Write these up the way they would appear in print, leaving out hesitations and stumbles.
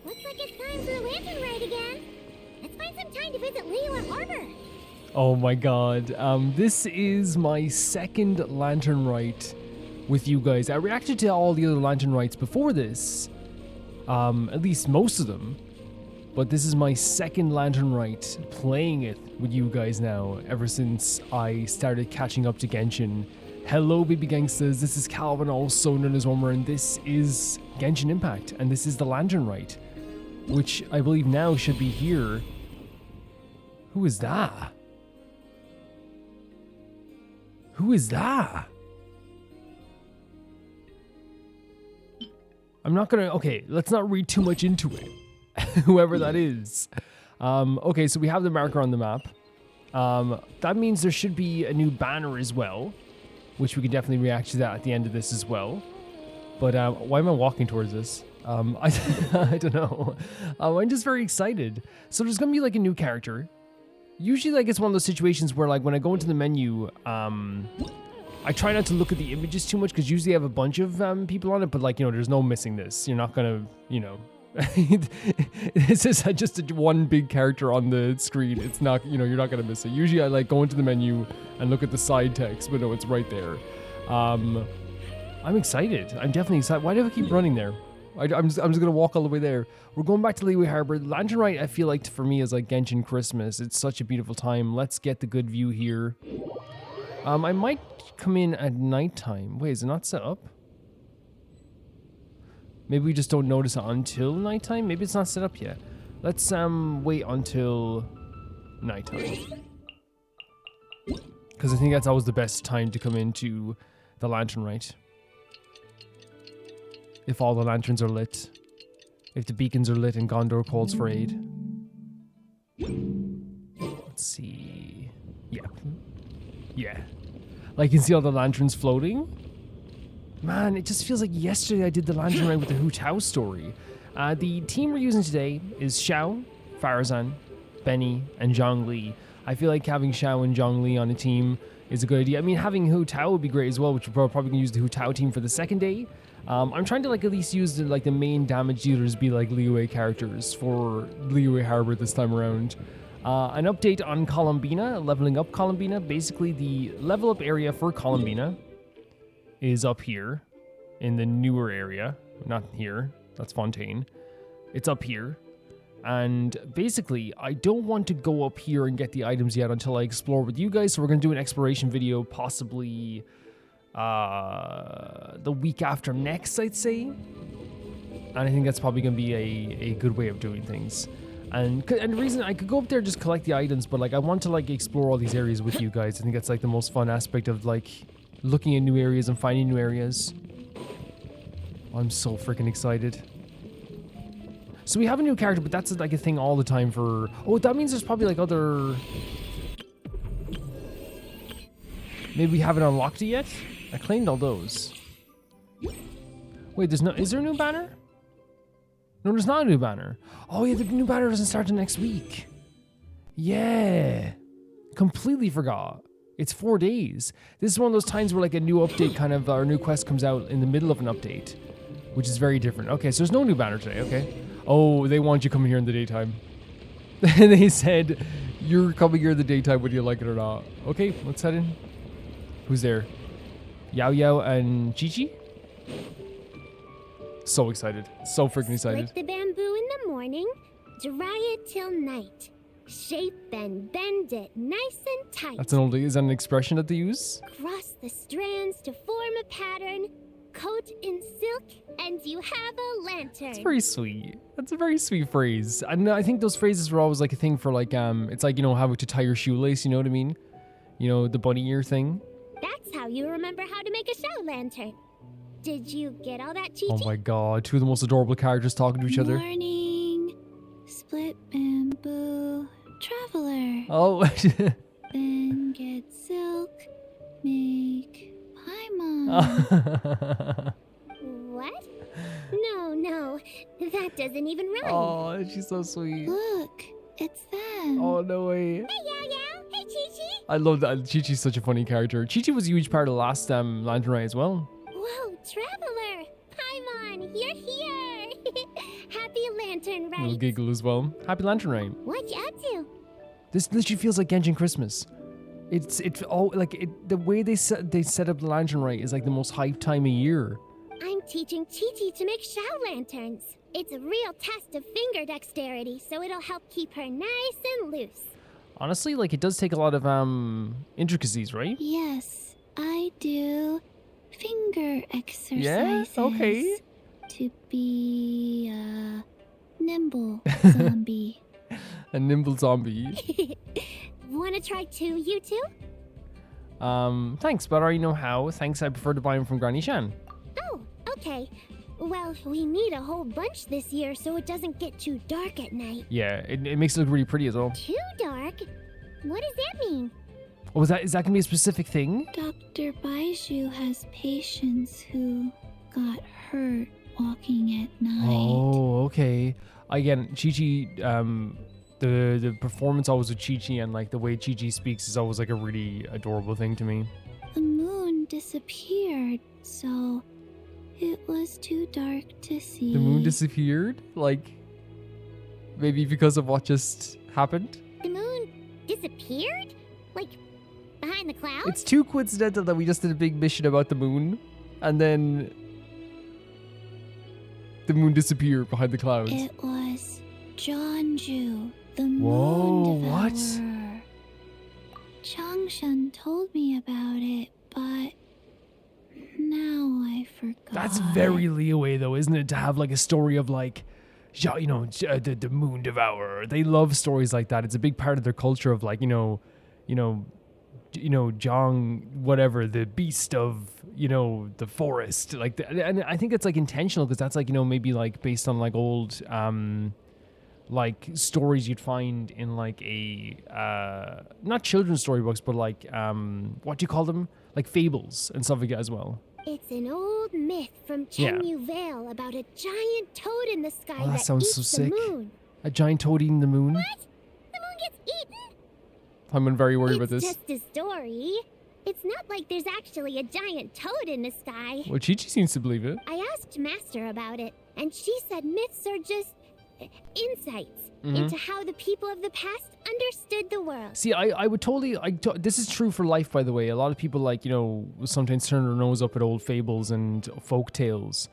Looks like it's time for the lantern ride again. Let's find some time to visit Liyue Harbor. Oh my god. This is my second Lantern Rite with you guys. I reacted to all the other Lantern Rites before this. At least most of them. But this is my second Lantern Rite playing it with you guys now, ever since I started catching up to Genshin. Hello baby gangsters, this is Calvin, also known as Wanmin, and this is Genshin Impact, and this is the Lantern Rite, which I believe now should be here. Who is that? Who is that? I'm not gonna, okay, let's not read too much into it. Whoever that is. Okay, so we have the marker on the map. That means there should be a new banner as well, which we can definitely react to that at the end of this as well. But why am I walking towards this? I don't know. I'm just very excited. So there's gonna be like a new character. Usually like it's one of those situations where like when I go into the menu, I try not to look at the images too much because usually I have a bunch of people on it, but like, you know, there's no missing this. You're not gonna, you know, this is just one big character on the screen. It's not, you know, you're not gonna miss it. Usually I like go into the menu and look at the side text, but no, it's right there. I'm excited. I'm definitely excited. Why do I keep running there? I'm just gonna walk all the way there. We're going back to Liyue Harbor. Lantern Rite, I feel like for me is like Genshin Christmas. It's such a beautiful time. Let's get the good view here. I might come in at nighttime. Wait, is it not set up? Maybe we just don't notice it until nighttime. Maybe it's not set up yet. Let's wait until nighttime, because I think that's always the best time to come into the Lantern Rite. If all the lanterns are lit, if the beacons are lit and Gondor calls for aid. Let's see. Yeah. Like you can see all the lanterns floating. Man, it just feels like yesterday I did the Lantern Rite with the Hu Tao story. The team we're using today is Xiao, Farazan, Benny, and Zhongli. I feel like having Xiao and Zhongli on a team is a good idea. I mean, having Hu Tao would be great as well, which we're probably going to use the Hu Tao team for the second day. I'm trying to like at least use the main damage dealers be like Liyue characters for Liyue Harbor this time around. An update on Columbina, leveling up Columbina. Basically, the level up area for Columbina is up here in the newer area. Not here, that's Fontaine. It's up here. And basically, I don't want to go up here and get the items yet until I explore with you guys. So we're going to do an exploration video possibly the week after next, I'd say. And I think that's probably going to be a good way of doing things. And the reason I could go up there and just collect the items, but like I want to like explore all these areas with you guys. I think that's like the most fun aspect of like looking at new areas and finding new areas. I'm so freaking excited. So we have a new character, but that's like a thing all the time for... Oh, that means there's probably like other... Maybe we haven't unlocked it yet? I claimed all those. Wait, there's no... Is there a new banner? No, there's not a new banner. Oh yeah, the new banner doesn't start till next week. Yeah. Completely forgot. It's 4 days. This is one of those times where like a new update kind of, or a new quest comes out in the middle of an update, which is very different. Okay, so there's no new banner today, okay. Oh, they want you coming here in the daytime. They said, you're coming here in the daytime whether you like it or not. Okay, let's head in. Who's there? Yao Yao and Chi Chi? So excited. So freaking excited. Split the bamboo in the morning, dry it till night. Shape and bend it nice and tight. That's an old... Is that an expression that they use? Cross the strands to form a pattern. Coat in silk, and you have a lantern. It's very sweet. That's a very sweet phrase. And I think those phrases were always like a thing for like, it's like, you know, how to tie your shoelace, you know what I mean? You know, the bunny ear thing. That's how you remember how to make a show lantern. Did you get all that, Chi Chi? Oh my god, two of the most adorable characters talking to each other. Morning, split bamboo, traveler. Oh. Then get silk, make paimon. What? No, that doesn't even rhyme. Oh, she's so sweet. Look, it's them. Oh, no way. Hey, Yao Yao. Hey, Chi Chi. I love that. Chi Chi's such a funny character. Chi Chi was a huge part of the last Lantern Rite as well. Whoa, traveler. Paimon, you're here. Happy Lantern Little Rite. giggle as well. Happy Lantern Rite. What you up to? This literally feels like Genshin Christmas. The way they set up the Lantern Rite is like the most hyped time of year. I'm teaching Chi-Chi to make shell lanterns. It's a real test of finger dexterity, so it'll help keep her nice and loose. Honestly, like it does take a lot of intricacies, right? Yes, I do finger exercises. Yeah? Okay. To be a nimble zombie. A nimble zombie. Wanna try too, you two? Thanks, but I already know how. Thanks, I prefer to buy them from Granny Shan. Oh, okay. Well, we need a whole bunch this year so it doesn't get too dark at night. Yeah, it makes it look really pretty as well. Too dark? What does that mean? Oh, is that gonna be a specific thing? Dr. Baiju has patients who got hurt walking at night. Oh, okay. Again, Chi-Chi, the performance always with Chi-Chi and like the way Chi-Chi speaks is always like a really adorable thing to me. The moon disappeared, so it was too dark to see. The moon disappeared? Like, maybe because of what just happened? The moon disappeared? Like, behind the clouds? It's too coincidental that we just did a big mission about the moon, and then the moon disappeared behind the clouds. It was Jeonju, the Whoa, moon devourer. what? Changshan told me about it, but now I forgot. That's very Liyue though, isn't it? To have like a story of like, the moon devourer. They love stories like that. It's a big part of their culture of like, Zhong, whatever, the beast of, the forest. Like, and I think it's like intentional because that's like, maybe like based on like old, like stories you'd find in like a, not children's storybooks, but like, what do you call them? Like fables and stuff like that as well. It's an old myth from Chenyu Vale about a giant toad in the sky Oh, that that sounds eats so the sick. moon. A giant toad eating the moon? What? The moon gets eaten? I'm very worried about It's this. just a story. It's not like there's actually a giant toad in the sky. Well, Chi-Chi seems to believe it. I asked Master about it, and she said myths are just insights Mm-hmm. into how the people of the past understood the world. See, I would totally, this is true for life, by the way. A lot of people, like, sometimes turn their nose up at old fables and folk tales.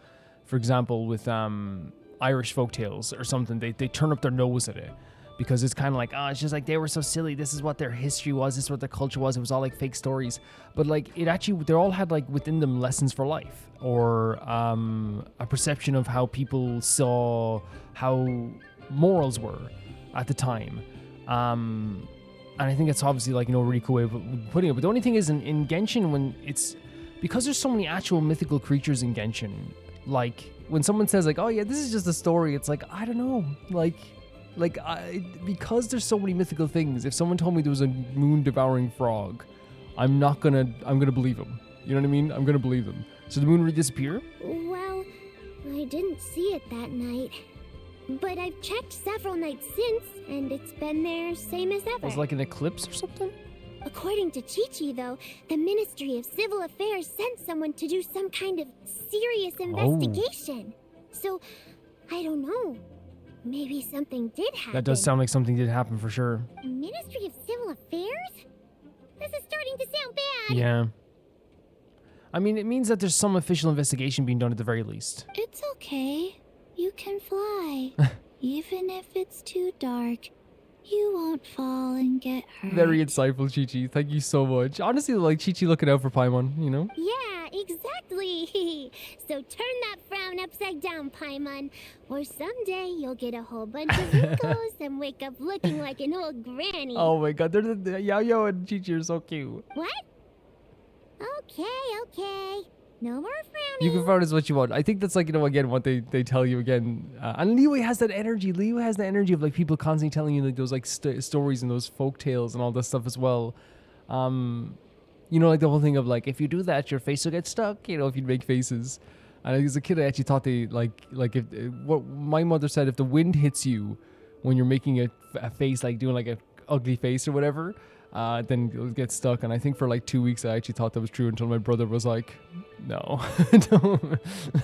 For example, with Irish folk tales or something, they turn up their nose at it. Because it's kind of like, it's just like, they were so silly. This is what their history was. This is what their culture was. It was all like fake stories. But like, it actually, they all had like within them lessons for life. Or a perception of how people saw how morals were at the time. And I think it's obviously like, a really cool way of putting it. But the only thing is in Genshin, when it's, because there's so many actual mythical creatures in Genshin, like when someone says like, oh yeah, this is just a story, it's like, I don't know, because there's so many mythical things. If someone told me there was a moon devouring frog, I'm gonna believe them. You know what I mean? I'm gonna believe them. So the moon really disappear? Well, I didn't see it that night. But I've checked several nights since, and it's been there same as ever. Was it like an eclipse or something? According to Chi-Chi, though, the Ministry of Civil Affairs sent someone to do some kind of serious investigation. So, I don't know. Maybe something did happen. That does sound like something did happen for sure. Ministry of Civil Affairs? This is starting to sound bad. Yeah. I mean, it means that there's some official investigation being done at the very least. It's okay. You can fly. Even if it's too dark, you won't fall and get hurt. Very insightful, Chi-Chi. Thank you so much. Honestly, like Chi-Chi looking out for Paimon, Yeah, exactly. So turn that frown upside down, Paimon. Or someday you'll get a whole bunch of wrinkles and wake up looking like an old granny. Oh my god, they're the Yao and Chi-Chi are so cute. What? Okay. No more frowning. You can frown as what you want. I think that's like, again, what they tell you again. And Liyue has that energy. Liyue has the energy of like people constantly telling you like those like stories and those folk tales and all that stuff as well. Like the whole thing of like, if you do that, your face will get stuck, if you make faces. And as a kid, I actually thought they like if what my mother said, if the wind hits you when you're making a face, like doing like a ugly face or whatever, then it'll get stuck. And I think for like 2 weeks I actually thought that was true until my brother was like, no,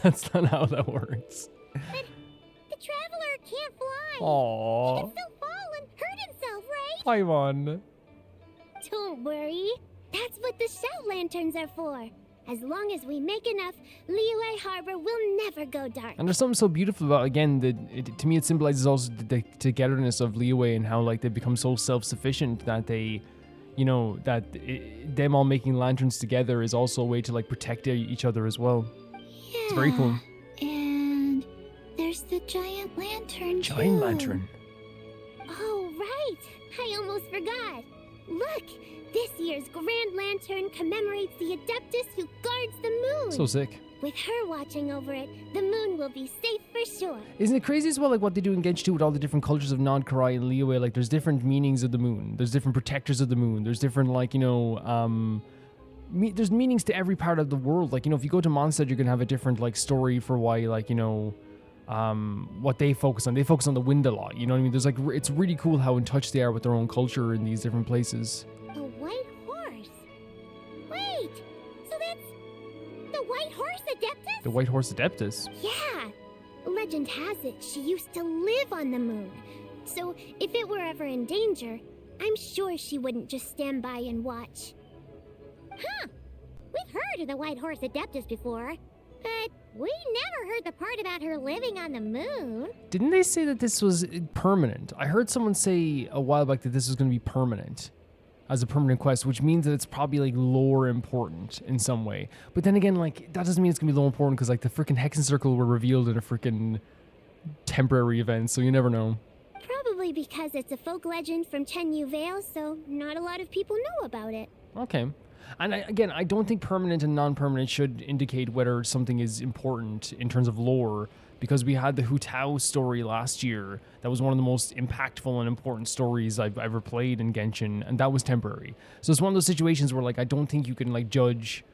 that's not how that works. But The traveler can't fly. He Aww. can still fall and hurt himself, right? Paimon. Don't worry. That's what the shout lanterns are for. As long as we make enough, Liyue Harbor will never go dark. And there's something so beautiful about, again, to me it symbolizes also the togetherness of Liyue and how like they become so self-sufficient that they, you know, them all making lanterns together is also a way to like protect each other as well. Yeah. It's very cool. And there's the giant lantern too. Giant lantern. Oh, right. I almost forgot. Look, this year's Grand Lantern commemorates the Adeptus who guards the moon. So sick. With her watching over it, the moon will be safe for sure. Isn't it crazy as well, like what they do in Genshin 2 with all the different cultures of non-Karai and Liyue? Like, there's different meanings of the moon. There's different protectors of the moon. There's different, like, you know, there's meanings to every part of the world. Like, you know, if you go to Mondstadt, you're gonna have a different, like, story for why, like, you know, what they focus on. They focus on the wind a lot. You know what I mean? There's like, it's really cool how in touch they are with their own culture in these different places. A white horse? Wait, so that's the white horse Adeptus? The White Horse Adeptus. Yeah. Legend has it she used to live on the moon. So if it were ever in danger, I'm sure she wouldn't just stand by and watch. Huh. We've heard of the White Horse Adeptus before, but we never heard the part about her living on the moon. Didn't they say that this was permanent? I heard someone say a while back that this was going to be permanent. As a permanent quest, which means that it's probably like lore important in some way. But then again, like that doesn't mean it's gonna be lore important because like the freaking Hexen Circle were revealed in a freaking temporary event, so you never know. Probably because it's a folk legend from Chenyu Vale, so not a lot of people know about it. Okay. And again, I don't think permanent and non-permanent should indicate whether something is important in terms of lore, because we had the Hu Tao story last year. That was one of the most impactful and important stories I've ever played in Genshin, and that was temporary. So it's one of those situations where like I don't think you can like judge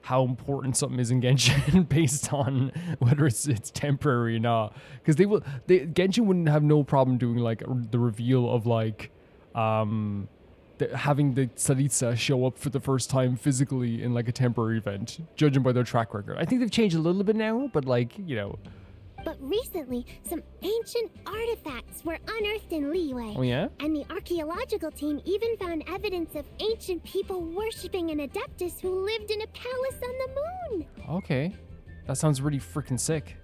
how important something is in Genshin based on whether it's temporary or not. Because Genshin wouldn't have no problem doing like the reveal of like having the Saritsa show up for the first time physically in like a temporary event, judging by their track record. I think they've changed a little bit now, but like, you know. But recently, some ancient artifacts were unearthed in Liyue. Oh yeah? And the archaeological team even found evidence of ancient people worshipping an Adeptus who lived in a palace on the moon. Okay. That sounds really freaking sick.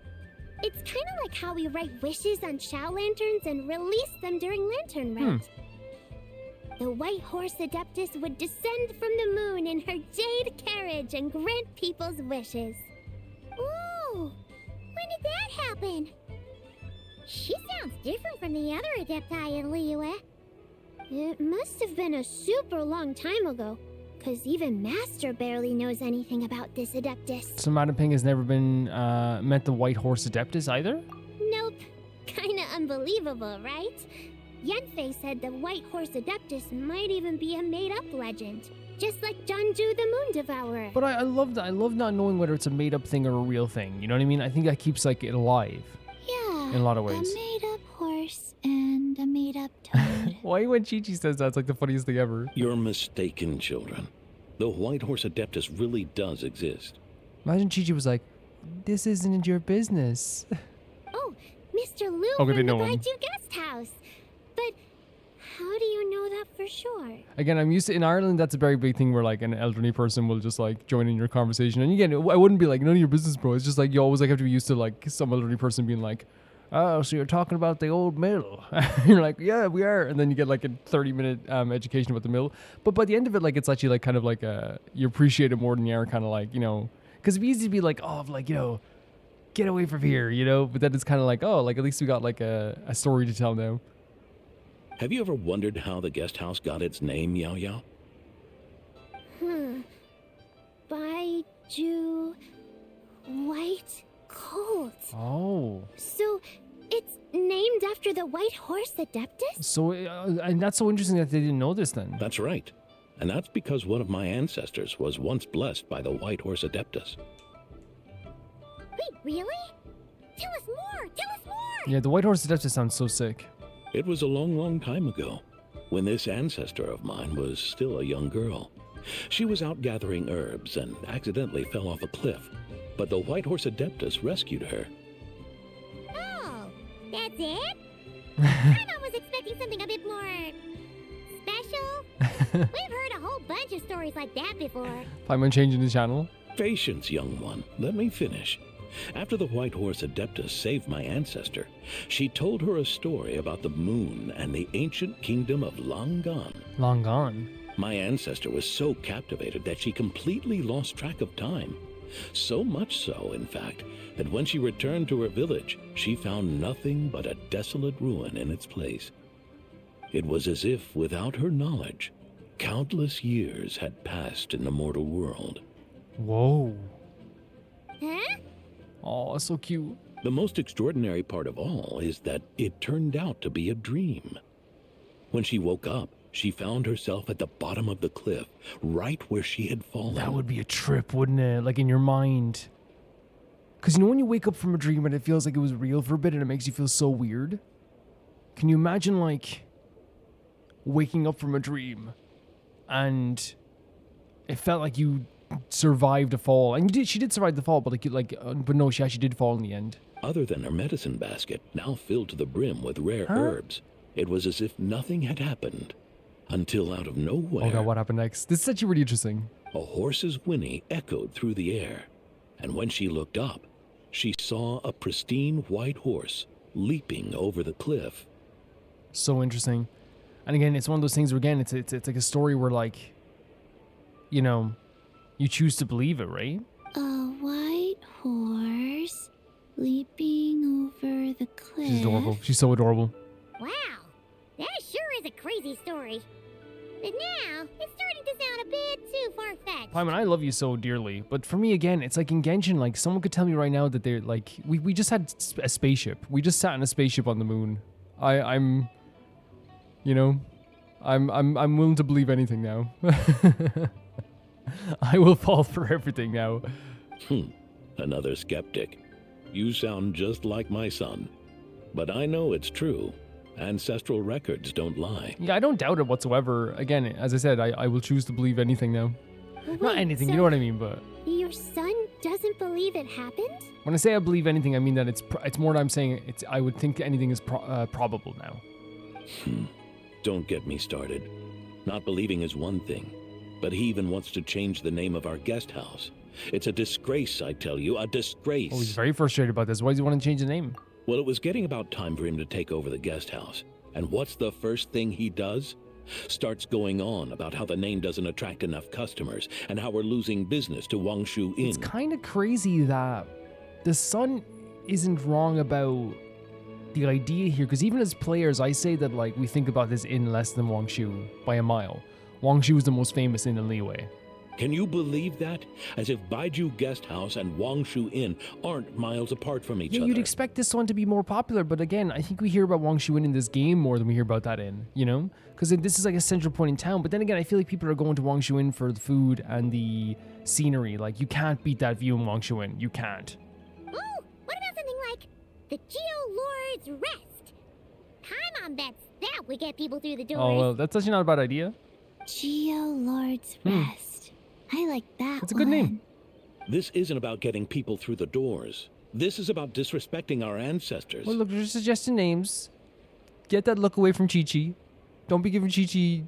It's kind of like how we write wishes on shout lanterns and release them during Lantern Rite. The White Horse Adeptus would descend from the moon in her jade carriage and grant people's wishes. Ooh! When did that happen? She sounds different from the other Adepti in Liyue. It must have been a super long time ago, because even Master barely knows anything about this Adeptus. So Madam Ping has never been met the White Horse Adeptus either? Nope. Kinda unbelievable, right? Yanfei said the White Horse Adeptus might even be a made-up legend. Just like Janju the Moon Devourer. But I love that. I love not knowing whether it's a made-up thing or a real thing. You know what I mean? I think that keeps like it alive. Yeah. In a lot of ways. A made-up horse and a made-up toad. Why when Chi-Chi says that, it's like the funniest thing ever. You're mistaken, children. The White Horse Adeptus really does exist. Imagine Chi-Chi was like, "This isn't your business." Oh, Mr. Liu Okay, they from the know him. Baiju Guest House. But how do you know that for sure? Again, I'm used to, in Ireland, that's a very big thing where like an elderly person will just like join in your conversation. And again, I wouldn't be like, none of your business, bro. It's just like you always like have to be used to like some elderly person being like, "Oh, so you're talking about the old mill?" You're like, "Yeah, we are." And then you get like a 30-minute education about the mill. But by the end of it, like it's actually like kind of like you appreciate it more than you are kind of like, you know, because it'd be easy to be like, "Oh, like, you know, get away from here," you know. But then it's kind of like, oh, like at least we got like a story to tell now. Have you ever wondered how the guest house got its name, Yao Yao? Baiju White Colt. Oh. So it's named after the White Horse Adeptus? So, and that's so interesting that they didn't know this then. That's right. And that's because one of my ancestors was once blessed by the White Horse Adeptus. Wait, really? Tell us more! Tell us more! Yeah, the White Horse Adeptus sounds so sick. It was a long, long time ago, when this ancestor of mine was still a young girl. She was out gathering herbs and accidentally fell off a cliff, but the White Horse Adeptus rescued her. Oh, it? I was expecting something a bit more special. We've heard a whole bunch of stories like that before. Paimon changing the channel. Patience, young one. Let me finish. After the white horse Adeptus saved my ancestor, she told her a story about the moon and the ancient kingdom of Long Gone. Long Gone. My ancestor was so captivated that she completely lost track of time. So much so, in fact, that when she returned to her village, she found nothing but a desolate ruin in its place. It was as if, without her knowledge, countless years had passed in the mortal world. Whoa. Huh? Oh, so cute. The most extraordinary part of all is that it turned out to be a dream. When she woke up, she found herself at the bottom of the cliff, right where she had fallen. That would be a trip, wouldn't it? Like in your mind. Because you know when you wake up from a dream and it feels like it was real for a bit and it makes you feel so weird? Can you imagine like waking up from a dream and it felt like you survived a fall? And she did survive the fall, but but no, she actually did fall in the end. Other than her medicine basket, now filled to the brim with rare herbs, it was as if nothing had happened. Until out of nowhere... Oh god, what happened next? This is actually really interesting. A horse's whinny echoed through the air, and when she looked up, she saw a pristine white horse leaping over the cliff. So interesting. And again, it's one of those things where, again, it's like a story where, like, you know, you choose to believe it, right? A white horse leaping over the cliff. She's adorable. She's so adorable. Wow, that sure is a crazy story. But now, it's starting to sound a bit too far-fetched. Paimon, I love you so dearly, but for me, again, it's like in Genshin, like, someone could tell me right now that they're, like, we just had a spaceship. We just sat in a spaceship on the moon. I'm you know, I'm willing to believe anything now. I will fall for everything now. Another skeptic. You sound just like my son. But I know it's true. Ancestral records don't lie. Yeah, I don't doubt it whatsoever. Again, as I said, I will choose to believe anything now. Wait, Not anything, so you know what I mean, but... Your son doesn't believe it happened? When I say I believe anything, I mean that it's more that I'm saying I would think anything is probable now. Don't get me started. Not believing is one thing, but he even wants to change the name of our guest house. It's a disgrace, I tell you, a disgrace. Oh, he's very frustrated about this. Why does he want to change the name? Well, it was getting about time for him to take over the guest house. And what's the first thing he does? Starts going on about how the name doesn't attract enough customers and how we're losing business to Wangshu Inn. It's kind of crazy that the son isn't wrong about the idea here, because even as players, I say that, like, we think about this inn less than Wangshu by a mile. Wangshu is the most famous inn in Liyue. Can you believe that? As if Baiju Guest House and Wangshu Inn aren't miles apart from each Yeah, other. you'd expect this one to be more popular, but again, I think we hear about Wangshu Inn in this game more than we hear about that inn, you know? Because this is like a central point in town, but then again, I feel like people are going to Wangshu Inn for the food and the scenery. Like, you can't beat that view in Wangshu Inn. You can't. Oh, what about something like the Geo Lord's Rest? Paimon bets that would get people through the doors. Oh, well, that's actually not a bad idea. Geo Lord's Rest. I like that. It's a good name. This isn't about getting people through the doors. This is about disrespecting our ancestors. Well, look, you're suggesting names. Get that look away from Chi-Chi. Don't be giving Chi-Chi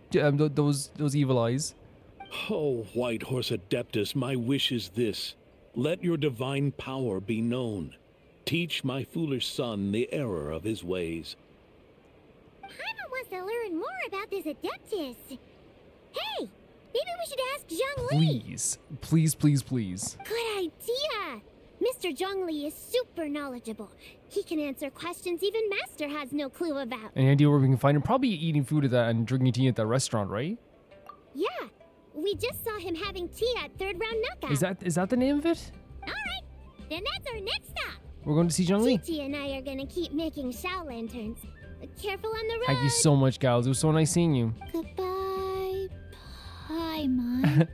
those evil eyes. Oh, White Horse Adeptus, my wish is this. Let your divine power be known. Teach my foolish son the error of his ways. Paimon wants to learn more about this Adeptus. Hey, maybe we should ask Zhongli. Please. Please, please, please. Good idea. Mr. Zhongli is super knowledgeable. He can answer questions even Master has no clue about. Any idea where we can find him? Probably eating food at that and drinking tea at that restaurant, right? Yeah, we just saw him having tea at Third Round Knockout. Is that the name of it? All right, then that's our next stop. We're going to see Zhongli? Chi-Chi and I are gonna keep making Shao lanterns. Careful on the road. Thank you so much, gals. It was so nice seeing you. Goodbye, Paimon.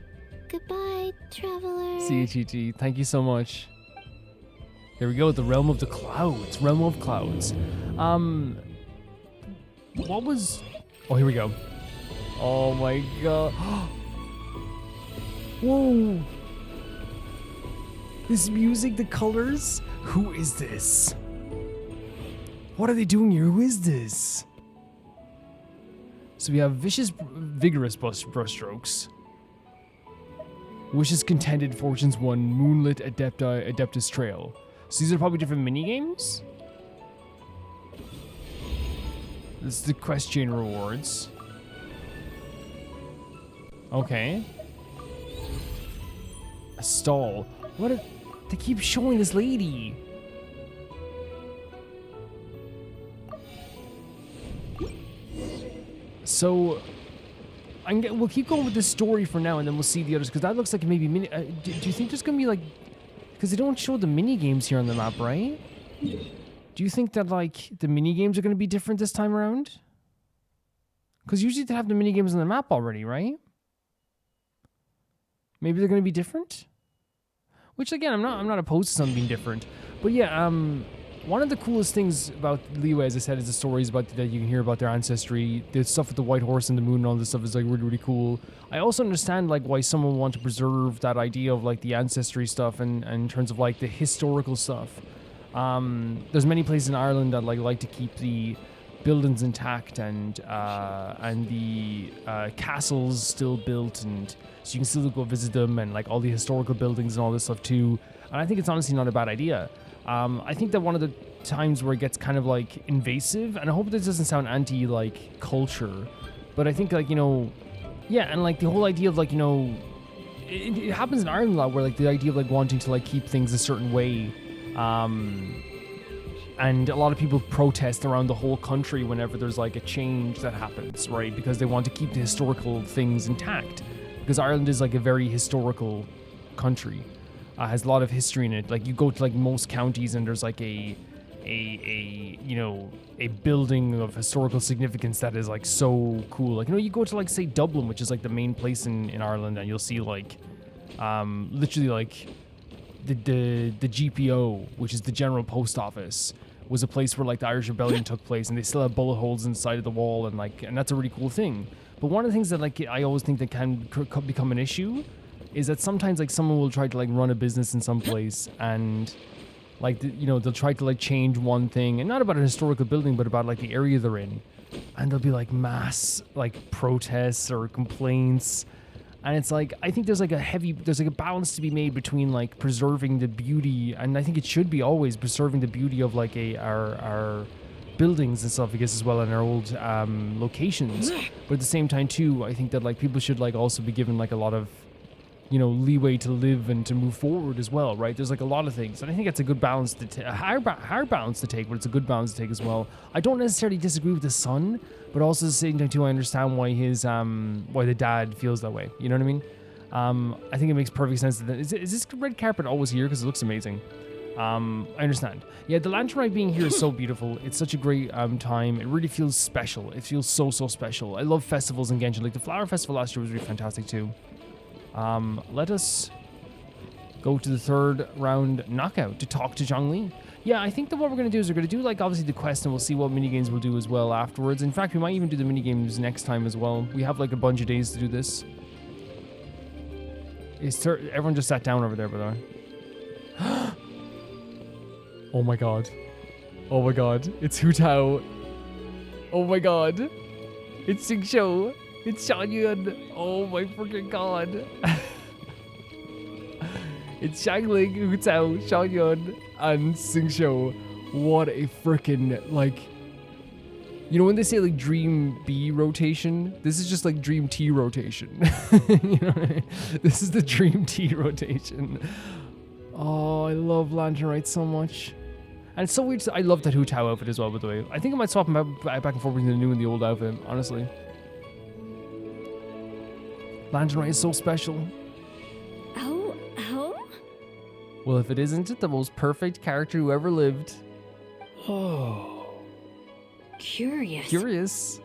Goodbye, traveler. See you, Chi-Chi. Thank you so much. Here we go, the Realm of the Clouds. Realm of Clouds. What was... Oh, here we go. Oh my god. Whoa. This music, the colors. Who is this? What are they doing here? Who is this? So we have vigorous brushstrokes. Wishes contended, fortunes won, moonlit Adeptus trail. So these are probably different mini games. This is the quest chain rewards. Okay. A stall. They keep showing this lady. So, we'll keep going with this story for now, and then we'll see the others, because that looks like maybe mini... do you think there's going to be, like... Because they don't show the mini-games here on the map, right? Do you think that, like, the mini-games are going to be different this time around? Because usually they have the mini-games on the map already, right? Maybe they're going to be different? Which, again, I'm not opposed to something being different. But yeah, one of the coolest things about Liyue, as I said, is the stories about that you can hear about their ancestry. The stuff with the white horse and the moon and all this stuff is like really, really cool. I also understand like why someone would want to preserve that idea of like the ancestry stuff and in terms of like the historical stuff. There's many places in Ireland that like to keep the buildings intact and the castles still built, and so you can still go visit them, and like all the historical buildings and all this stuff too. And I think it's honestly not a bad idea. I think that one of the times where it gets kind of like invasive, and I hope this doesn't sound anti like culture, but I think like, you know, yeah, and like the whole idea of like, you know, it happens in Ireland a lot, where like the idea of like wanting to like keep things a certain way, and a lot of people protest around the whole country whenever there's like a change that happens, right? Because they want to keep the historical things intact, because Ireland is like a very historical country. Has a lot of history in it. Like you go to like most counties and there's like a you know, a building of historical significance that is like so cool. Like, you know, you go to like say Dublin, which is like the main place in Ireland, and you'll see like literally like the GPO, which is the General Post Office, was a place where like the Irish Rebellion took place, and they still have bullet holes inside of the wall, and that's a really cool thing. But one of the things that like I always think that can become an issue is that sometimes like someone will try to like run a business in some place, and like you know, they'll try to like change one thing, and not about a historical building, but about like the area they're in, and there'll be like mass like protests or complaints, and it's like I think there's like a balance to be made between like preserving the beauty, and I think it should be always preserving the beauty of like our buildings and stuff, I guess, as well, in our old locations, but at the same time too, I think that like people should like also be given like a lot of, you know, leeway to live and to move forward as well, right? There's like a lot of things, and I think it's a good balance to take, a higher balance to take, but it's a good balance to take as well. I don't necessarily disagree with the son, but also at the same time too, I understand why his why the dad feels that way. You know what I mean? I think it makes perfect sense. Is this red carpet always here? Because it looks amazing. I understand. Yeah, the Lantern Rite being here is so beautiful. It's such a great time. It really feels special. It feels so special. I love festivals in Genshin. Like the Flower Festival last year was really fantastic too. Let us go to the third round knockout to talk to Zhongli. Yeah, I think that what we're going to do is we're going to do like obviously the quest, and we'll see what minigames we'll do as well afterwards. In fact, we might even do the minigames next time as well. We have like a bunch of days to do this. Everyone just sat down over there, by the way. Oh my god. Oh my god. It's Hu Tao. Oh my god. It's Xingqiu. It's Xiangyun. Oh my freaking god. It's Xiangling, Hu Tao, Xiangyun, and Xingqiu. What a freaking, like... You know when they say like Dream B rotation? This is just like Dream T rotation. You know what I mean? This is the Dream T rotation. Oh, I love Lantern Rite so much. And it's so weird. I love that Hu Tao outfit as well, by the way. I think I might swap him back and forth between the new and the old outfit, honestly. Lantern Rite is so special. Oh? Well, if it isn't the most perfect character who ever lived. Oh. Curious.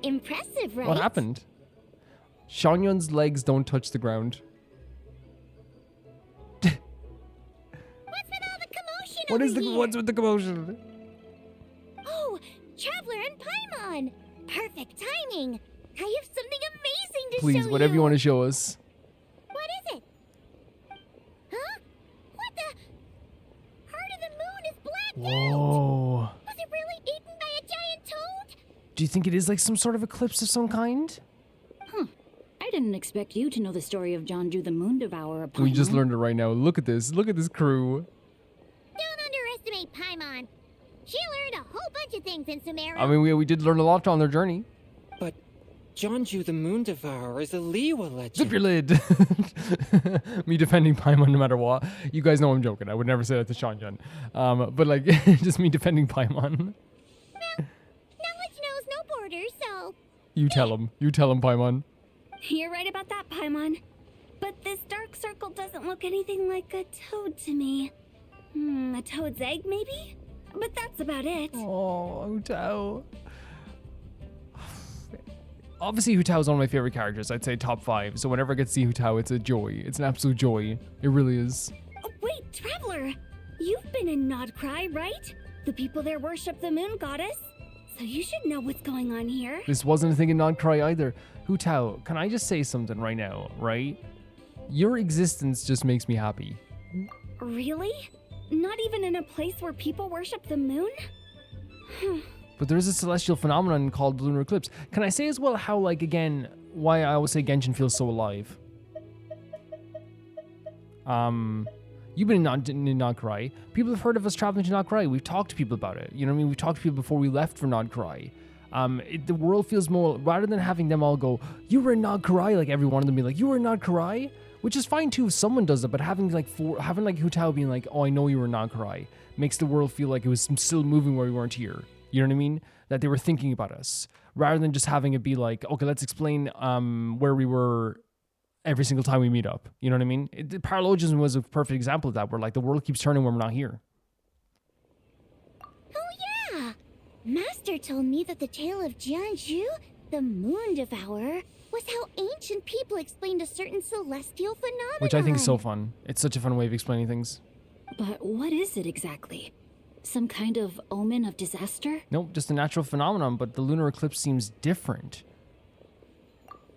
Impressive, right? What happened? Xiangyun's legs don't touch the ground. What's with all the commotion What is over here? what's with the commotion? Oh, Traveler and Paimon! Perfect timing! I have something amazing to show Please, you! whatever you want to show us. What is it? Huh? What the? Heart of the Moon is black Whoa. Was it really eaten by a giant toad? Do you think it is like some sort of eclipse of some kind? I didn't expect you to know the story of Jonju the Moon Devourer. We just Paimon. learned it right now. Look at this. Look at this crew. Don't underestimate Paimon. She learned a whole bunch of things in Sumeru. I mean, we did learn a lot on their journey. But Jonju the Moon Devourer is a Liyue legend. Zip your lid. Me defending Paimon no matter what. You guys know I'm joking. I would never say that to Shanjan. But like, just me defending Paimon. Knowledge knows no borders, so... You tell him. You tell him, Paimon. You're right about that, Paimon. But this dark circle doesn't look anything like a toad to me. A toad's egg, maybe? But that's about it. Oh, Hu Tao. Obviously, Hu Tao is one of my favorite characters. I'd say top 5. So whenever I get to see Hu Tao, it's a joy. It's an absolute joy. It really is. Oh, wait, Traveler! You've been in Nodcry, right? The people there worship the moon goddess. So you should know what's going on here. This wasn't a thing in Nodcry either. Hu Tao, can I just say something right now, right? Your existence just makes me happy. Really? Not even in a place where people worship the moon? But there is a celestial phenomenon called lunar eclipse. Can I say as well how, like, again, why I always say Genshin feels so alive? You've been in Nodcry. People have heard of us traveling to Nodcry. We've talked to people about it. You know what I mean? We've talked to people before we left for Nodcry. The world feels more, rather than having them all go, you were in Nodcry, like every one of them be like, you were in Nodcry? Which is fine too if someone does it, but having like Hu Tao being like, oh, I know you were in Nodcry, makes the world feel like it was still moving where we weren't here. You know what I mean? That they were thinking about us. Rather than just having it be like, okay, let's explain where we were every single time we meet up. You know what I mean? Paralogism was a perfect example of that, where like the world keeps turning when we're not here. Oh yeah! Master told me that the tale of Jianzhu, the Moon Devourer, was how ancient people explained a certain celestial phenomenon. Which I think is so fun. It's such a fun way of explaining things. But what is it exactly? Some kind of omen of disaster? Nope, just a natural phenomenon, but the lunar eclipse seems different.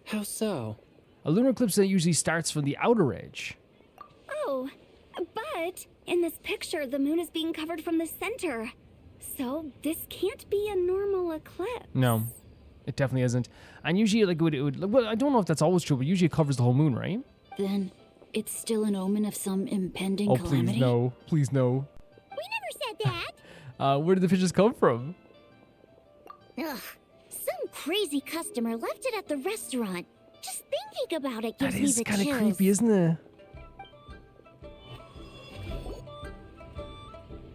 How so? A lunar eclipse that usually starts from the outer edge. Oh, but in this picture, the moon is being covered from the center. So this can't be a normal eclipse. No, it definitely isn't. And usually, like, it would, well, I don't know if that's always true, but usually it covers the whole moon, right? Then it's still an omen of some impending Oh, calamity? please no. Please no. We never said that! Where did the fishes come from? Ugh. Some crazy customer left it at the restaurant. Just thinking about it gives That me is the kind of chills. creepy, isn't it?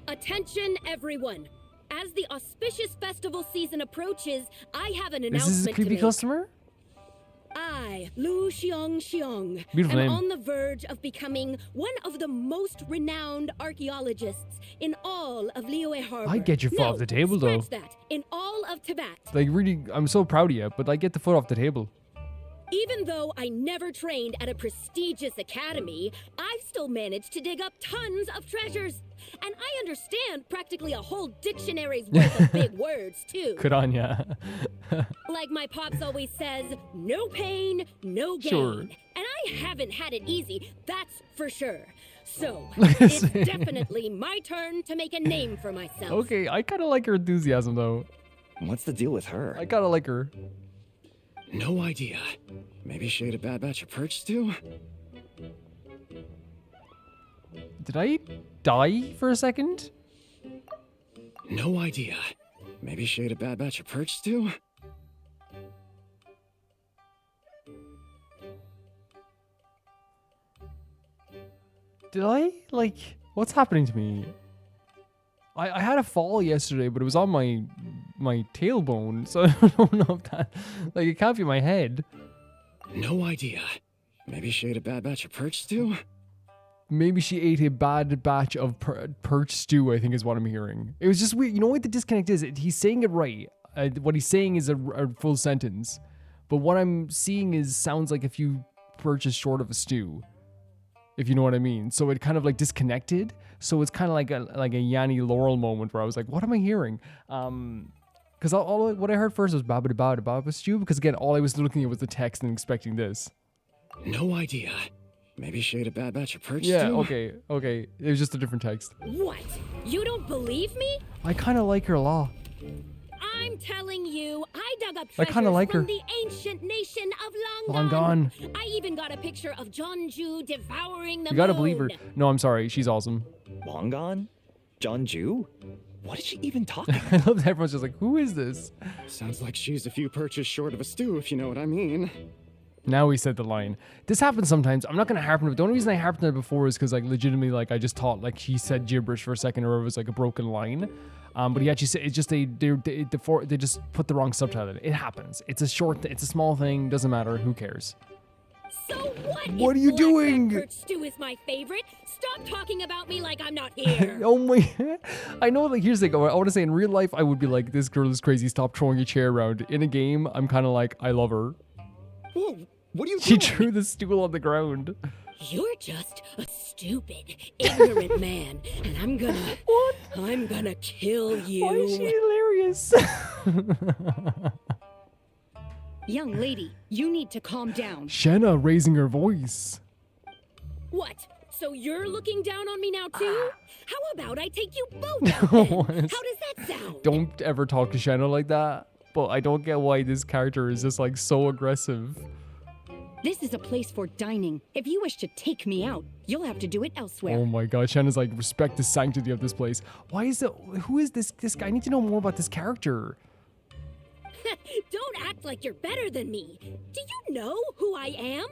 Attention, everyone. As the auspicious festival season approaches, I have an Is announcement this a to creepy make. customer? I, Lu Xiong, Beautiful am name. on the verge of becoming one of the most renowned archaeologists in all of Liyue Harbor. I'd get your foot No, off the table, though. scratch that. In all of Tibet. Like, really, I'm so proud of you, but I get the foot off the table. Even though I never trained at a prestigious academy, I've still managed to dig up tons of treasures. And I understand practically a whole dictionary's worth of big words, too. Good on ya. Like my pops always says, no pain, no gain. Sure. And I haven't had it easy, that's for sure. So, Look at it's this. definitely my turn to make a name for myself. Okay, I kind of like her enthusiasm, though. What's the deal with her? I kind of like her. No idea. Maybe she ate a bad batch of perch stew? Did I die for a second? No idea. Maybe she ate a bad batch of perch stew? Did I? Like, what's happening to me? I had a fall yesterday, but it was on my tailbone, so I don't know if that... Like, it can't be my head. No idea. Maybe she ate a bad batch of perch stew? Maybe she ate a bad batch of perch stew, I think is what I'm hearing. It was just weird. You know what the disconnect is? He's saying it right. What he's saying is a full sentence. But what I'm seeing sounds like a few perches short of a stew. If you know what I mean. So it kind of like disconnected. So it's kind of like a Yanni Laurel moment where I was like, what am I hearing? Because all what I heard first was babba stew. Because again, all I was looking at was the text and expecting this. No idea. Maybe she ate a bad batch of perch Yeah, stew? okay. It was just a different text. What? You don't believe me? I kind of like her a lot. I'm telling you, I dug up I treasures kinda like from her. the ancient nation of Long Long gone. I even got a picture of Zhongli devouring the You gotta moon. believe her. No, I'm sorry. She's awesome. Long gone? Jonju? What is she even talking about? I love that everyone's just like, who is this? Sounds like she's a few perches short of a stew, if you know what I mean. Now we said the line. This happens sometimes. I'm not gonna harp on it. The only reason I harped on it before is because like legitimately like I just thought like he said gibberish for a second or it was like a broken line. But he actually said it's just they just put the wrong subtitle in. It happens. It's a short. It's a small thing. Doesn't matter. Who cares? So what? What if are you black doing? Perch stew is my favorite. Stop talking about me like I'm not here. Oh my! I know. Like here's the thing. I want to say in real life I would be like, this girl is crazy. Stop throwing your chair around. In a game, I'm kind of like, I love her. Whoa, what are you She doing? threw the stool on the ground. You're just a stupid, ignorant man, and I'm gonna kill you. Why is she hilarious? Young lady, you need to calm down. Shenna raising her voice. What? So you're looking down on me now too? How about I take you both out then? How does that sound? Don't ever talk to Shenna like that. But I don't get why this character is just like so aggressive. This is a place for dining. If you wish to take me out, you'll have to do it elsewhere. Oh my god, Shenna's like, respect the sanctity of this place. Why is it? Who is this guy? I need to know more about this character. Don't act like you're better than me. Do you know who I am?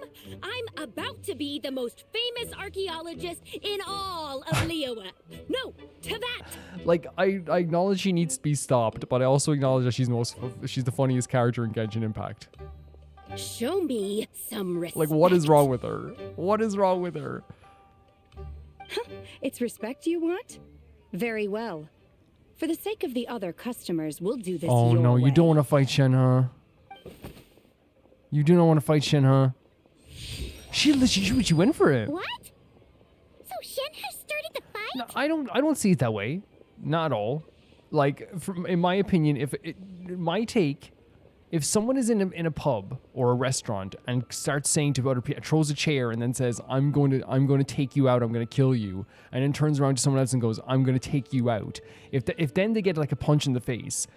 I'm about to be the most famous archaeologist in all of Liyue. No, to that. Like, I acknowledge she needs to be stopped, but I also acknowledge that she's the funniest character in Genshin Impact. Show me some respect. Like, what is wrong with her? What is wrong with her? It's respect you want? Very well. For the sake of the other customers, we'll do this Oh your no, you way. don't want to fight Shenhe. You do not want to fight Shenhe. She went for it. What? So Shen has started the fight? No, I don't see it that way. Not at all. Like, in my opinion, my take, if someone is in a pub or a restaurant and starts saying to other people, throws a chair and then says, I'm going to take you out, I'm going to kill you, and then turns around to someone else and goes, I'm going to take you out. If then they get like a punch in the face,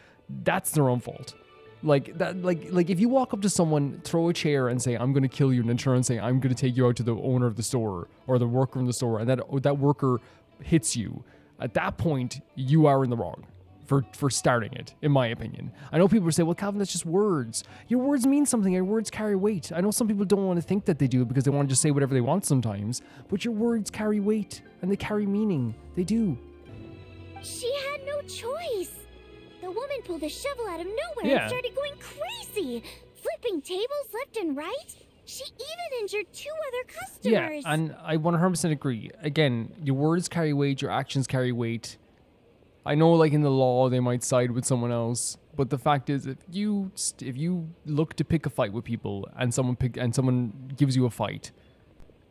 that's their own fault. Like that, like if you walk up to someone, throw a chair and say, I'm going to kill you, and then turn and say, I'm going to take you out to the owner of the store or the worker in the store, and that worker hits you, at that point, you are in the wrong. For starting it, in my opinion. I know people say, well, Calvin, that's just words. Your words mean something. Your words carry weight. I know some people don't want to think that they do because they want to just say whatever they want sometimes. But your words carry weight and they carry meaning. They do. She had no choice. The woman pulled a shovel out of nowhere Yeah. and started going crazy, flipping tables left and right. She even injured 2 other customers. Yeah, and I 100% agree. Again, your words carry weight. Your actions carry weight. I know, like, in the law, they might side with someone else, but the fact is, if you look to pick a fight with people and someone gives you a fight,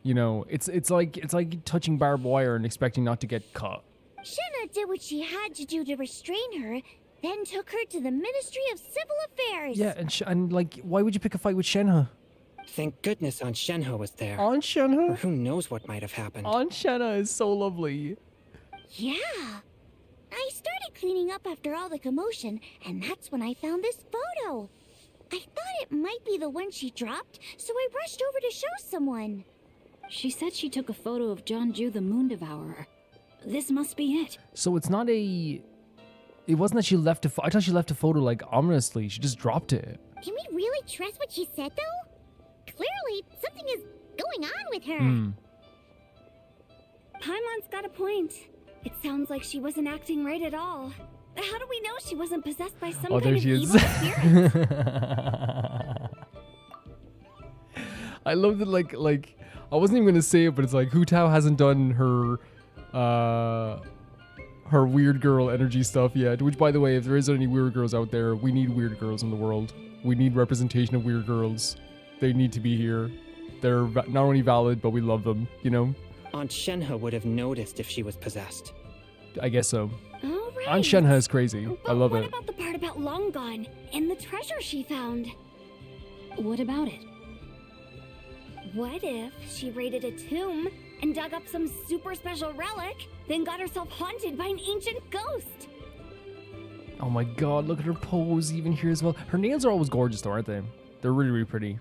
you know, it's like touching barbed wire and expecting not to get cut. Shenna did what she had to do to restrain her, then took her to the Ministry of Civil Affairs. Yeah, and like, why would you pick a fight with Shenhe? Thank goodness Aunt Shenhe was there. Aunt Or Shenhe? who knows what might have happened. Aunt Shenhe is so lovely. Yeah. I started cleaning up after all the commotion, and that's when I found this photo. I thought it might be the one she dropped, so I rushed over to show someone. She said she took a photo of Zhongli the Moon Devourer. This must be it. So it's not a... It wasn't that she left I thought she left a photo, like, ominously. She just dropped it. Can we really trust what she said, though? Clearly, something is going on with her. Paimon's got a point. It sounds like she wasn't acting right at all. How do we know she wasn't possessed by some Oh, kind there of she is. evil spirit? I love that, like, I wasn't even gonna say it, but it's like, Hu Tao hasn't done her weird girl energy stuff yet, which, by the way, if there is any weird girls out there, we need weird girls in the world. We need representation of weird girls. They need to be here. They're not only valid, but we love them, you know? Aunt Shenhe would have noticed if she was possessed. I guess so. All right. Aunt Shenhe is crazy. But I love what it. about the part about Long Gone and the treasure she found? What about it? What if she raided a tomb and dug up some super special relic, then got herself haunted by an ancient ghost? Oh my god, look at her pose even here as well. Her nails are always gorgeous though, aren't they? They're really, really pretty.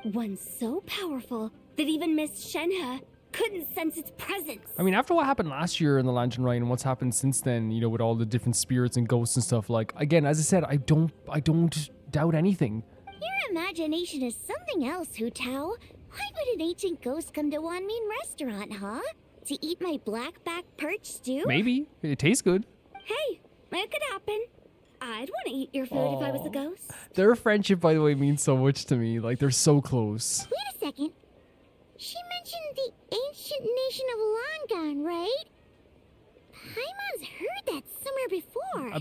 One so powerful that even Miss Shenhe couldn't sense its presence. I mean, after what happened last year in the Lantern Rite and what's happened since then, you know, with all the different spirits and ghosts and stuff, like, again, as I said, I don't doubt anything. Your imagination is something else, Hu Tao. Why would an ancient ghost come to Wanmin restaurant, huh? To eat my blackback perch stew? Maybe. It tastes good. Hey, it could happen. I'd want to eat your food if I was a ghost. Their friendship, by the way, means so much to me. Like, they're so close. Wait a second. She mentioned the ancient nation of Longon, right? Paimon's heard that somewhere before.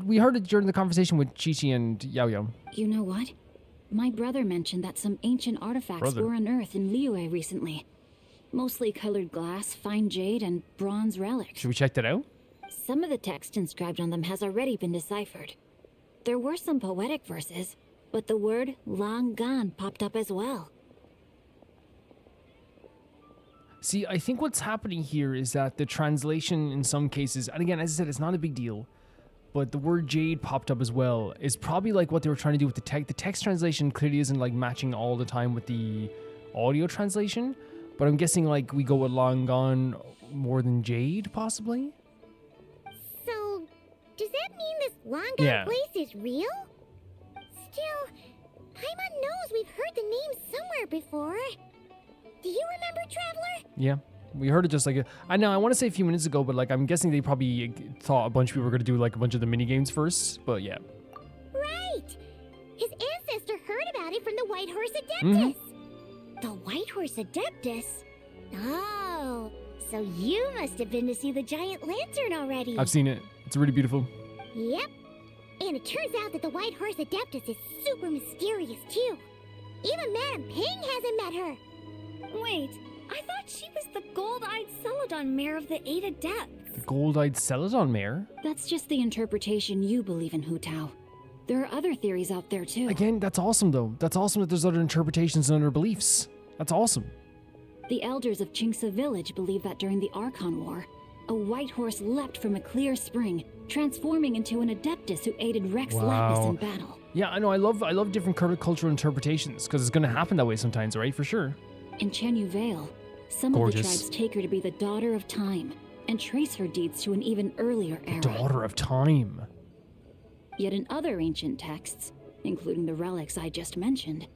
We heard it during the conversation with Chi-Chi and Yao Yao. You know what? My brother mentioned that some ancient artifacts were unearthed in Liyue recently. Mostly colored glass, fine jade, and bronze relics. Should we check that out? Some of the text inscribed on them has already been deciphered. There were some poetic verses, but the word long gone popped up as well. See, I think what's happening here is that the translation in some cases, and again, as I said, it's not a big deal, but the word Jade popped up as well, is probably like what they were trying to do with the text. The text translation clearly isn't like matching all the time with the audio translation, but I'm guessing like we go with long gone more than Jade, possibly? So, does that mean this Longon place is real? Still, Paimon knows we've heard the name somewhere before. Do you remember, Traveler? Yeah, we heard it just like I know. I want to say a few minutes ago, but like I'm guessing they probably thought a bunch of people were going to do like a bunch of the mini games first. But yeah. Right. His ancestor heard about it from the White Horse Adeptus. The White Horse Adeptus? Oh, so you must have been to see the giant lantern already. I've seen it. It's really beautiful. Yep. And it turns out that the White Horse Adeptus is super mysterious too. Even Madame Ping hasn't met her. Wait, I thought she was the gold-eyed Celadon mare of the 8 Adepts. The gold-eyed Celadon mare? That's just the interpretation you believe in, Hu Tao. There are other theories out there too. Again, that's awesome though. That's awesome that there's other interpretations and other beliefs. That's awesome. The elders of Qingce village believe that during the Archon War, a white horse leapt from a clear spring, transforming into an Adeptus who aided Rex Lapis in battle. Yeah, I know. I love different cultural interpretations because it's going to happen that way sometimes, right? For sure. In Chenyu Vale, some of the tribes take her to be the daughter of time and trace her deeds to an even earlier era. Daughter of time. Yet in other ancient texts, including the relics I just mentioned,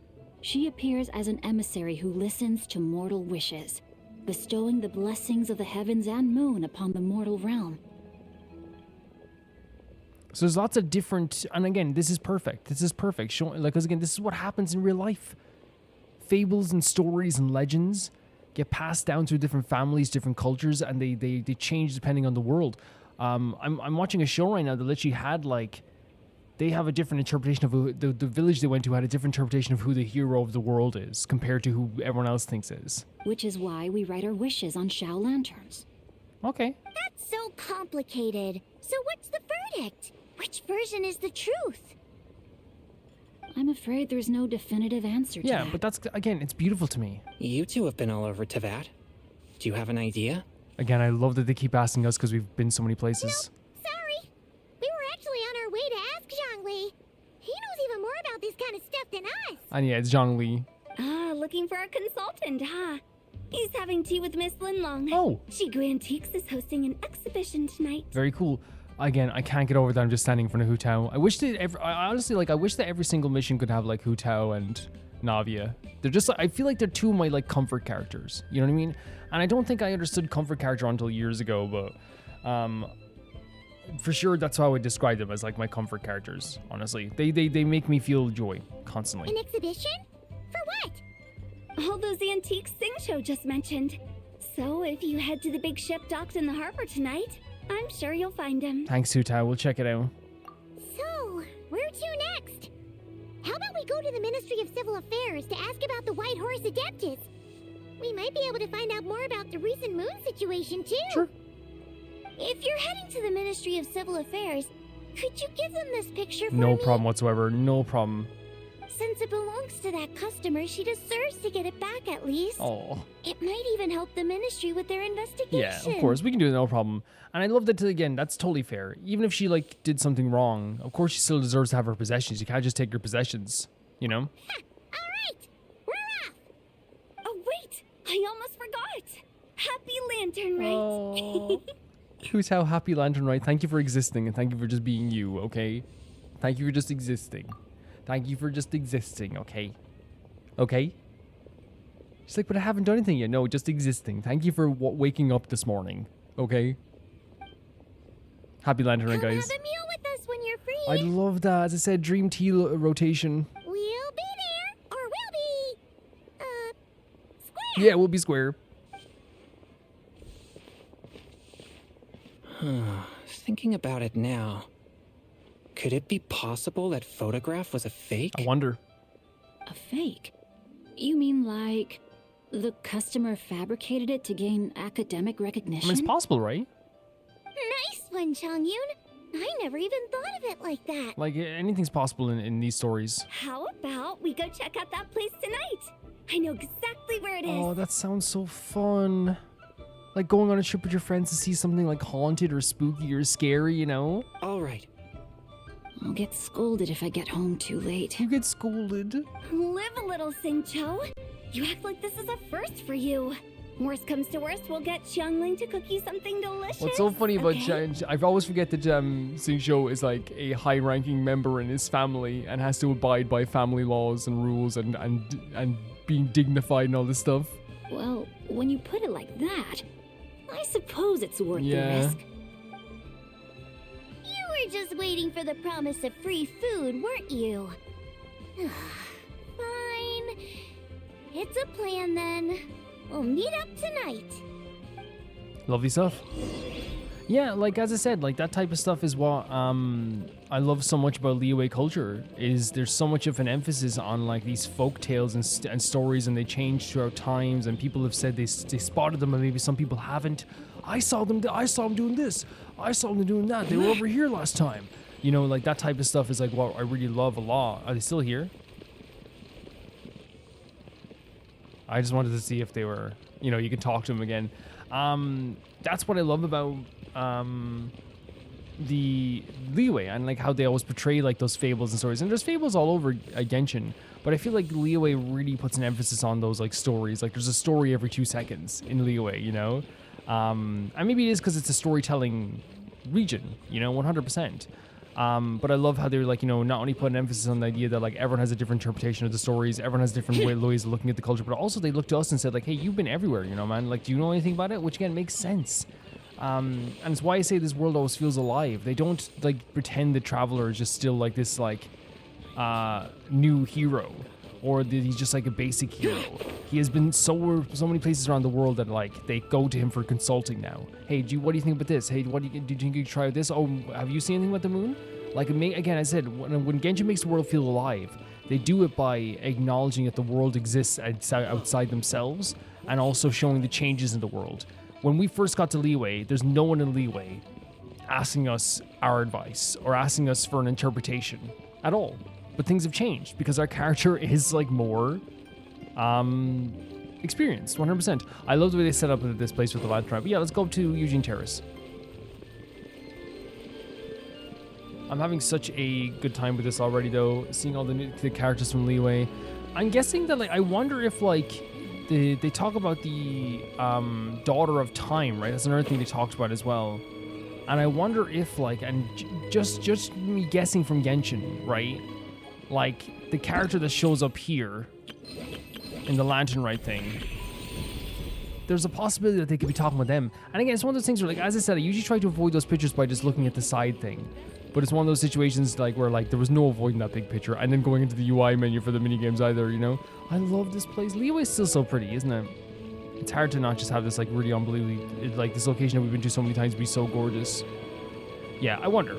she appears as an emissary who listens to mortal wishes, bestowing the blessings of the heavens and moon upon the mortal realm. So there's lots of different, and again, this is perfect. This is perfect. Showing, like, because again, this is what happens in real life. Fables and stories and legends get passed down through different families, different cultures, and they change depending on the world. I'm watching a show right now that literally had like, they have a different interpretation of who, the village they went to had a different interpretation of who the hero of the world is compared to who everyone else thinks is. Which is why we write our wishes on Shao lanterns. Okay. That's so complicated. So what's the verdict? Which version is the truth? I'm afraid there's no definitive answer to that. Yeah, but that's, again, it's beautiful to me. You two have been all over Teyvat. Do you have an idea? Again, I love that they keep asking us because we've been so many places. No, sorry. We were actually on our way to ask Zhongli. He knows even more about this kind of stuff than us. And yeah, it's Zhongli. Ah, looking for a consultant, huh? He's having tea with Miss Linlong. Oh. Shigu Antiques is hosting an exhibition tonight. Very cool. Again, I can't get over that I'm just standing in front of Hu Tao. I wish that I honestly, like, I wish that every single mission could have, like, Hu Tao and Navia. They're just, I feel like they're two of my, like, comfort characters. You know what I mean? And I don't think I understood comfort character until years ago, but, for sure, that's how I would describe them, as, like, my comfort characters, honestly. They make me feel joy constantly. An exhibition? For what? All those antiques Sing Show just mentioned. So if you head to the big ship docked in the harbor tonight, I'm sure you'll find him. Thanks, Hu Tao. We'll check it out. So, where to next? How about we go to the Ministry of Civil Affairs to ask about the White Horse Adeptus? We might be able to find out more about the recent moon situation, too. Sure. If you're heading to the Ministry of Civil Affairs, could you give them this picture for me? No problem whatsoever. No problem. Since it belongs to that customer, she deserves to get it back at least. Oh. It might even help the ministry with their investigation. Yeah, of course. We can do it, no problem. And I love that, again, that's totally fair. Even if she, like, did something wrong, of course she still deserves to have her possessions. You can't just take her possessions, you know? All right, we're off. Oh, wait! I almost forgot! Happy Lantern Rite! Oh. Who's how Happy Lantern Rite? Thank you for existing, and thank you for just being you, okay? Thank you for just existing. Thank you for just existing, okay? Okay? She's like, but I haven't done anything yet. No, just existing. Thank you for waking up this morning, okay? Happy Lantern Rite, guys. Have a meal with us when you're free. I'd love that. As I said, dream tea rotation. We'll be there, or we'll be, square. Yeah, we'll be square. Thinking about it now, could it be possible that photograph was a fake? I wonder. A fake? You mean like the customer fabricated it to gain academic I recognition? mean, it's possible, right? Nice one, Chongyun. I never even thought of it like that. Like, anything's possible in these stories. How about we go check out that place tonight? I know exactly where it is. Oh, that sounds so fun. Like going on a trip with your friends to see something like haunted or spooky or scary, you know? All right. I'll get scolded if I get home too late. You get scolded. Live a little, Singcho. You act like this is a first for you. Worst comes to worst, we'll get Xiangling to cook you something delicious. What's so funny about okay? I always forget that Xingqiu is like a high-ranking member in his family and has to abide by family laws and rules and being dignified and all this stuff. Well, when you put it like that, I suppose it's worth the Yeah. risk. You were just waiting for the promise of free food, weren't you? Fine. It's a plan then. We'll meet up tonight. Lovely stuff. Yeah, like as I said, like that type of stuff is what I love so much about Liyue culture. Is there's so much of an emphasis on like these folk tales and stories, and they change throughout times. And people have said they spotted them, and maybe some people haven't. I saw them doing this. I saw them doing that. They were over here last time. You know, like that type of stuff is like what I really love a lot. Are they still here? I just wanted to see if they were, you know, you can talk to them again. That's what I love about the Liyue and like how they always portray like those fables and stories. And there's fables all over Genshin, but I feel like Liyue really puts an emphasis on those like stories. Like there's a story every 2 seconds in Liyue, you know? And maybe it is because it's a storytelling region, you know, 100%. But I love how they're like, you know, not only put an emphasis on the idea that like everyone has a different interpretation of the stories, everyone has different ways of looking at the culture, but also they looked to us and said like, hey, you've been everywhere, you know, man. Like, do you know anything about it? Which again makes sense. And it's why I say this world always feels alive. They don't like pretend the traveler is just still like this like new hero, or that he's just like a basic hero. He has been so many places around the world that like they go to him for consulting now. Hey, what do you think about this? Hey, what do you think you try this? Oh, have you seen anything about the moon? Like again, I said when Genshin makes the world feel alive, they do it by acknowledging that the world exists outside themselves, and also showing the changes in the world. When we first got to Liyue, there's no one in Liyue asking us our advice or asking us for an interpretation at all. But things have changed because our character is like more experienced, 100%. I love the way they set up this place with the Lantern Rite. But yeah, let's go to Yunjin Terrace. I'm having such a good time with this already, though. Seeing all the characters from Liyue. I'm guessing that like I wonder if like they talk about the daughter of time, right? That's another thing they talked about as well. And I wonder if like, and just me guessing from Genshin, right? Like the character that shows up here in the Lantern Rite thing, there's a possibility that they could be talking with them. And again, it's one of those things where, like, as I said, I usually try to avoid those pictures by just looking at the side thing. But it's one of those situations like where like there was no avoiding that big picture and then going into the UI menu for the minigames either, you know? I love this place. Liyue is still so pretty, isn't it? It's hard to not just have this like really unbelievably, like this location that we've been to so many times be so gorgeous. Yeah, I wonder.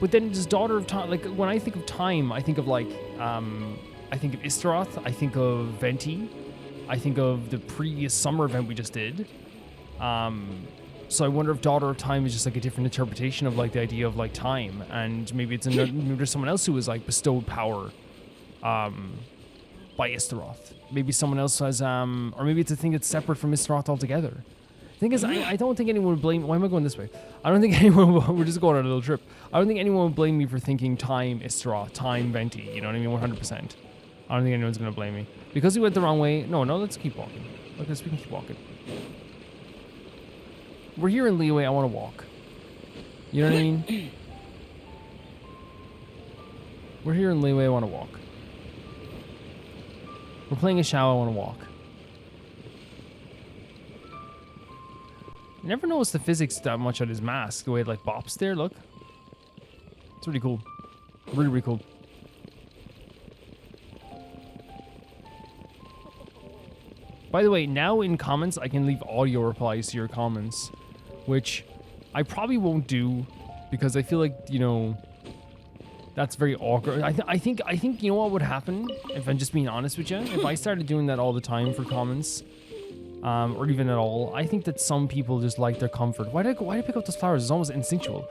But then this Daughter of Time, like when I think of time, I think of like, I think of Istaroth, I think of Venti, I think of the previous summer event we just did. So I wonder if Daughter of Time is just like a different interpretation of like the idea of like time, and maybe it's maybe there's someone else who was like bestowed power by Istaroth. Maybe someone else has, or maybe it's a thing that's separate from Istaroth altogether. The thing is, I don't think anyone would blame. Why am I going this way? I don't think anyone. We're just going on a little trip. I don't think anyone would blame me for thinking time Istaroth, time Venti. You know what I mean? 100%. I don't think anyone's gonna blame me because we went the wrong way. No, let's keep walking. Look, we can keep walking. We're here in Liyue. I want to walk. You know what I mean? We're here in Liyue. I want to walk. We're playing a Shao. I want to walk. You never noticed the physics that much on his mask. The way it like bops there. Look. It's really cool. Really, really cool. By the way, now in comments, I can leave audio replies to your comments, which I probably won't do because I feel like, you know, that's very awkward. I think you know what would happen if I'm just being honest with you. If I started doing that all the time for comments, or even at all, I think that some people just like their comfort. Why did I pick up those flowers? It's almost instinctual.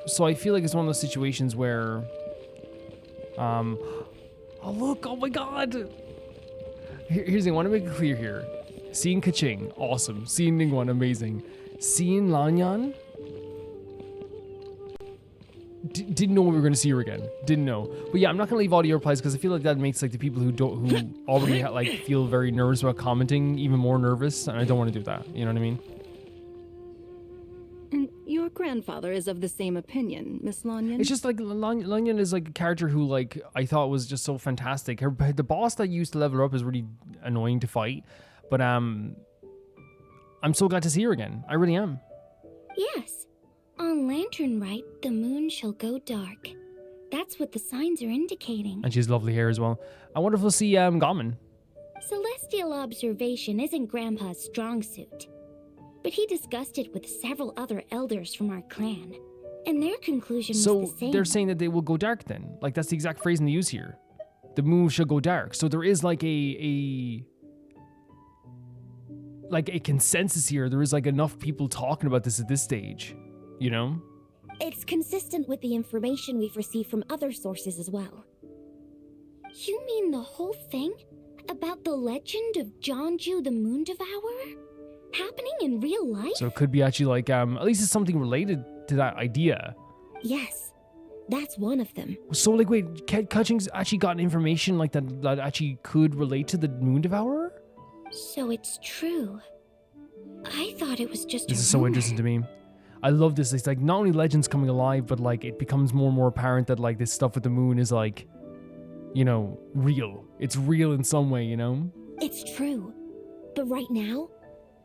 So I feel like it's one of those situations where, oh look, oh my god. Here's the thing, I want to make it clear here. Seeing Kaching, awesome. Seeing Ningguang, amazing. Seeing Lanyan, didn't know we were going to see her again. Didn't know. But yeah, I'm not going to leave audio replies because I feel like that makes like the people who already like feel very nervous about commenting even more nervous, and I don't want to do that. You know what I mean? And your grandfather is of the same opinion, Miss Lanyan. It's just like Lanyan is like a character who like I thought was just so fantastic. The boss that used to level her up is really annoying to fight, but I'm so glad to see her again. I really am. Yes. On Lantern Rite, the moon shall go dark. That's what the signs are indicating. And she has lovely hair as well. I wonder if we'll see Wanmin. Celestial observation isn't Grandpa's strong suit. But he discussed it with several other elders from our clan, and their conclusion was the same. So they're saying that they will go dark then? Like that's the exact phrasing they use here. The moon shall go dark. So there is like a consensus here. There is like enough people talking about this at this stage, you know? It's consistent with the information we've received from other sources as well. You mean the whole thing? About the legend of Zhongli the Moon Devourer? Happening in real life? So it could be actually like, at least it's something related to that idea. Yes, that's one of them. So like, wait, Kaching's actually gotten information like that actually could relate to the Moon Devourer? So it's true. I thought it was just This is so interesting to me. I love this. It's like not only legends coming alive, but like it becomes more and more apparent that like this stuff with the moon is like, you know, real. It's real in some way, you know? It's true. But right now,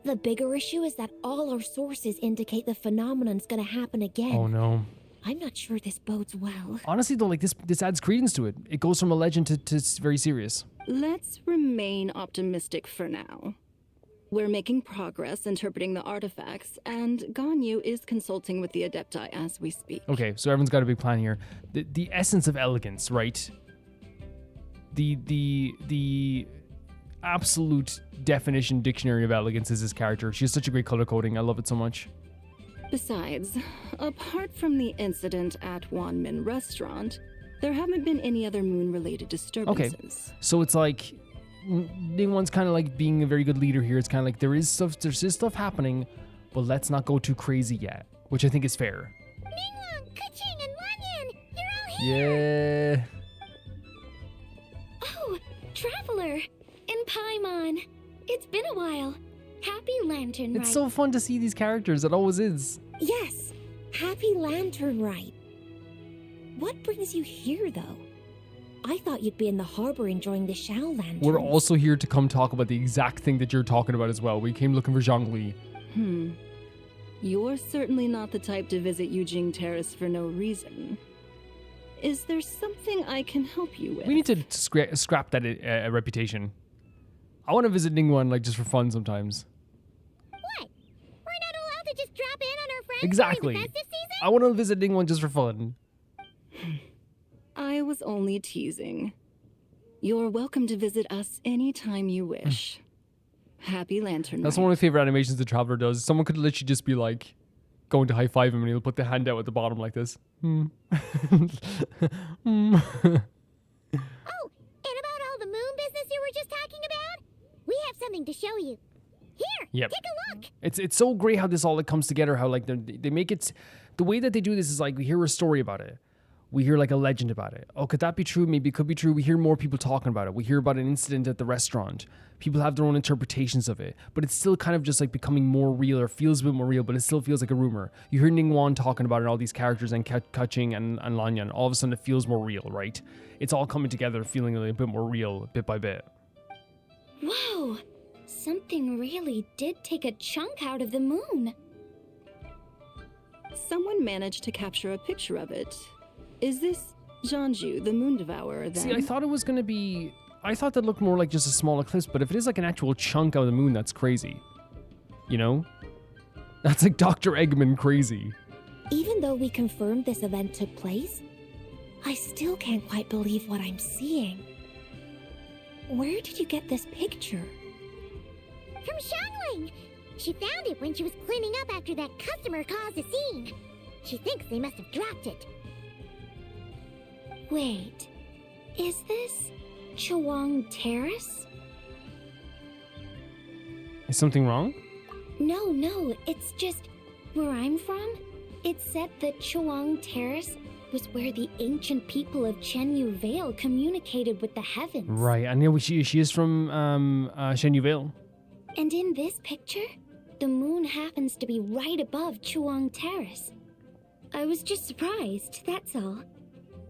the bigger issue is that all our sources indicate the phenomenon's gonna happen again. Oh no. I'm not sure this bodes well. Honestly though, like this adds credence to it. It goes from a legend to very serious. Let's remain optimistic for now. We're making progress interpreting the artifacts, and Ganyu is consulting with the Adepti as we speak. Okay, so everyone's got a big plan here. The essence of elegance, right? The absolute definition dictionary of elegance is this character. She has such a great color coding. I love it so much. Besides, apart from the incident at Wanmin restaurant, there haven't been any other moon-related disturbances. Okay, so it's like Ningguang's kind of like being a very good leader here. It's kind of like there's stuff happening, but let's not go too crazy yet, which I think is fair. Ningguang, Kaching, and Lanyan, you're all here! Yeah. Oh, Traveler! And Paimon! It's been a while. Happy Lantern Rite. It's so fun to see these characters. It always is. Yes, happy Lantern Rite. What brings you here, though? I thought you'd be in the harbor enjoying the Shao Lanterns. We're also here to come talk about the exact thing that you're talking about as well. We came looking for Zhongli. You're certainly not the type to visit Yunjin Terrace for no reason. Is there something I can help you with? We need to scrap that reputation. I want to visit Ningguang like just for fun sometimes. What? We're not allowed to just drop in on our friends Exactly. during the festive season? I want to visit Ningguang just for fun. I was only teasing. You're welcome to visit us anytime you wish. Happy Lantern That's Rite. one of my favorite animations the Traveler does. Someone could literally just be like, going to high-five him and he'll put the hand out at the bottom like this. something to show you. Here, Yep. take a look. It's so great how this all like comes together. How like they make it, the way that they do this is like we hear a story about it, we hear like a legend about it. Oh, could that be true? Maybe it could be true. We hear more people talking about it. We hear about an incident at the restaurant. People have their own interpretations of it, but it's still kind of just like becoming more real, or feels a bit more real, but it still feels like a rumor. You hear Ningguang talking about it, all these characters, and Kaching and Lanyan. All of a sudden, it feels more real, right? It's all coming together, feeling a little bit more real, bit by bit. Whoa! Something really did take a chunk out of the moon. Someone managed to capture a picture of it. Is this Zhongli, the moon devourer, then? See, I thought it was going to be... I thought that looked more like just a small eclipse, but if it is like an actual chunk out of the moon, that's crazy. You know? That's like Dr. Eggman crazy. Even though we confirmed this event took place, I still can't quite believe what I'm seeing. Where did you get this picture? From Xiangling. She found it when she was cleaning up after that customer caused a scene. She thinks they must have dropped it. Wait, is this Chuang Terrace? Is something wrong? No, it's just where I'm from. It said that Chuang Terrace was where the ancient people of Chenyu Vale communicated with the heavens. Right, I know she is from Chenyu Vale. And in this picture, the moon happens to be right above Chuang Terrace. I was just surprised, that's all.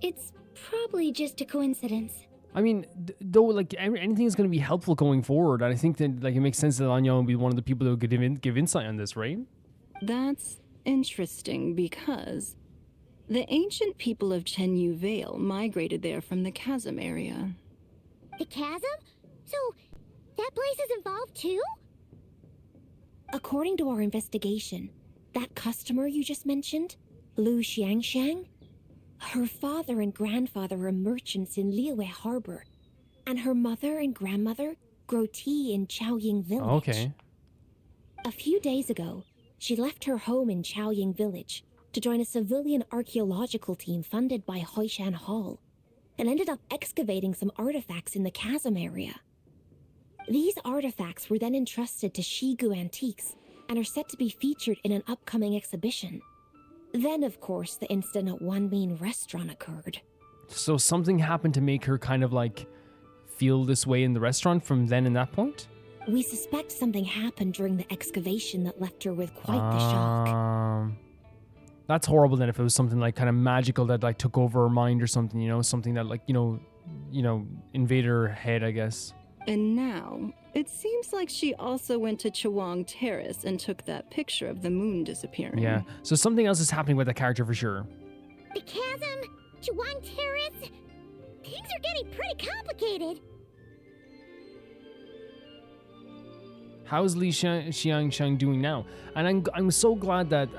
It's probably just a coincidence. I mean, though, like, anything is going to be helpful going forward, and I think that, like, it makes sense that Anya will be one of the people that will give insight on this, right? That's interesting because the ancient people of Chenyu Vale migrated there from the chasm area. The chasm? So, that place is involved too? According to our investigation, that customer you just mentioned, Lu Xiangxiang, her father and grandfather are merchants in Liyue Harbor, and her mother and grandmother grow tea in Chaoying Village. Okay. A few days ago, she left her home in Chaoying Village to join a civilian archaeological team funded by Hoishan Hall, and ended up excavating some artifacts in the chasm area. These artifacts were then entrusted to Shigu Antiques and are set to be featured in an upcoming exhibition. Then, of course, the incident at Wanmin restaurant occurred. So something happened to make her kind of like feel this way in the restaurant from then and that point? We suspect something happened during the excavation that left her with quite the shock. That's horrible then if it was something like kind of magical that like took over her mind or something, you know, something that like, you know, invaded her head, I guess. And now, it seems like she also went to Chuang Terrace and took that picture of the moon disappearing. Yeah, so something else is happening with that character for sure. The chasm? Chuang Terrace? Things are getting pretty complicated. How's Li Xiangxiang doing now? And I'm so glad that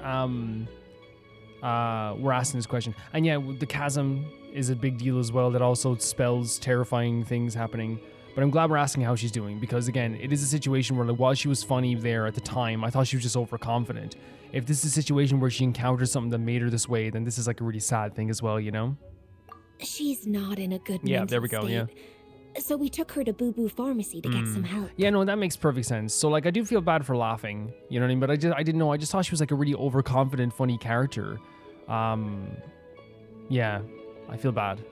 we're asking this question. And yeah, the chasm is a big deal as well. That also spells terrifying things happening. But I'm glad we're asking how she's doing because, again, it is a situation where, like, while she was funny there at the time, I thought she was just overconfident. If this is a situation where she encounters something that made her this way, then this is, like, a really sad thing as well, you know? She's not in a good mental Yeah, there we go, state. yeah. So we took her to Boo Boo Pharmacy to get some help. Yeah, no, that makes perfect sense. So, like, I do feel bad for laughing, you know what I mean? But I didn't know. I just thought she was, like, a really overconfident, funny character. Yeah, I feel bad.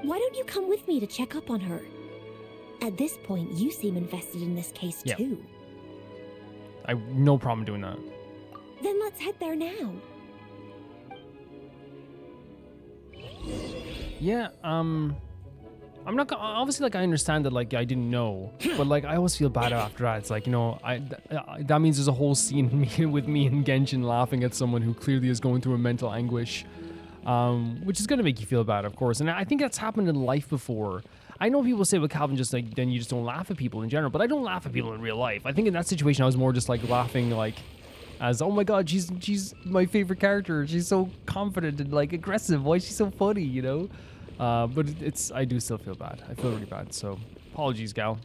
Why don't you come with me to check up on her? At this point, you seem invested in this case, Yeah. too. I no problem doing that. Then let's head there now. Yeah, I'm not gonna, obviously, like, I understand that, like, I didn't know, but, like, I always feel bad after that. It's like, you know, that means there's a whole scene with me and Genshin laughing at someone who clearly is going through a mental anguish, which is gonna make you feel bad, of course. And I think that's happened in life before. I know people say, well, Calvin, just like, then you just don't laugh at people in general, but I don't laugh at people in real life. I think in that situation, I was more just like laughing, like, as, oh my god, she's my favorite character. She's so confident and, like, aggressive. Why is she so funny, you know? But I do still feel bad. I feel really bad, so apologies, gal.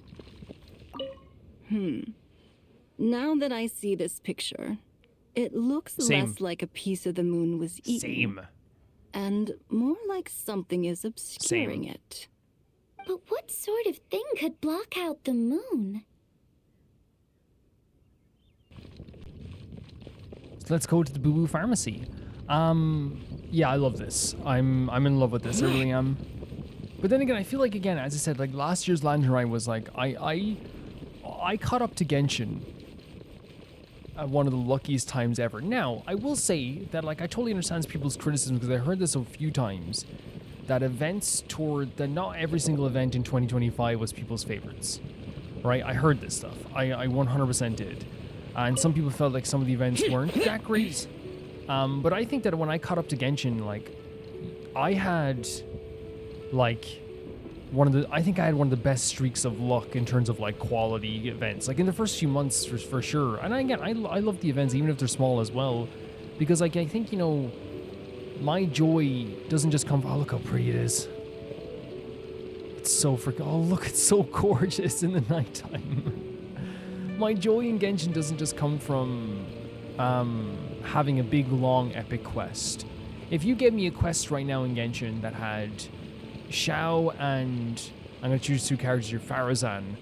Now that I see this picture, it looks Same. less like a piece of the moon was eaten. Same. And more like something is obscuring it. But what sort of thing could block out the moon? let's go to the Boo Boo Pharmacy. Yeah, I love this. I'm in love with this. I really am. But then again, I feel like, again, as I said, like last year's Lantern Rite was like, I caught up to Genshin at one of the luckiest times ever. Now, I will say that, like, I totally understand people's criticism because I heard this a few times, that not every single event in 2025 was people's favorites, right? I heard this stuff. I 100% did. And some people felt like some of the events weren't that great. But I think that when I caught up to Genshin, like, I had, like, I think I had one of the best streaks of luck in terms of, like, quality events. Like, in the first few months, for sure. And again, I love the events, even if they're small as well. Because, like, I think, you know, my joy doesn't just come from, oh, look how pretty it is. It's so freaking, oh, look, it's so gorgeous in the nighttime. My joy in Genshin doesn't just come from having a big, long, epic quest. If you gave me a quest right now in Genshin that had Xiao and, I'm going to choose two characters here, Farazan,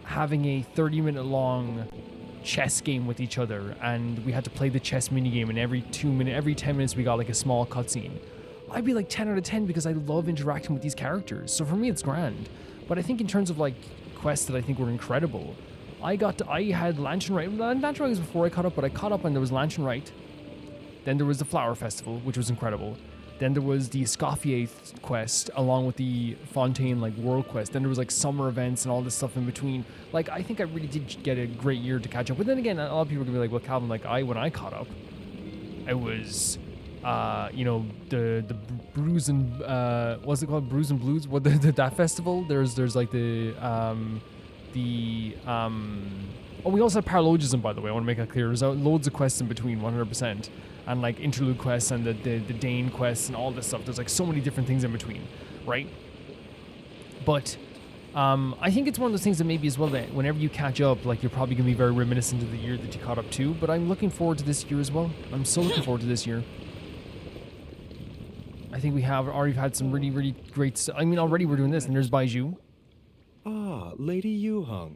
having a 30-minute long chess game with each other, and we had to play the chess minigame, and every 10 minutes we got like a small cutscene, I'd be like 10 out of 10 because I love interacting with these characters. So for me, it's grand. But I think in terms of like quests that I think were incredible, I had Lantern Rite. Lantern Rite was before I caught up, but I caught up and there was Lantern Rite. Then there was the Flower Festival, which was incredible. Then there was the Escoffier quest, along with the Fontaine like world quest. Then there was like summer events and all this stuff in between. Like, I think I really did get a great year to catch up. But then again, a lot of people are gonna be like, well, Calvin, like when I caught up, it was, you know, the Brews and what's it called, Brews and Blues? What that festival? There's like we also had Paralogism, by the way. I want to make that clear. There's loads of quests in between, 100%. And like interlude quests and the Dane quests and all this stuff. There's like so many different things in between, right? But I think it's one of those things that maybe as well that whenever you catch up, like you're probably going to be very reminiscent of the year that you caught up to. But I'm looking forward to this year as well. I'm so looking forward to this year. I think we have already had some really, really great stuff. I mean, already we're doing this, and there's Baiju. Ah, Lady Yuheng.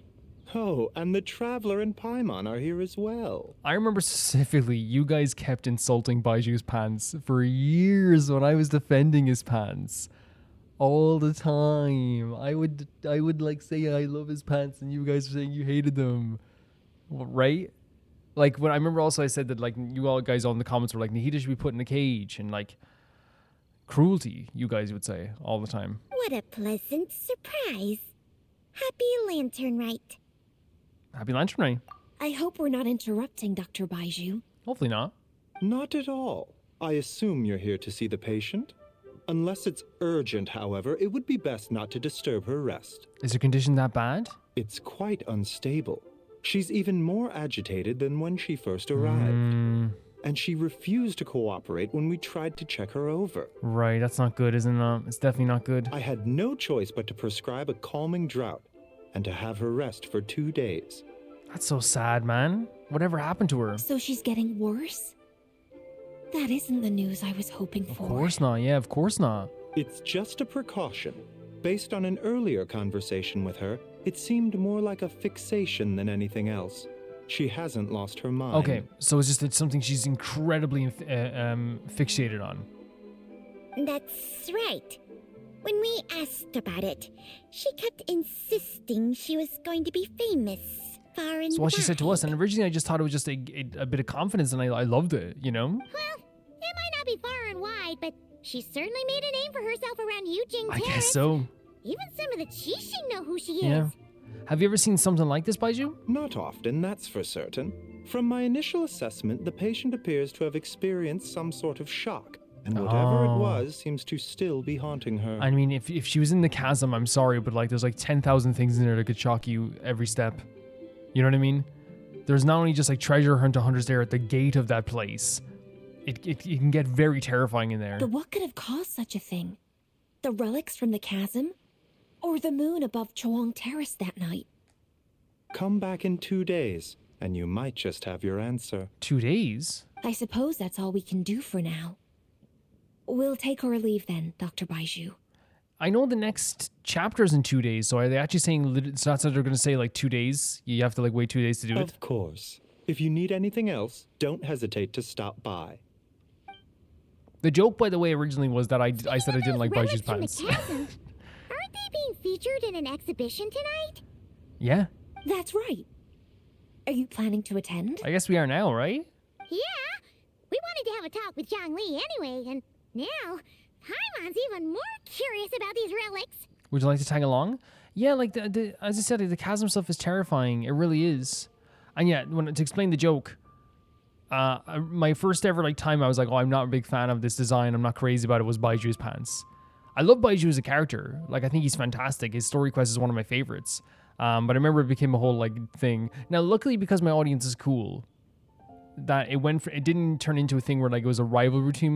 Oh, and the Traveler and Paimon are here as well. I remember specifically, you guys kept insulting Baiju's pants for years when I was defending his pants. All the time. I would like say I love his pants and you guys were saying you hated them. Right? Like when I remember also I said that like you all guys on the comments were like, Nahida should be put in a cage, and like cruelty, you guys would say all the time. What a pleasant surprise. Happy Lantern Rite. Happy Lantern Rite. I hope we're not interrupting Dr. Baiju. Hopefully not. Not at all. I assume you're here to see the patient. Unless it's urgent, however, it would be best not to disturb her rest. Is her condition that bad? It's quite unstable. She's even more agitated than when she first arrived. And she refused to cooperate when we tried to check her over. Right, that's not good, isn't it? It's definitely not good. I had no choice but to prescribe a calming draught and to have her rest for 2 days. That's so sad, man. Whatever happened to her? So she's getting worse? That isn't the news I was hoping for. Of course not, yeah, of course not. It's just a precaution. Based on an earlier conversation with her, it seemed more like a fixation than anything else. She hasn't lost her mind. Okay, so it's something she's incredibly fixated on. That's right. When we asked about it, she kept insisting she was going to be famous far and So what she said to us, wide. and originally I just thought it was just a bit of confidence, and I loved it, you know? Well, it might not be far and wide, but she certainly made a name for herself around Yunjin I Terrace. guess so. Even some of the Qixing know who she Yeah. is. Have you ever seen something like this, Baiju? Not often, that's for certain. From my initial assessment, the patient appears to have experienced some sort of shock, and whatever it was seems to still be haunting her. I mean, if she was in the chasm, I'm sorry, but like there's like 10,000 things in there that could shock you every step. You know what I mean? There's not only just like treasure hunters there at the gate of that place. It can get very terrifying in there. But what could have caused such a thing? The relics from the chasm? Or the moon above Chuang Terrace that night? Come back in 2 days, and you might just have your answer. 2 days? I suppose that's all we can do for now. We'll take our leave then, Dr. Baiju. I know the next chapter's in 2 days, so are they actually saying, it's not that they're going to say like 2 days? You have to like wait 2 days to do it? Of course. If you need anything else, don't hesitate to stop by. The joke, by the way, originally was that I said I didn't like Baiju's pants. Aren't they being featured in an exhibition tonight? Yeah. That's right. Are you planning to attend? I guess we are now, right? Yeah. We wanted to have a talk with Zhongli anyway, and now Paimon's even more curious about these relics. Would you like to tag along? Yeah, like as I said, the chasm stuff is terrifying. It really is. And yeah, to explain the joke, my first ever time I was like, oh, I'm not a big fan of this design. I'm not crazy about it. Was Baiju's pants. I love Baiju as a character. Like, I think he's fantastic. His story quest is one of my favorites. But I remember it became a whole thing. Now, luckily, because my audience is cool, that it didn't turn into a thing where it was a rivalry between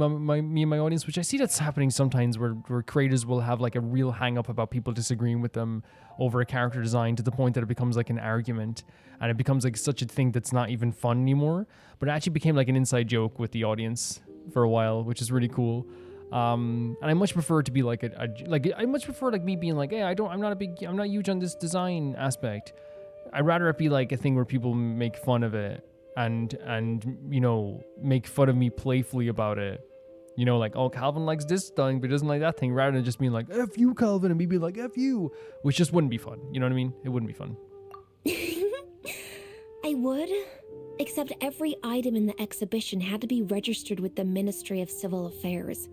me and my audience, which I see that's happening sometimes where creators will have a real hang up about people disagreeing with them over a character design to the point that it becomes an argument and it becomes such a thing that's not even fun anymore. But it actually became an inside joke with the audience for a while, which is really cool. And I much prefer it to be I much prefer me being hey, I'm not huge on this design aspect. I'd rather it be a thing where people make fun of it and make fun of me playfully about it. Oh, Calvin likes this thing, but he doesn't like that thing, rather than just being F you, Calvin, and me being F you, which just wouldn't be fun. You know what I mean? It wouldn't be fun. I would, except every item in the exhibition had to be registered with the Ministry of Civil Affairs.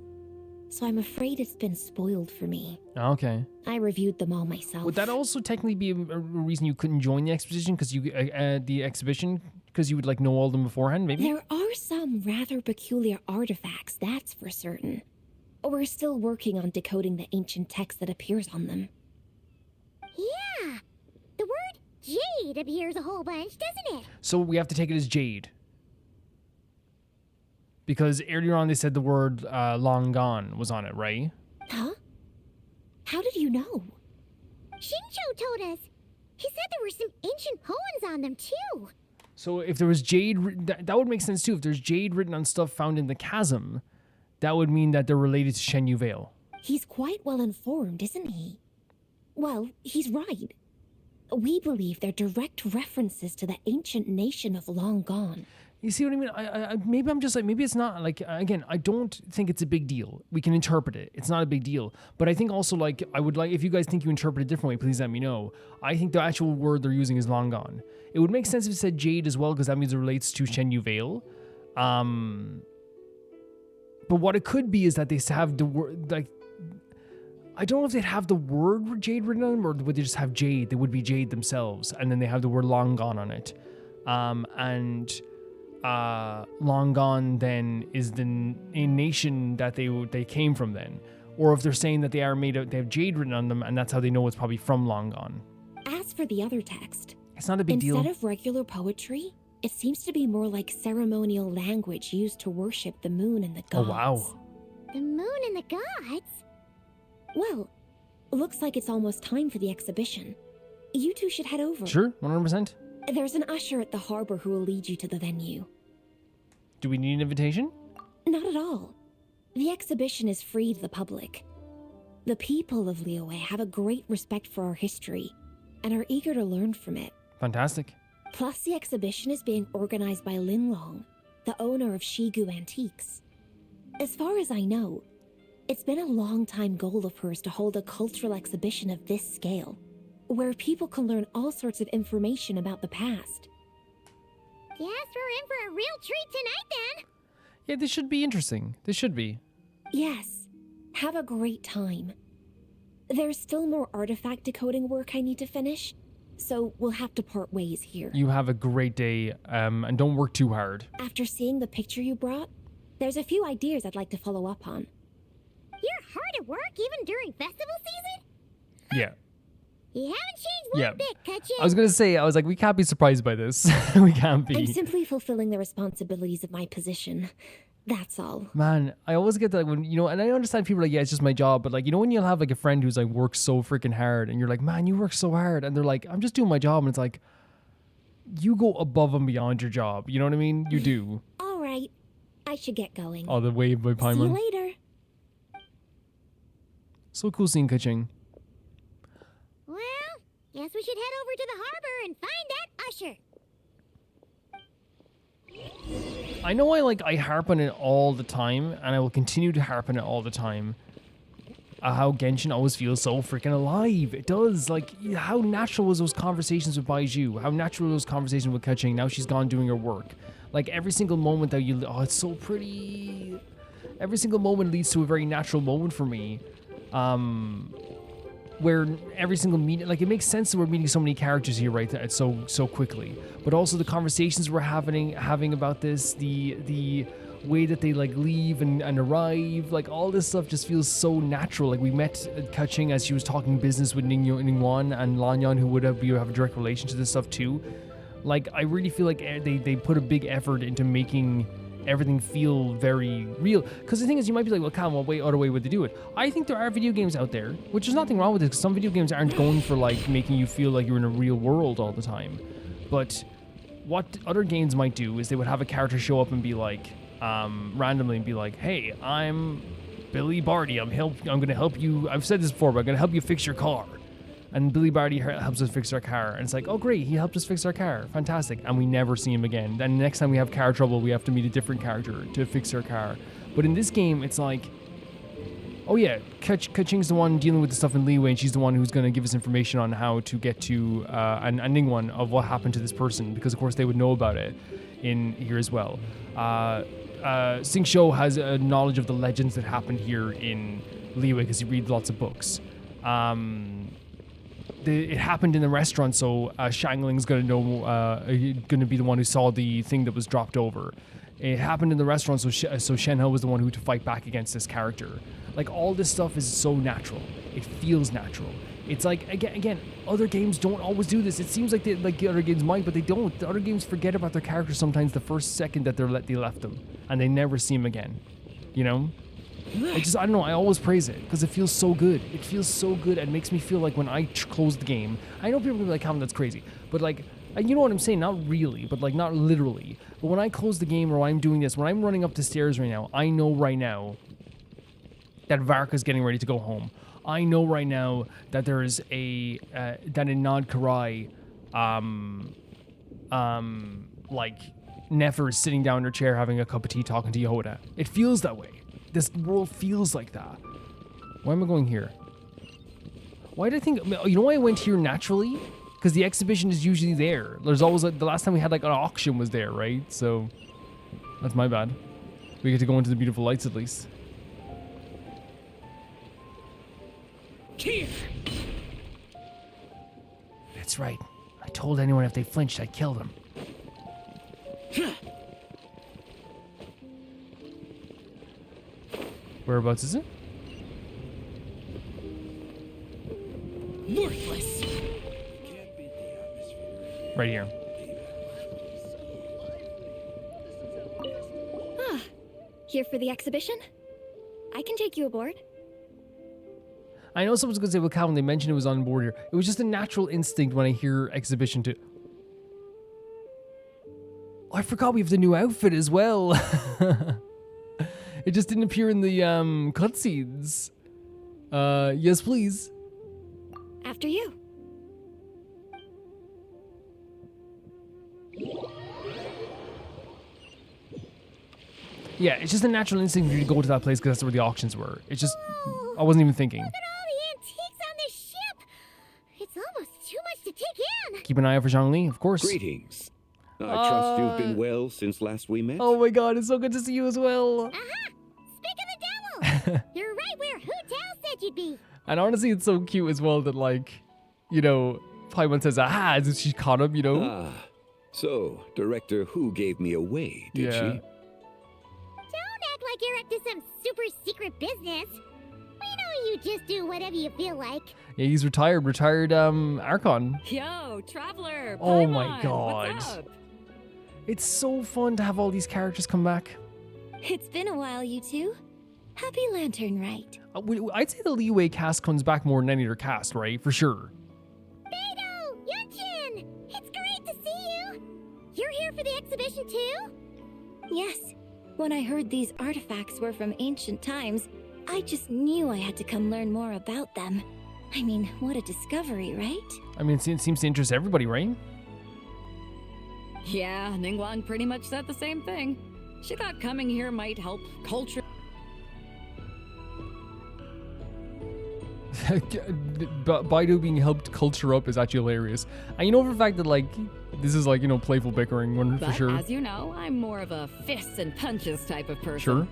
So I'm afraid it's been spoiled for me. Okay. I reviewed them all myself. Would that also technically be a reason you couldn't join the exhibition because you would know all of them beforehand, maybe? There are some rather peculiar artifacts, that's for certain. We're still working on decoding the ancient text that appears on them. Yeah. The word Jade appears a whole bunch, doesn't it? So we have to take it as Jade. Because earlier on they said the word long gone was on it, right? Huh? How did you know? Shincho told us. He said there were some ancient poems on them too. So if there was Jade, that would make sense too. If there's Jade written on stuff found in the chasm, that would mean that they're related to Shen Yu Vale. He's quite well informed, isn't he? Well, he's right. We believe they're direct references to the ancient nation of long gone. You see what I mean? I maybe I'm just maybe it's not again, I don't think it's a big deal. We can interpret it. It's not a big deal. But I think also I would if you guys think you interpret it a different way, please let me know. I think the actual word they're using is long gone. It would make sense if it said Jade as well, because that means it relates to Shen Yu Vale. But what it could be is that they have the word I don't know if they'd have the word Jade written on them, or would they just have Jade? They would be Jade themselves, and then they have the word long gone on it. Long gone then is a nation that they came from then, or if they're saying that they have Jade written on them, and that's how they know it's probably from long gone. As for the other text, it's not a big deal. Instead of regular poetry, it seems to be more like ceremonial language used to worship the moon and the gods. Oh wow! The moon and the gods? Well, looks like it's almost time for the exhibition. You two should head over. Sure, 100%. There's an usher at the harbor who will lead you to the venue. Do we need an invitation? Not at all. The exhibition is free to the public. The people of Liyue have a great respect for our history and are eager to learn from it. Fantastic. Plus, the exhibition is being organized by Ningguang, the owner of Shigu Antiques. As far as I know, it's been a long-time goal of hers to hold a cultural exhibition of this scale, where people can learn all sorts of information about the past. Guess we're in for a real treat tonight then. Yeah, this should be interesting. This should be. Yes. Have a great time. There's still more artifact decoding work I need to finish, so we'll have to part ways here. You have a great day, and don't work too hard. After seeing the picture you brought, there's a few ideas I'd like to follow up on. You're hard at work even during festival season? Yeah. You haven't changed one bit, Kachin. I was going to say, we can't be surprised by this. We can't be. I'm simply fulfilling the responsibilities of my position. That's all. Man, I always get that when, and I understand people are yeah, it's just my job, but when you'll have a friend who's works so freaking hard and you're like, man, you work so hard. And they're like, I'm just doing my job. And it's you go above and beyond your job. You know what I mean? You do. All right. I should get going. Oh, the wave by Paimon. See you later. So cool seeing Kaching. Well, guess we should head over to the harbor and find that usher. I know I harp on it all the time, and I will continue to harp on it all the time. How Genshin always feels so freaking alive. It does. Like, how natural was those conversations with Baiju? How natural were those conversations with Kaching? Now she's gone doing her work. Like, every single moment that you... Oh, it's so pretty. Every single moment leads to a very natural moment for me. Where every single meeting... Like, it makes sense that we're meeting so many characters here, right? So quickly. But also the conversations we're having about this, the way that they like leave and arrive, like all this stuff just feels so natural. Like we met Kaching as she was talking business with Ningguang and Lanyan, who would have a direct relation to this stuff too. Like I really feel like they put a big effort into making everything feel very real. Because the thing is, you might be like, well, Cam, what other way would they do it? I think there are video games out there, which is nothing wrong with it, because some video games aren't going for like making you feel like you're in a real world all the time. But what other games might do is they would have a character show up and be like, randomly and be like, hey, I'm Billy Barty, I'm gonna help you, I've said this before, but I'm gonna help you fix your car. And Billy Barty helps us fix our car, and it's like, oh great, he helped us fix our car, fantastic, and we never see him again. Then next time we have car trouble, we have to meet a different character to fix our car. But in this game, it's like, oh yeah, Kaching's the one dealing with the stuff in Liyue, and she's the one who's going to give us information on how to get to an Ningguang of what happened to this person, because of course they would know about it in here as well. Sing Shou has a knowledge of the legends that happened here in Liyue because he reads lots of books. It happened in the restaurant, so Shangling's gonna be the one who saw the thing that was dropped over. It happened in the restaurant, so Shenhe was the one who to fight back against this character. Like all this stuff is so natural. It feels natural. It's like again, other games don't always do this. It seems like the other games might, but they don't. The other games forget about their characters sometimes the first second that they left them, and they never see them again. You know? I don't know. I always praise it because it feels so good. It feels so good and makes me feel like when I close the game. I know people are gonna be like, "Calvin, that's crazy," but like, you know what I'm saying? Not really, but like not literally. But when I close the game or when I'm doing this, when I'm running up the stairs right now, I know right now that Varka's getting ready to go home. I know right now that there is that in Nod Karai, like Nefer is sitting down in her chair having a cup of tea talking to Yehoda. It feels that way. This world feels like that. Why am I going here? Why did I think, you know why I went here naturally? Because the exhibition is usually there. There's always, the last time we had like an auction was there, right? So, that's my bad. We get to go into the beautiful lights at least. Here. That's right. I told anyone if they flinched, I'd kill them. Whereabouts is it? Worthless. Right here. Ah, here for the exhibition? I can take you aboard. I know someone's gonna say, well, Calvin, they mentioned it was on board here. It was just a natural instinct when I hear exhibition to... Oh, I forgot we have the new outfit as well. It just didn't appear in the cutscenes. Yes, please. After you. Yeah, it's just a natural instinct for you to go to that place because that's where the auctions were. It's just, I wasn't even thinking. Look at all the antiques on this ship. It's almost too much to take in. Keep an eye out for Zhongli, of course. Greetings. I trust you've been well since last we met. Oh my god, it's so good to see you as well. Aha! Speak of the devil! You're right where Hu Tao said you'd be. And honestly, it's so cute as well that, like, you know, Paimon says, aha, as if she caught him, you know? Ah, so Director Hu gave me away, did she? Don't act like you're up to some super secret business. We know you just do whatever you feel like. Yeah, he's retired Archon. Yo, Traveler! Oh my Paimon, god. what's up? It's so fun to have all these characters come back. It's been a while, you two. Happy Lantern Rite. I'd say the Liyue cast comes back more than any other cast, right? For sure. Beidou! Yunjin! It's great to see you! You're here for the exhibition too? Yes. When I heard these artifacts were from ancient times, I just knew I had to come learn more about them. I mean, what a discovery, right? I mean, it seems to interest everybody, right? Yeah, Ningguang pretty much said the same thing. She thought coming here might help culture. Baidu being helped culture up is actually hilarious. And you know for the fact that, like, this is like, you know, playful bickering for But sure. as you know, I'm more of a fists and punches type of person. Sure.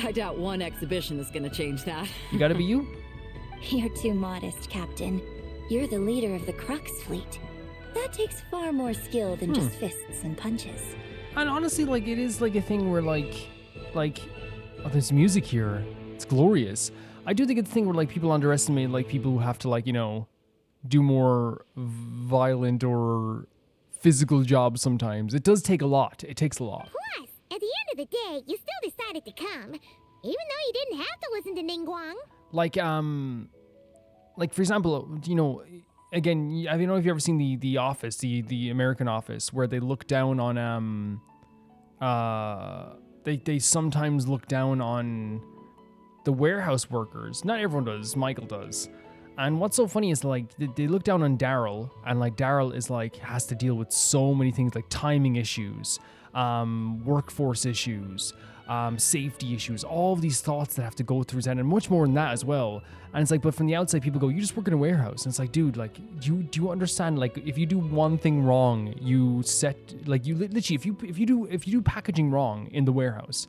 I doubt one exhibition is gonna change that. You gotta be you. You're too modest, Captain. You're the leader of the Crux fleet. That takes far more skill than just fists and punches. And honestly, like, it is like a thing where like, oh, there's music here. It's glorious. I do think it's a thing where like people underestimate like people who have to like, you know, do more violent or physical jobs sometimes. It does take a lot. It takes a lot. Plus, at the end of the day, you still decided to come, even though you didn't have to listen to Ningguang. Like for example, you know, again, I don't know if you've ever seen the Office, the American Office, where they look down on they sometimes look down on the warehouse workers. Not everyone does. Michael does. And what's so funny is like they look down on Daryl, and like Daryl is like has to deal with so many things like timing issues, workforce issues, safety issues, all of these thoughts that have to go through his head, and much more than that as well. And it's like, but from the outside, people go, "You just work in a warehouse," and it's like, dude, like, do you understand? Like, if you do one thing wrong, you set like you literally if you do packaging wrong in the warehouse,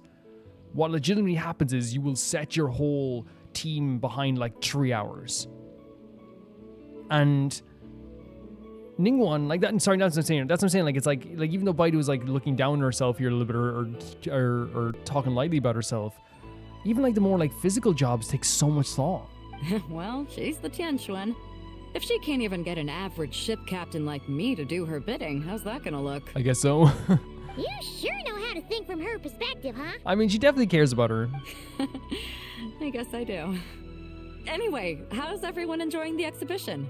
what legitimately happens is you will set your whole team behind like 3 hours. And Ningguang, like that, sorry, that's what I'm saying. That's what I'm saying. Like, it's like even though Baidu is like looking down on herself here a little bit or talking lightly about herself, even like the more like physical jobs take so much thought. Well, she's the Tianquan. If she can't even get an average ship captain like me to do her bidding, how's that gonna look? I guess so. You sure know how to think from her perspective, huh? I mean, she definitely cares about her. I guess I do. Anyway, how's everyone enjoying the exhibition?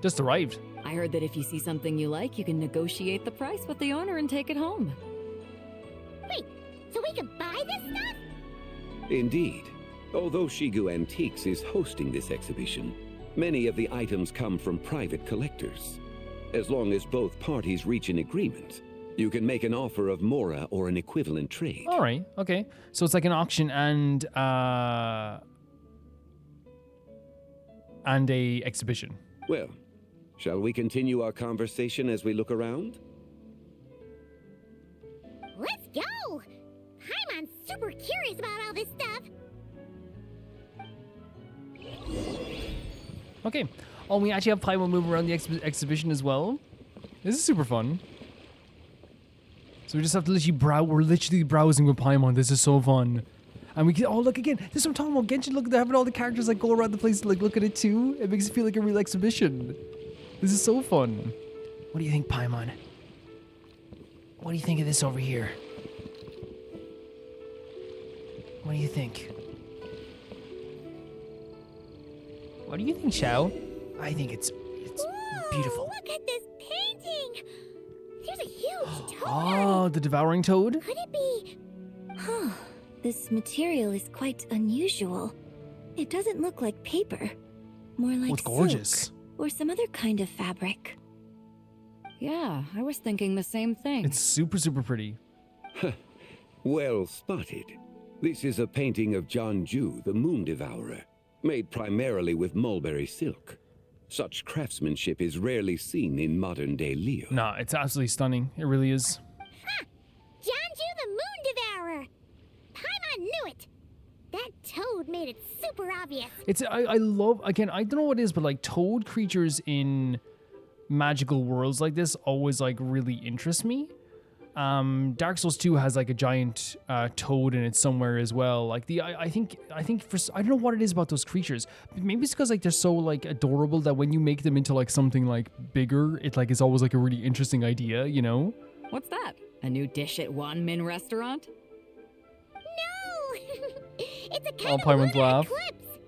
Just arrived. I heard that if you see something you like, you can negotiate the price with the owner and take it home. Wait, so we can buy this stuff? Indeed. Although Shigu Antiques is hosting this exhibition, many of the items come from private collectors. As long as both parties reach an agreement, you can make an offer of mora or an equivalent trade. All right, okay. So it's like an auction and a exhibition. Well, shall we continue our conversation as we look around? Let's go! Paimon's super curious about all this stuff. Okay. Oh, we actually have Paimon move around the exhibition as well. This is super fun. So we just have to literally we're literally browsing with Paimon. This is so fun. And we can, oh, look again. This is what I'm talking about. Genshin, look, they're having all the characters like go around the place like look at it too. It makes it feel like a real exhibition. This is so fun. What do you think, Paimon? What do you think of this over here? What do you think? What do you think, Xiao? I think it's Whoa, beautiful. Look at this painting! There's a huge toad. Oh, the devouring toad? Could it be? Huh. This material is quite unusual. It doesn't look like paper. More like it's gorgeous. silk or some other kind of fabric. Yeah, I was thinking the same thing. It's super, super pretty. Well spotted. This is a painting of Jianju, the Moon Devourer, made primarily with mulberry silk. Such craftsmanship is rarely seen in modern-day Liyue. Nah, it's absolutely stunning. It really is. Ha! Jianju the Moon Devourer! Paimon knew it! That toad made it super obvious. It's I love, again, I don't know what it is, but like toad creatures in magical worlds like this always like really interest me. Dark Souls 2 has like a giant toad in it somewhere as well. Like I think for, I don't know what it is about those creatures. Maybe it's because like they're so like adorable that when you make them into like something like bigger, it like is always like a really interesting idea, you know? What's that? A new dish at Wanmin restaurant? No! It's a kind Oh, of Paimon's lunar laugh. eclipse.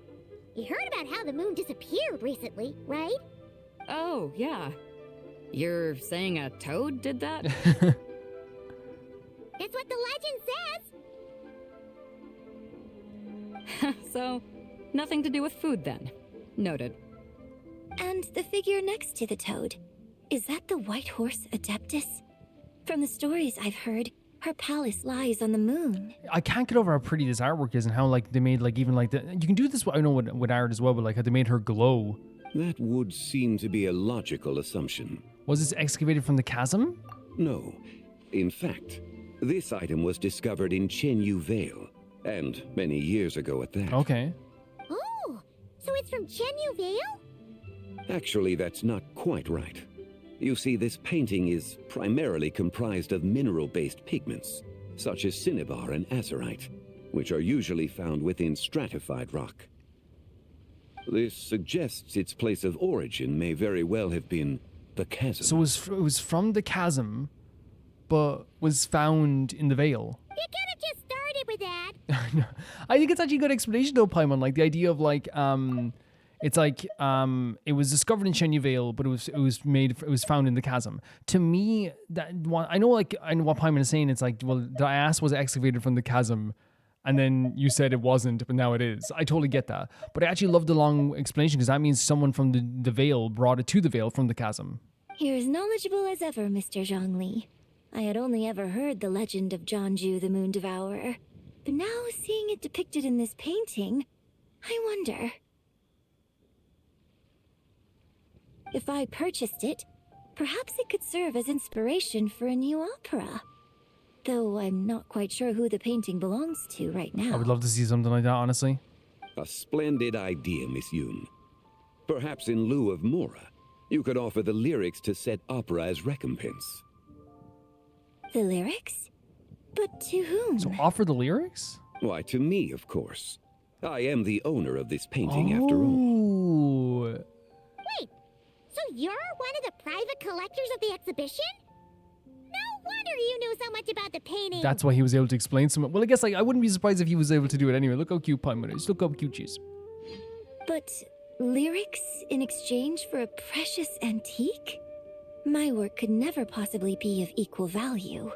You heard about how the moon disappeared recently, right? Oh, yeah. You're saying a toad did that? That's what the legend says. So, nothing to do with food then. Noted. And the figure next to the toad, is that the white horse Adeptus? From the stories I've heard, Her palace lies on the moon. I can't get over how pretty this artwork is and how like they made like even like the you can do this. I know with art as well, but like how they made her glow. That would seem to be a logical assumption. Was this excavated from the chasm? No. In fact, this item was discovered in Chenyu Vale, and many years ago at that. Okay. Oh, so it's from Chenyu Vale? Actually, that's not quite right. You see, this painting is primarily comprised of mineral-based pigments, such as cinnabar and azurite, which are usually found within stratified rock. This suggests its place of origin may very well have been the chasm. So it was from the chasm, but was found in the Vale. You could have just started with that. I think it's actually a good explanation though, Paimon. Like the idea of like it's like it was discovered in Chenyu Vale, but it was found in the chasm. To me, that one, I know what Paimon is saying. It's like, well, I asked was it excavated from the chasm, and then you said it wasn't, but now it is. I totally get that. But I actually love the long explanation because that means someone from the Vale brought it to the Vale from the chasm. You're as knowledgeable as ever, Mr. Zhongli. I had only ever heard the legend of Zhongju the Moon Devourer, but now seeing it depicted in this painting, I wonder. If I purchased it, perhaps it could serve as inspiration for a new opera. Though I'm not quite sure who the painting belongs to right now. I would love to see something like that, honestly. A splendid idea, Miss Yun. Perhaps in lieu of Mora, you could offer the lyrics to said opera as recompense. The lyrics? But to whom? So offer the lyrics? Why, to me, of course. I am the owner of this painting, after all. Wait, so you're one of the private collectors of the exhibition? No wonder you knew so much about the painting. That's why he was able to explain so much. Well, I guess like I wouldn't be surprised if he was able to do it anyway. Look how cute Paimon is. Look how cute she is. But lyrics in exchange for a precious antique? My work could never possibly be of equal value.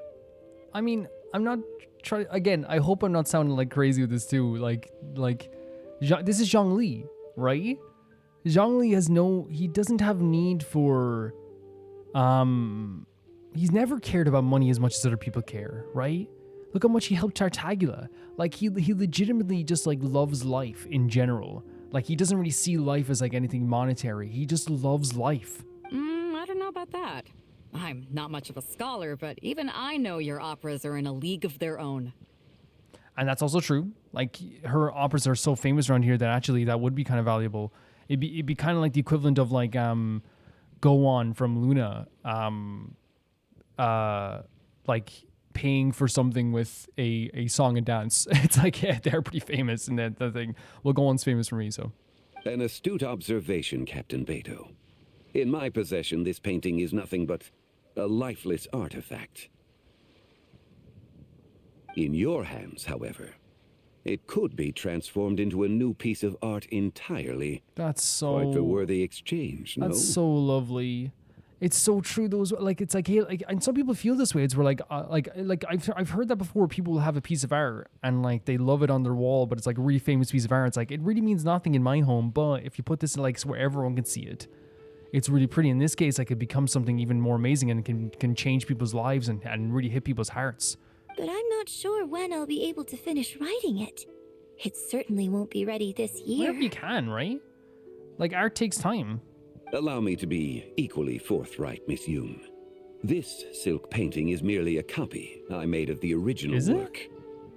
I mean, I'm not trying. Again, I hope I'm not sounding like crazy with this too. Like this is Zhongli, right? Zhongli has he doesn't have need for, he's never cared about money as much as other people care, right? Look how much he helped Tartagula. Like he legitimately just like loves life in general. Like he doesn't really see life as like anything monetary. He just loves life. I don't know about that. I'm not much of a scholar, but even I know your operas are in a league of their own. And that's also true. Like her operas are so famous around here that actually that would be kind of valuable. It'd be kind of like the equivalent of like Go On from Luna, like paying for something with a song and dance. It's like, yeah, they're pretty famous, and that thing. Well, Go On's famous for me, so. An astute observation, Captain Beto. In my possession, this painting is nothing but a lifeless artifact. In your hands, however, it could be transformed into a new piece of art entirely. That's so... Quite the worthy exchange, no? That's so lovely. It's so true. Those like it's like, hey, like, and some people feel this way. It's where like I've heard that before. People will have a piece of art and like they love it on their wall, but it's like a really famous piece of art. It's like it really means nothing in my home, but if you put this in like where everyone can see it, it's really pretty. In this case, like it becomes something even more amazing and can change people's lives and really hit people's hearts. But I'm not sure when I'll be able to finish writing it. It certainly won't be ready this year. Whenever you can, right? Like art takes time. Allow me to be equally forthright, Miss Yun. This silk painting is merely a copy I made of the original work.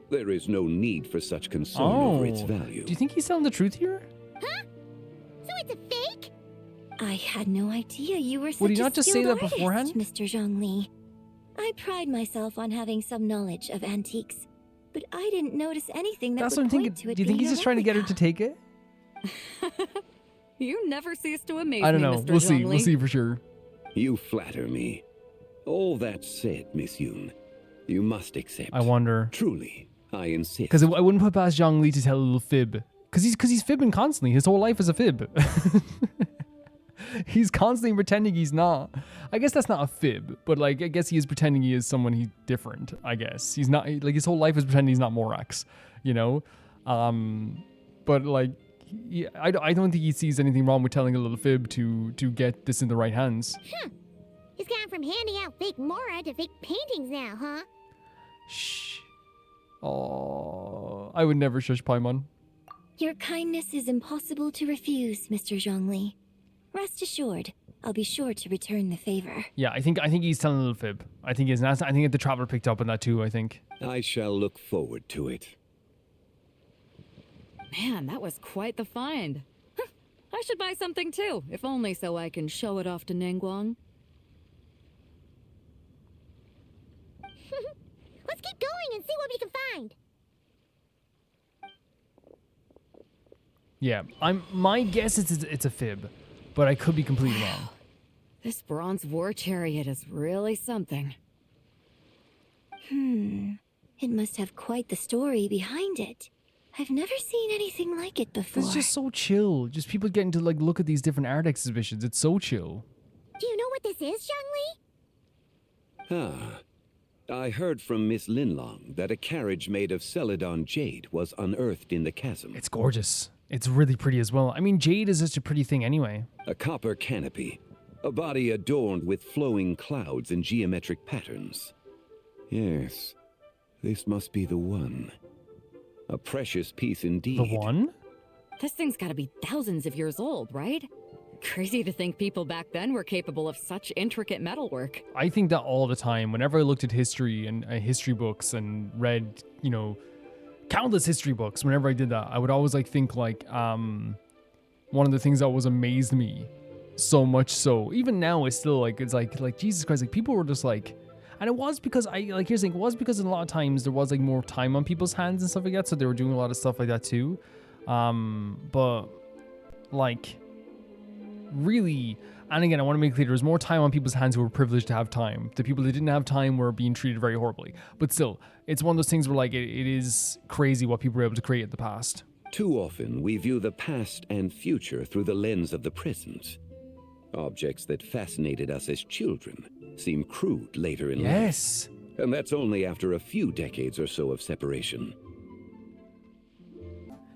There is no need for such concern over its value. Do you think he's telling the truth here? Huh? So it's a fake? I had no idea you were such Would he a not just say skilled that artist, beforehand? Mr. Zhongli. I pride myself on having some knowledge of antiques, but I didn't notice anything that That's would what I'm point thinking. to it Do you think being he's a just trying to get her replica. to take it? You never cease to amaze I don't me, know. Mr. We'll see. Zhongli. We'll see for sure. You flatter me. All that said, Miss Yun, you must accept. I wonder. Truly, I insist. Because I wouldn't put past Zhongli to tell a little fib. Because he's fibbing constantly. His whole life is a fib. He's constantly pretending he's not. I guess that's not a fib, but like I guess he is pretending he is someone he's different. I guess he's not like his whole life is pretending he's not Morax, you know. But like I don't think he sees anything wrong with telling a little fib to get this in the right hands. He's gone from handing out fake Mora to fake paintings now, huh? Shh. Oh, I would never shush Paimon. Your kindness is impossible to refuse, Mr. Zhongli. Rest assured, I'll be sure to return the favor. Yeah, I think he's telling a little fib. I think he's. I think the traveler picked up on that too. I think. I shall look forward to it. Man, that was quite the find. I should buy something too, if only so I can show it off to Ningguang. Let's keep going and see what we can find. Yeah, my guess is it's a fib, but I could be completely wrong. This bronze war chariot is really something. It must have quite the story behind it. I've never seen anything like it before. It's just so chill. Just people getting to like look at these different art exhibitions. It's so chill. Do you know what this is, Zhongli? I heard from Miss Linlong that a carriage made of Celadon jade was unearthed in the chasm. It's gorgeous. It's really pretty as well. I mean, jade is such a pretty thing anyway. A copper canopy, a body adorned with flowing clouds and geometric patterns. Yes, this must be the one. A precious piece indeed. The one? This thing's gotta be thousands of years old, right? Crazy to think people back then were capable of such intricate metalwork. I think that all the time. Whenever I looked at history and history books and read, you know, countless history books, whenever I did that, I would always think one of the things that always amazed me so much so, even now it's still it's like Jesus Christ, like people were just like, and it was because here's the thing, it was because a lot of times there was more time on people's hands and stuff like that, so they were doing a lot of stuff like that too. But really, and again, I want to make clear there was more time on people's hands who were privileged to have time. The people that didn't have time were being treated very horribly. But still, it's one of those things where it is crazy what people were able to create in the past. Too often we view the past and future through the lens of the present. Objects that fascinated us as children seem crude later in life. Yes. And that's only after a few decades or so of separation.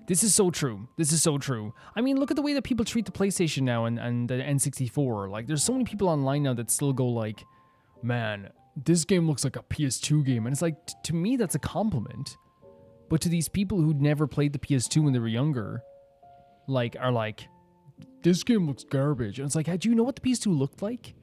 This is so true. This is so true. I mean, look at the way that people treat the PlayStation now and the N64. There's so many people online now that still go man, this game looks like a PS2 game. And it's to me, that's a compliment. But to these people who'd never played the PS2 when they were younger, are this game looks garbage. And it's hey, do you know what the PS2 looked like?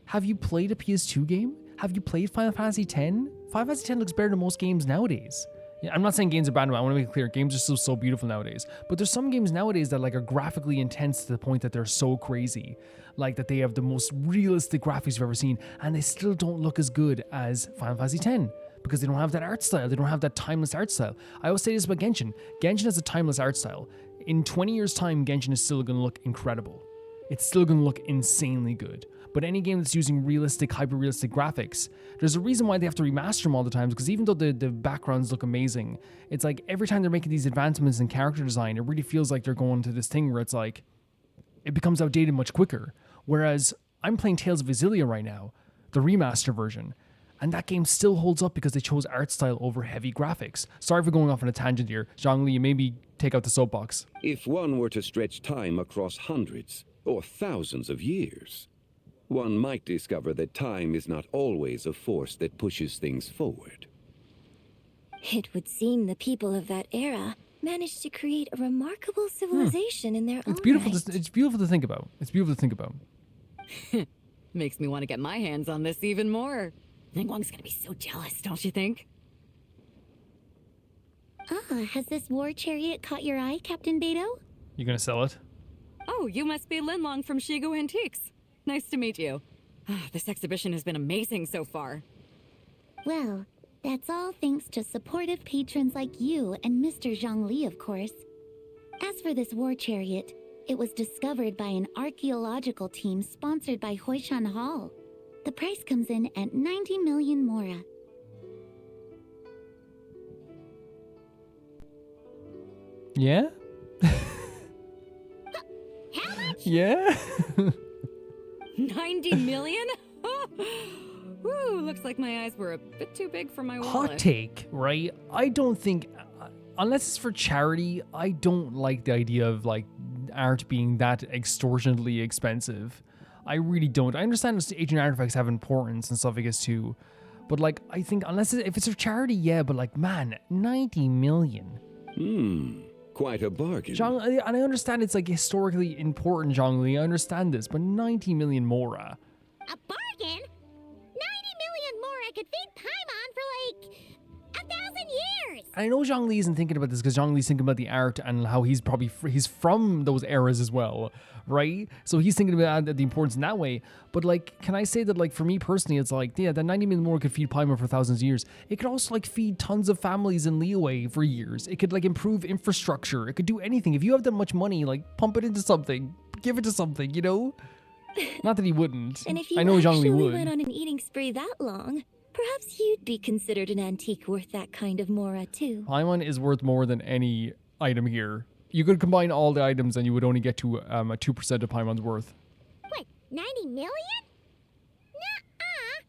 Have you played a PS2 game? Have you played Final Fantasy X? Final Fantasy X looks better than most games nowadays. Yeah, I'm not saying games are bad. I want to make it clear. Games are still so beautiful nowadays. But there's some games nowadays that are graphically intense to the point that they're so crazy. That they have the most realistic graphics you've ever seen. And they still don't look as good as Final Fantasy X. Because they don't have that art style. They don't have that timeless art style. I always say this about Genshin. Genshin has a timeless art style. In 20 years' time, Genshin is still going to look incredible. It's still going to look insanely good. But any game that's using realistic, hyper-realistic graphics, there's a reason why they have to remaster them all the time, because even though the backgrounds look amazing, it's every time they're making these advancements in character design, it really feels like they're going to this thing where it's it becomes outdated much quicker. Whereas I'm playing Tales of Xillia right now, the remaster version, and that game still holds up because they chose art style over heavy graphics. Sorry for going off on a tangent here. Zhongli, you maybe take out the soapbox. If one were to stretch time across hundreds or thousands of years, one might discover that time is not always a force that pushes things forward. It would seem the people of that era managed to create a remarkable civilization in their own beautiful. right. It's beautiful to think about. It's beautiful to think about. Makes me want to get my hands on this even more. Ningguang's gonna be so jealous, don't you think? Has this war chariot caught your eye, Captain Beto? You gonna sell it? Oh, you must be Linlong from Shigu Antiques. Nice to meet you. This exhibition has been amazing so far. Well, that's all thanks to supportive patrons like you and Mr. Zhongli, of course. As for this war chariot, it was discovered by an archaeological team sponsored by Hoishan Hall. The price comes in at 90 million mora. Yeah? How much? Yeah? 90 million? Woo, looks like my eyes were a bit too big for my wallet. Hot take, right? I don't think, unless it's for charity, I don't like the idea of art being that extortionately expensive. I really don't. I understand ancient artifacts have importance and stuff, I guess, too. But like, I think if it's a charity, yeah. But like, man, 90 million. Quite a bargain. And I understand it's like historically important, Zhongli. I understand this, but 90 million mora. A bargain? 90 million more I could feed Paimon for like 1,000 years. I know Zhongli isn't thinking about this because Zhongli's thinking about the art and how he's probably he's from those eras as well, right? So he's thinking about the importance in that way. But like, can I say that like for me personally, it's like, yeah, that 90 million more could feed Paimon for thousands of years. It could also like feed tons of families in Liyue for years. It could like improve infrastructure. It could do anything. If you have that much money, like pump it into something, give it to something, you know? Not that he wouldn't. And if you I know Zhongli would. went on an eating spree that long, perhaps you'd be considered an antique worth that kind of mora too. Paimon is worth more than any item here. You could combine all the items and you would only get to a 2% of Paimon's worth. What, 90 million? Nuh-uh.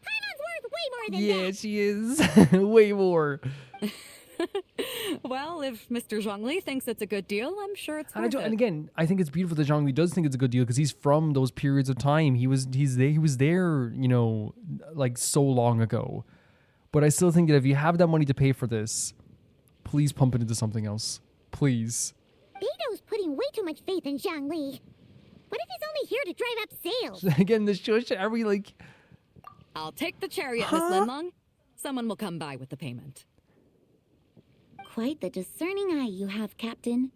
Paimon's worth way more than that. Yeah, she is. Way more. Well, if Mr. Zhongli thinks it's a good deal, I'm sure it's worth it. And again, I think it's beautiful that Zhongli does think it's a good deal because he's from those periods of time. He was there, you know, like so long ago. But I still think that if you have that money to pay for this, please pump it into something else. Please. Beto's putting way too much faith in Zhongli. What if he's only here to drive up sales? Again, the shush, are we like... I'll take the chariot, Miss Linlong. Someone will come by with the payment. Quite the discerning eye you have, Captain.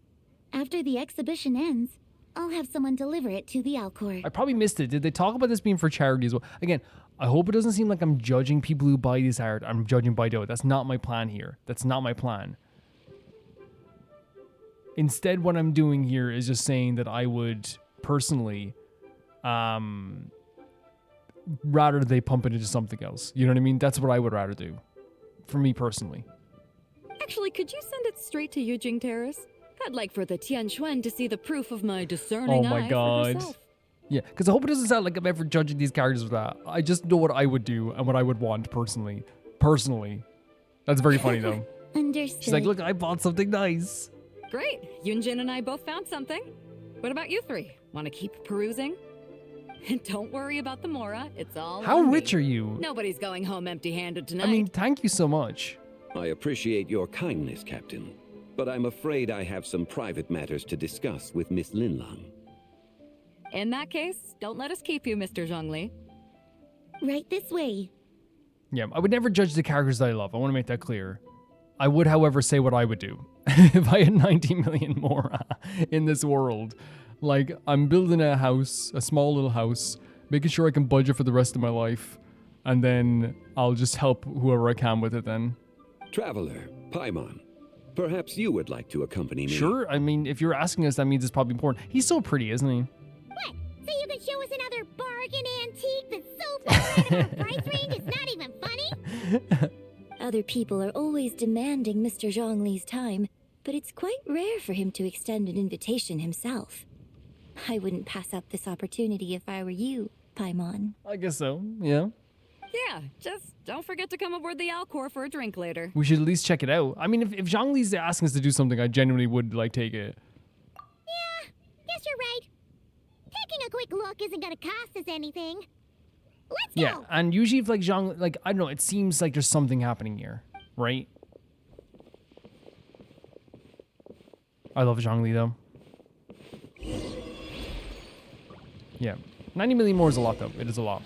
After the exhibition ends, I'll have someone deliver it to the Alcor. I probably missed it. Did they talk about this being for charity as well? Again, I hope it doesn't seem like I'm judging people who buy this art. I'm judging Baido. That's not my plan here. That's not my plan. Instead, what I'm doing here is just saying that I would personally rather they pump it into something else. You know what I mean? That's what I would rather do. For me personally. Actually, could you send it straight to Yujing Terrace? I'd like for the Tianquan to see the proof of my discerning eye for herself. Yeah, because I hope it doesn't sound like I'm ever judging these characters with that. I just know what I would do and what I would want personally. That's very funny though. Understood. She's like, look, I bought something nice. Great. Yunjin and I both found something. What about you three? Want to keep perusing? And don't worry about the mora. It's all How on rich me. are you? Nobody's going home empty-handed tonight. I mean, thank you so much. I appreciate your kindness, Captain, but I'm afraid I have some private matters to discuss with Miss Linlong. In that case, don't let us keep you, Mr. Zhongli. Right this way. Yeah, I would never judge the characters that I love. I want to make that clear. I would, however, say what I would do if I had 90 million more in this world. Like, I'm building a house, a small little house, making sure I can budget for the rest of my life, and then I'll just help whoever I can with it then. Traveler, Paimon, perhaps you would like to accompany me. Sure, I mean, if you're asking us, that means it's probably important. He's so pretty, isn't he? What? So you can show us another bargain antique that's so far out of our price range it's not even funny? Other people are always demanding Mr. Zhongli's time, but it's quite rare for him to extend an invitation himself. I wouldn't pass up this opportunity if I were you, Paimon. I guess so, yeah. Yeah, just don't forget to come aboard the Alcor for a drink later. We should at least check it out. I mean, if Zhongli's asking us to do something, I genuinely would, like, take it. Yeah, guess you're right. Taking a quick look isn't gonna cost us anything. Let's Yeah, go! and usually if, like, Zhongli, like, I don't know, it seems like there's something happening here, right? I love Zhongli, though. Yeah. 90 million more is a lot, though. It is a lot.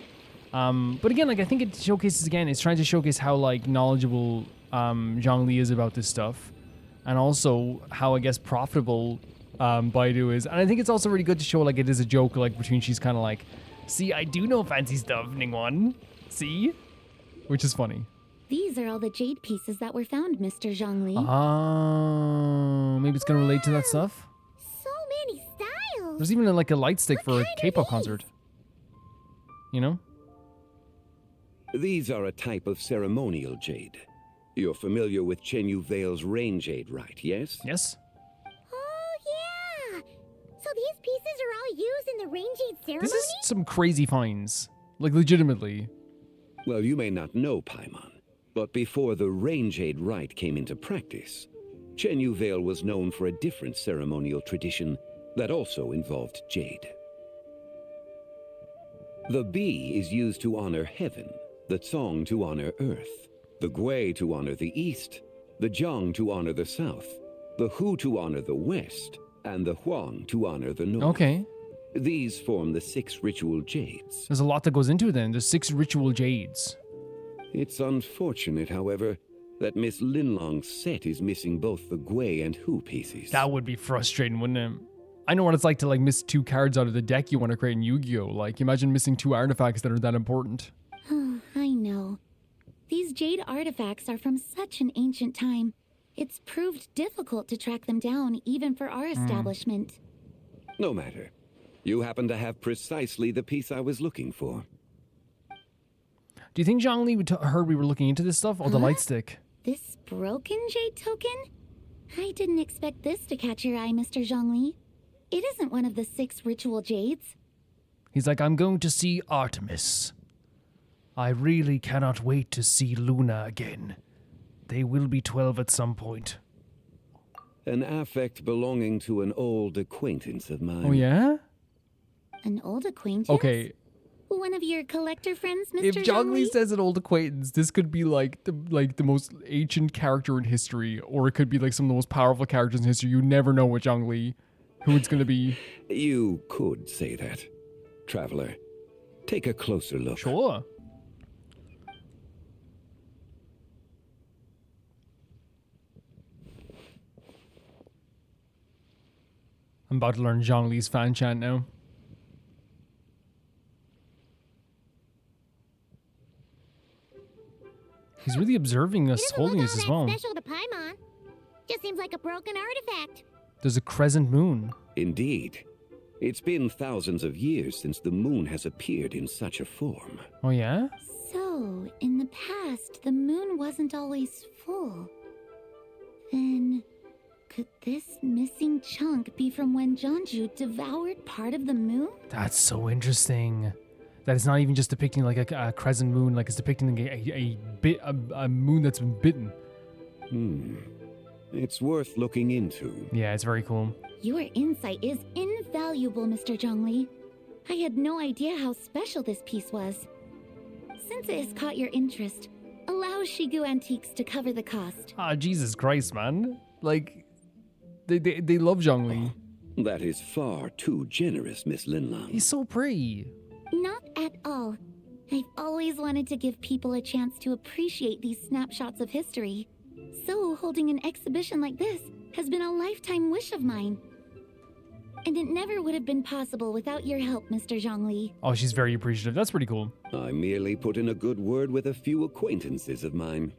But again, like, I think it showcases, again, it's trying to showcase how, like, knowledgeable Zhongli is about this stuff. And also how, I guess, profitable Baidu is. And I think it's also really good to show, like, it is a joke, like, between she's kind of like, see, I do know fancy stuff, Ningguang. See? Which is funny. These are all the jade pieces that were found, Mr. Zhongli. Oh, maybe it's going to relate to that stuff? So many styles! There's even, like, a light stick for a K-pop concert. You know? These are a type of ceremonial jade. You're familiar with Chenyu Vale's Rain Jade Rite, yes? Yes. Oh, yeah! So these pieces are all used in the Rain Jade ceremony? This is some crazy finds. Like, legitimately. Well, you may not know, Paimon, but before the Rain Jade Rite came into practice, Chenyu Vale was known for a different ceremonial tradition that also involved jade. The bee is used to honor heaven, the Tsong to honor Earth, the Gui to honor the East, the Zhang to honor the South, the Hu to honor the West, and the Huang to honor the North. Okay. These form the 6 ritual jades. There's a lot that goes into it then. There's 6 ritual jades. It's unfortunate, however, that Miss Linlong's set is missing both the Gui and Hu pieces. That would be frustrating, wouldn't it? I know what it's like to like miss 2 cards out of the deck you want to create in Yu-Gi-Oh! Like, imagine missing 2 artifacts that are that important. I know. These jade artifacts are from such an ancient time. It's proved difficult to track them down, even for our establishment. No matter. You happen to have precisely the piece I was looking for. Do you think Zhongli heard we were looking into this stuff? Oh, the light stick. This broken jade token? I didn't expect this to catch your eye, Mr. Zhongli. It isn't one of the 6 ritual jades. He's like, I'm going to see Artemis. I really cannot wait to see Luna again. They will be 12 at some point. An affect belonging to an old acquaintance of mine. Oh, yeah? An old acquaintance? Okay. One of your collector friends, Mr. If Zhongli Zhongli? says an old acquaintance, this could be like the most ancient character in history, or it could be like some of the most powerful characters in history. You never know with Zhongli who it's going to be. You could say that. Traveler, take a closer look. Sure. I'm about to learn Zhongli's fan chant now. He's really observing us holding this as well. Special to Paimon. Just seems like a broken artifact. There's a crescent moon. Indeed. It's been thousands of years since the moon has appeared in such a form. Oh, yeah? So, in the past, the moon wasn't always full. Then, could this missing chunk be from when Jeonju devoured part of the moon? That's so interesting. That it's not even just depicting like a crescent moon, like it's depicting a moon that's been bitten. It's worth looking into. Yeah, it's very cool. Your insight is invaluable, Mr. Zhongli. I had no idea how special this piece was. Since it has caught your interest, allow Shigu Antiques to cover the cost. Ah, Jesus Christ, man. Like, they love Zhongli. That is far too generous, Miss Linlang. He's so pretty. Not at all. I've always wanted to give people a chance to appreciate these snapshots of history. So holding an exhibition like this has been a lifetime wish of mine. And it never would have been possible without your help, Mr. Zhongli. Oh, she's very appreciative. That's pretty cool. I merely put in a good word with a few acquaintances of mine.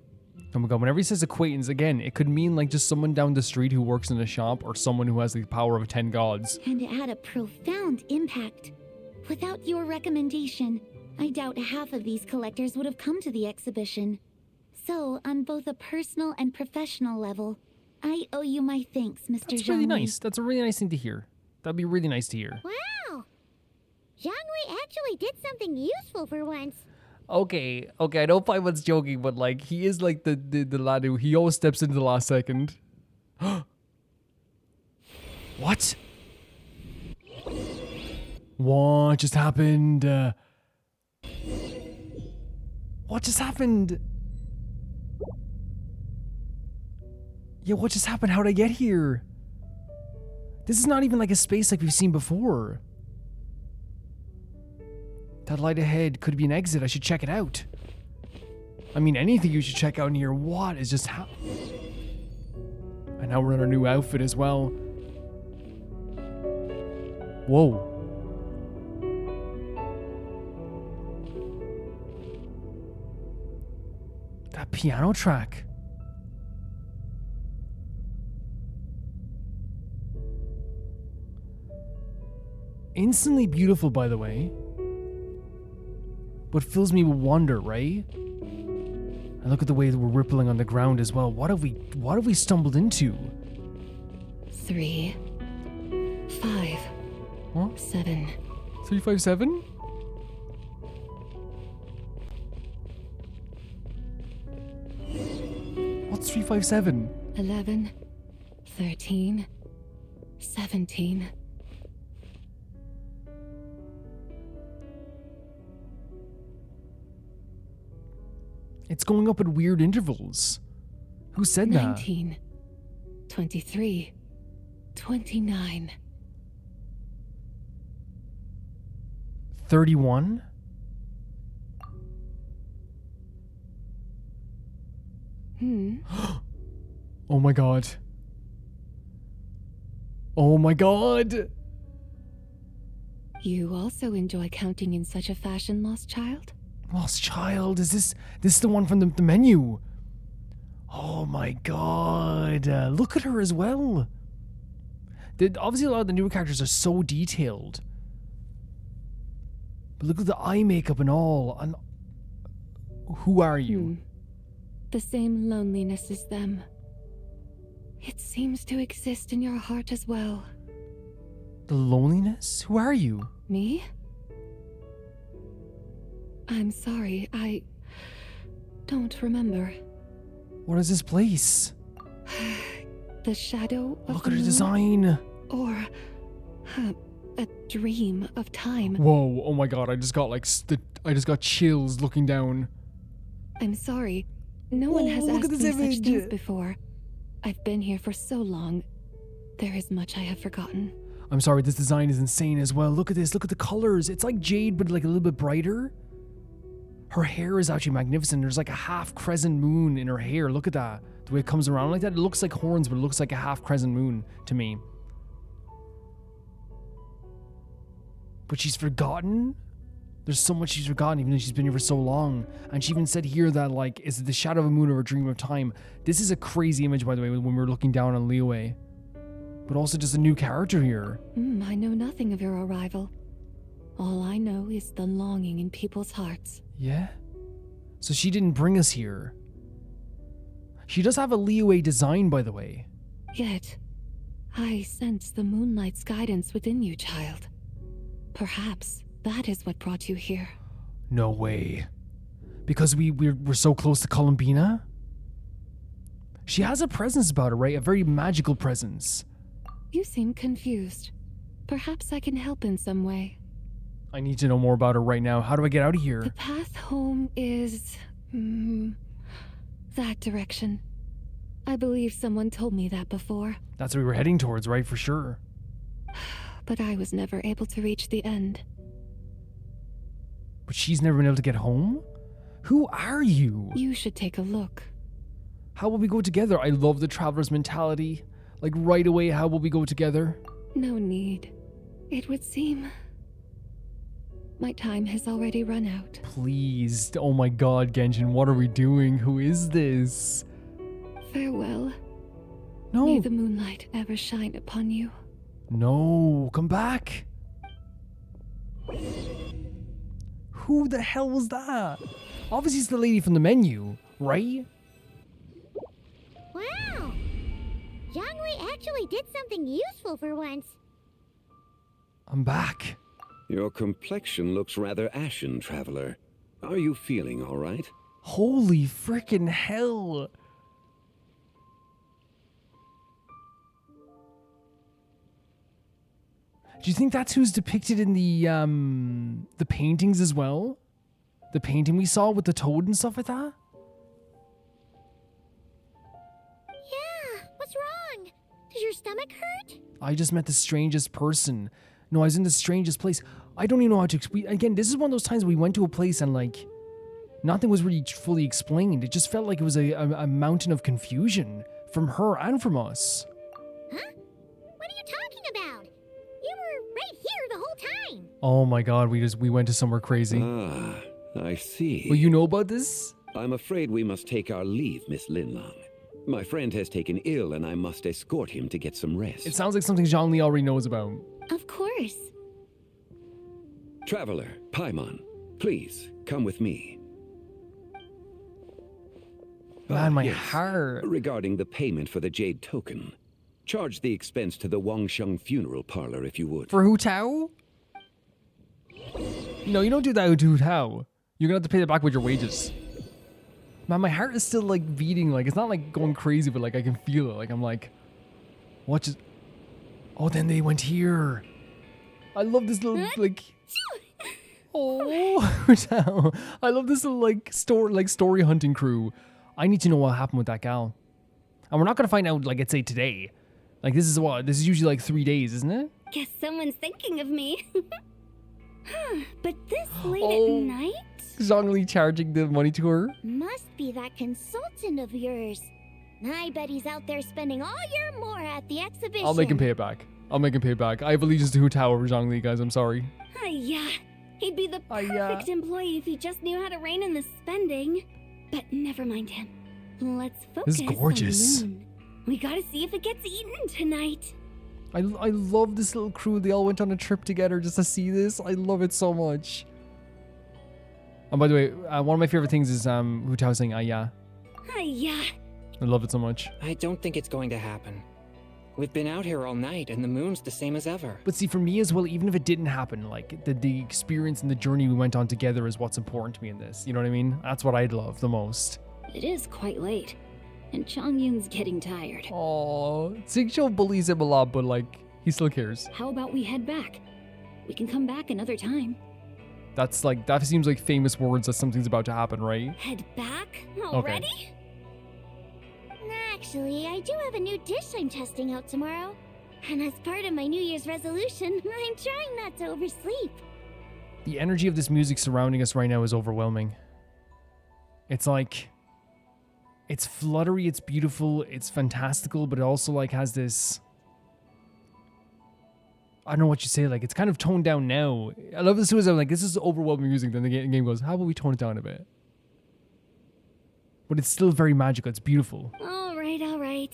Oh my god, whenever he says acquaintance, again, it could mean like just someone down the street who works in a shop or someone who has the power of 10 gods. And it had a profound impact. Without your recommendation, I doubt half of these collectors would have come to the exhibition. So, on both a personal and professional level, I owe you my thanks, Mr. That's Zhongli. really nice. That's a really nice thing to hear. That'd be really nice to hear. Wow! Zhongli actually did something useful for once. Okay, I know Paimon's joking, but like, he is like the lad who, he always steps into the last second. What? What just happened? What just happened? Yeah, what just happened? How'd I get here? This is not even like a space like we've seen before. That light ahead could be an exit. I should check it out. I mean, anything you should check out in here. What is just and now we're in our new outfit as well. Whoa. That piano track. Instantly beautiful, by the way. But fills me with wonder, right? And look at the way that we're rippling on the ground as well. What have we stumbled into? 3, 5, What? 7. 357? What's 357? 11, 13, 17. It's going up at weird intervals. Who said that? 19, 23, 29. 31? Oh my god. Oh my god! You also enjoy counting in such a fashion, Lost Child? Lost Child, is this the one from the menu? Oh my god. Look at her as well. Obviously a lot of the newer characters are so detailed. But look at the eye makeup and all. And who are you? The same loneliness as them. It seems to exist in your heart as well. The loneliness? Who are you? Me? I'm sorry, I don't remember. What is this place? The shadow of Look the at her moon? design. Or a dream of time. Whoa, oh my god, I just got I just got chills looking down. I'm sorry. No one has look asked at me this such image. things before. I've been here for so long. There is much I have forgotten. I'm sorry, this design is insane as well. Look at this, look at the colors. It's like Jade, but like a little bit brighter. Her hair is actually magnificent. There's like a half crescent moon in her hair. Look at that. The way it comes around like that. It looks like horns, but it looks like a half crescent moon to me. But she's forgotten? There's so much she's forgotten, even though she's been here for so long. And she even said here that, like, is it the shadow of a moon or a dream of time? This is a crazy image, by the way, when we were looking down on Liyue. But also just a new character here. I know nothing of your arrival. All I know is the longing in people's hearts. Yeah? So she didn't bring us here. She does have a Liyue design, by the way. Yet, I sense the moonlight's guidance within you, child. Perhaps that is what brought you here. No way. Because we're so close to Columbina? She has a presence about her, right? A very magical presence. You seem confused. Perhaps I can help in some way. I need to know more about her right now. How do I get out of here? The path home is... that direction. I believe someone told me that before. That's what we were heading towards, right? For sure. But I was never able to reach the end. But she's never been able to get home? Who are you? You should take a look. How will we go together? I love the traveler's mentality. Like right away, how will we go together? No need. It would seem... my time has already run out. Please. Oh my god, Genshin, what are we doing? Who is this? Farewell. No. May the moonlight ever shine upon you. No, come back. Who the hell was that? Obviously it's the lady from the menu, right? Wow! Zhongli actually did something useful for once. I'm back. Your complexion looks rather ashen, traveler. Are you feeling all right? Holy frickin' hell. Do you think that's who's depicted in the paintings as well? The painting we saw with the toad and stuff like that? Yeah, what's wrong? Does your stomach hurt? I just met the strangest person. No, I was in the strangest place. I don't even know how to explain. Again, this is one of those times we went to a place and like nothing was really fully explained. It just felt like it was a mountain of confusion from her and from us. Huh? What are you talking about? You were right here the whole time. Oh my god, we went to somewhere crazy. Ah, I see. Well, you know about this? I'm afraid we must take our leave, Miss Linlang. My friend has taken ill and I must escort him to get some rest. It sounds like something Zhongli already knows about. Of course. Traveler, Paimon, please, come with me. Man, my yes. heart. Regarding the payment for the Jade token, charge the expense to the Wangsheng funeral parlor if you would. For Hu Tao? No, you don't do that with Hu Tao. You're gonna have to pay that back with your wages. Man, my heart is still like beating. Like, it's not like going crazy, but like I can feel it. Like, I'm like, what just... Oh, then they went here. I love this little, like... Oh, I love this little story hunting crew. I need to know what happened with that gal. And we're not gonna find out like let's say today. Like this is usually like 3 days, isn't it? Guess someone's thinking of me. But this late at night? Zhongli charging the money to her. Must be that consultant of yours. I bet he's out there spending all year more at the exhibition. I'll make him pay it back. I have allegiance to Hu Tao over Zhongli, guys. I'm sorry. Yeah, he'd be the perfect employee if he just knew how to rein in the spending. But never mind him. Let's focus. This is gorgeous. On the moon. We gotta see if it gets eaten tonight. I love this little crew. They all went on a trip together just to see this. I love it so much. And by the way, one of my favorite things is Hu Tao saying yeah. Yeah. I love it so much. I don't think it's going to happen. We've been out here all night, and the moon's the same as ever. But see, for me as well, even if it didn't happen, like the experience and the journey we went on together is what's important to me in this. You know what I mean? That's what I'd love the most. It is quite late, and Chongyun's getting tired. Oh, Xingqiu bullies him a lot, but like he still cares. How about we head back? We can come back another time. That seems like famous words that something's about to happen, right? Head back already? Okay. Actually, I do have a new dish I'm testing out tomorrow. And as part of my New Year's resolution, I'm trying not to oversleep. The energy of this music surrounding us right now is overwhelming. It's like, it's fluttery, it's beautiful, it's fantastical, but it also like has this, I don't know what you say, like it's kind of toned down now. I love this too, as I'm like, this is overwhelming music, then the game goes, how about we tone it down a bit? But it's still very magical, it's beautiful. All right.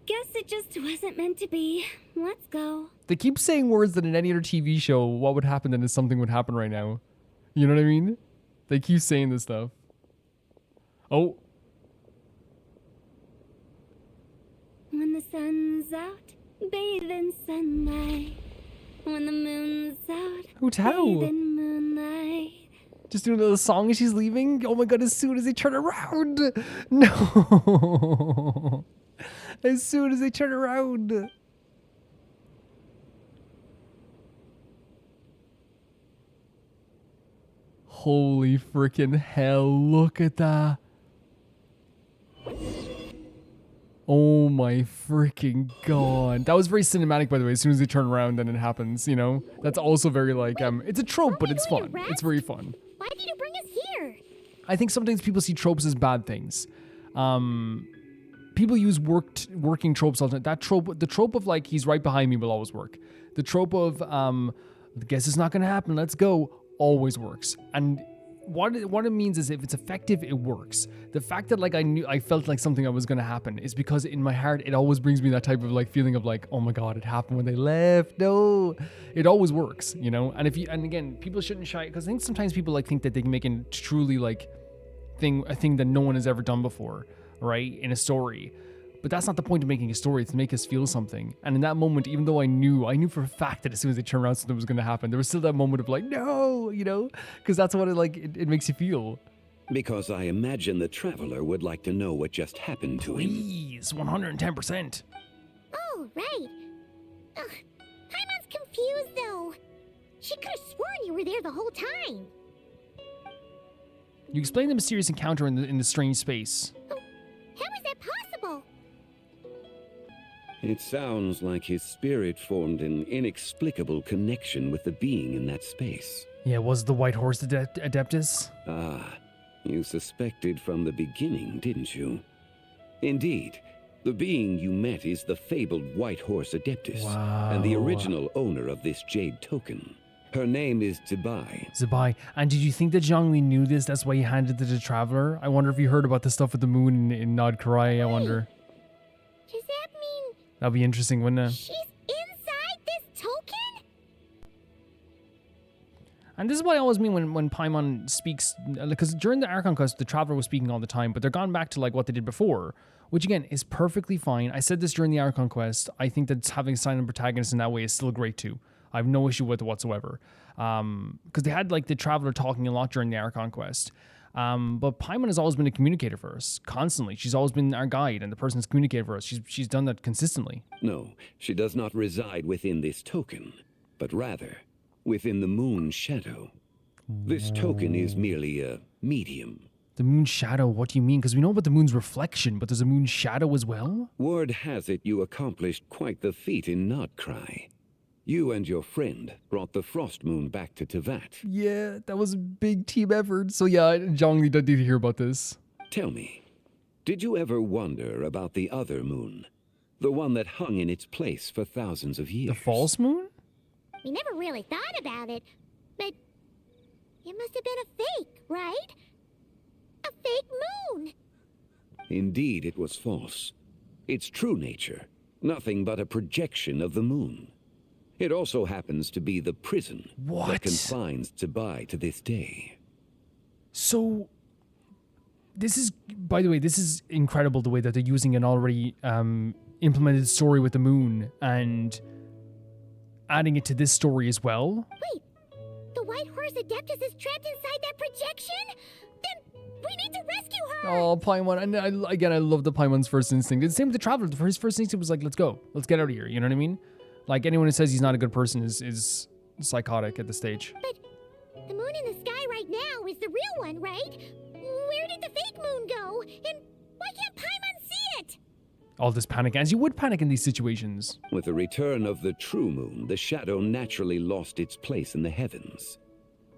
Guess it just wasn't meant to be. Let's go. They keep saying words that in any other TV show, what would happen then is something would happen right now. You know what I mean? They keep saying this stuff. Oh. When the sun's out, bathe in sunlight. When the moon's out, Hu Tao. bathe in moonlight. Just doing a little song as she's leaving. Oh my god, as soon as they turn around. No. As soon as they turn around. Holy freaking hell. Look at that. Oh my freaking god. That was very cinematic, by the way. As soon as they turn around, then it happens, you know? That's also very like, it's a trope, but it's fun. It's very fun. Why did you bring us here? I think sometimes people see tropes as bad things. People use working tropes all the time. That trope, the trope of like, he's right behind me will always work. The trope of, guess it's not going to happen, let's go, always works. And what it means is if it's effective, it works. The fact that like I felt like something was going to happen is because in my heart, it always brings me that type of like feeling of like, oh my God, it happened when they left. No, it always works, you know? And again, people shouldn't shy, because I think sometimes people like think that they can make a truly like a thing that no one has ever done before, right? In a story. But that's not the point of making a story. It's to make us feel something. And in that moment, even though I knew for a fact that as soon as they turned around, something was going to happen, there was still that moment of like, no, you know, because that's what it makes you feel. Because I imagine the traveler would like to know what just happened to him. Please, 110%. Oh, right. Paimon's confused though. She could have sworn you were there the whole time. You explain the mysterious encounter in the strange space. How is that possible? It sounds like his spirit formed an inexplicable connection with the being in that space. Yeah, was the white horse Adeptus? Ah, you suspected from the beginning, didn't you? Indeed, the being you met is the fabled white horse Adeptus, and the original owner of this jade token. Her name is Zibai. Zibai. And did you think that Zhongli knew this? That's why he handed it to the traveler? I wonder if you heard about the stuff with the moon in Nod Karai, I wonder. Does that mean... That'd be interesting, wouldn't it? She's inside this token? And this is what I always mean when Paimon speaks, because during the Archon quest, the Traveler was speaking all the time, but they're gone back to like what they did before, which again is perfectly fine. I said this during the Archon quest. I think that having silent protagonists in that way is still great too. I have no issue with it whatsoever. Because they had like the Traveler talking a lot during the Archon quest. But Paimon has always been a communicator for us, constantly. She's always been our guide and the person who's communicated for us. She's done that consistently. No, she does not reside within this token, but rather within the moon's shadow. This token is merely a medium. The moon's shadow, what do you mean? Because we know about the moon's reflection, but there's a moon's shadow as well? Word has it you accomplished quite the feat in Notcry. You and your friend brought the Frost Moon back to Tevat. Yeah, that was a big team effort. So yeah, Zhongli did hear about this. Tell me, did you ever wonder about the other moon? The one that hung in its place for thousands of years? The false moon? We never really thought about it, but it must have been a fake, right? A fake moon! Indeed, it was false. Its true nature, nothing but a projection of the moon. It also happens to be the prison that confines Tsubai to this day. So, this is, by the way, this is incredible the way that they're using an already implemented story with the moon and adding it to this story as well. Wait, the White Horse Adeptus is trapped inside that projection? Then we need to rescue her! Oh, Paimon, and I love the Paimon's first instinct. It's the same with the Traveler. His first instinct was like, let's go. Let's get out of here. You know what I mean? Like, anyone who says he's not a good person is psychotic at this stage. But the moon in the sky right now is the real one, right? Where did the fake moon go? And why can't Paimon see it? All this panic, as you would panic in these situations. With the return of the true moon, the shadow naturally lost its place in the heavens.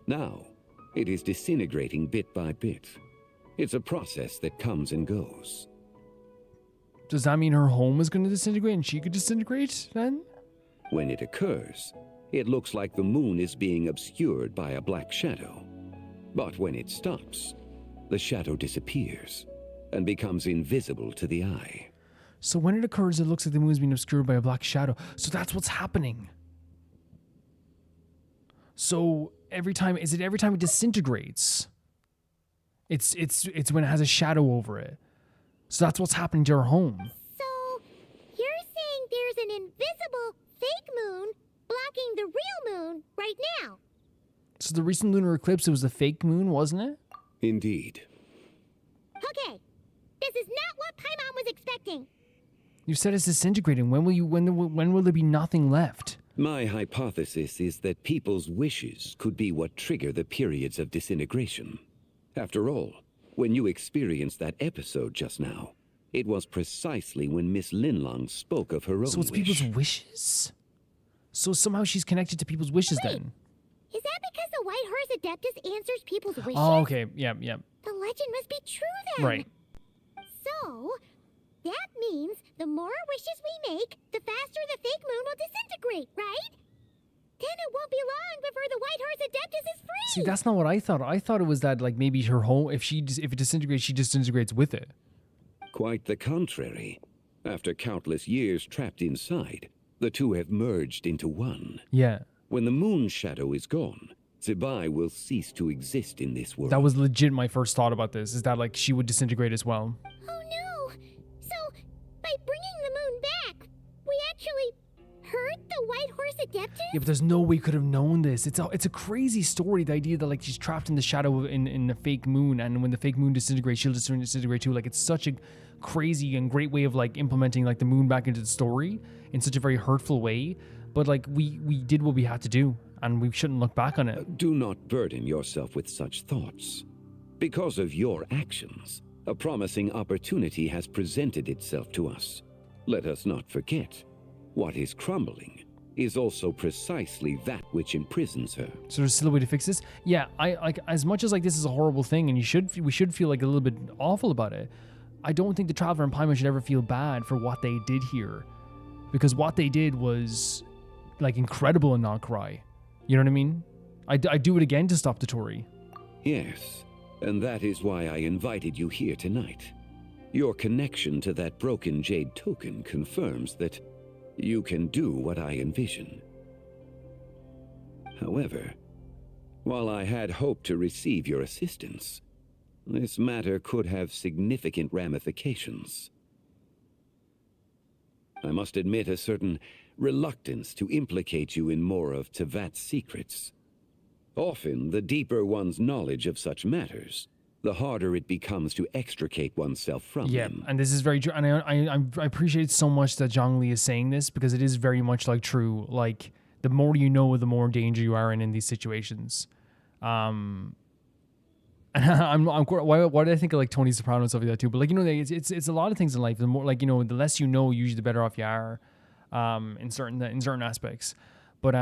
Now, it is disintegrating bit by bit. It's a process that comes and goes. Does that mean her home is going to disintegrate and she could disintegrate then? When it occurs, it looks like the moon is being obscured by a black shadow. But when it stops, the shadow disappears and becomes invisible to the eye. So when it occurs, it looks like the moon is being obscured by a black shadow. So that's what's happening. So every time it disintegrates, it's when it has a shadow over it. So that's what's happening to her home. So you're saying there's an invisible fake moon blocking the real moon right now? So the recent lunar eclipse, it was the fake moon, wasn't it? Indeed. Okay, this is not what Paimon was expecting. You said it's disintegrating. When will there be nothing left? My hypothesis is that people's wishes could be what trigger the periods of disintegration. After all, when you experienced that episode just now, it was precisely when Miss Linlong spoke of her own wish. So it's people's wishes? So somehow she's connected to people's wishes then? Is that because the White Horse Adeptus answers people's wishes? Oh, okay. Yeah. The legend must be true then. Right. So, that means the more wishes we make, the faster the fake moon will disintegrate, right? Then it won't be long before the White Horse Adeptus is free. See, that's not what I thought. I thought it was that, like, maybe her home, if it disintegrates, she disintegrates with it. Quite the contrary. After countless years trapped inside, the two have merged into one. Yeah. When the moon shadow is gone, Tsubai will cease to exist in this world. That was legit my first thought about this, is that, like, she would disintegrate as well. Oh no! So, by bringing the moon back, we actually hurt the White Horse Adeptus? Yeah, but there's no way we could have known this. It's a crazy story, the idea that, like, she's trapped in the shadow in a fake moon, and when the fake moon disintegrates, she'll disintegrate too. Like, it's such a crazy and great way of, like, implementing, like, the moon back into the story in such a very hurtful way. But, like, we did what we had to do, and we shouldn't look back on it. Do not burden yourself with such thoughts. Because of your actions, a promising opportunity has presented itself to us. Let us not forget, what is crumbling is also precisely that which imprisons her. So there's still a way to fix this? Yeah, I like, as much as, like, this is a horrible thing, and we should feel, like, a little bit awful about it, I don't think the Traveler and Paimon should ever feel bad for what they did here. Because what they did was, like, incredible and not cry. You know what I mean? I'd do it again to stop the Tory. Yes, and that is why I invited you here tonight. Your connection to that broken Jade token confirms that you can do what I envision. However, while I had hoped to receive your assistance, this matter could have significant ramifications. I must admit a certain reluctance to implicate you in more of Tevat's secrets. Often, the deeper one's knowledge of such matters, the harder it becomes to extricate oneself from them. And this is very true. And I appreciate so much that Zhongli is saying this, because it is very much, like, true. Like, the more you know, the more danger you are in these situations. Why did I think of like Tony Soprano and stuff like that too? But like, you know, it's a lot of things in life. The more, like, you know, the less you know, usually the better off you are, in certain aspects. But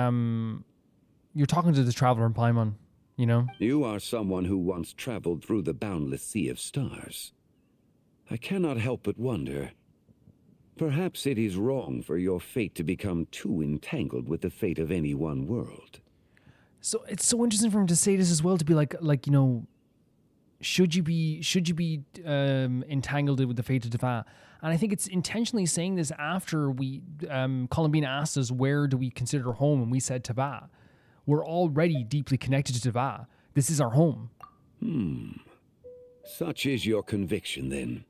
you're talking to the traveler in Paimon, you know. You are someone who once traveled through the boundless sea of stars. I cannot help but wonder. Perhaps it is wrong for your fate to become too entangled with the fate of any one world. So it's so interesting for him to say this as well, to be like, you know, should you be entangled with the fate of Deva? And I think it's intentionally saying this after we Columbine asked us, where do we consider home, and we said Teva. We're already deeply connected to Teva. This is our home. Such is your conviction then.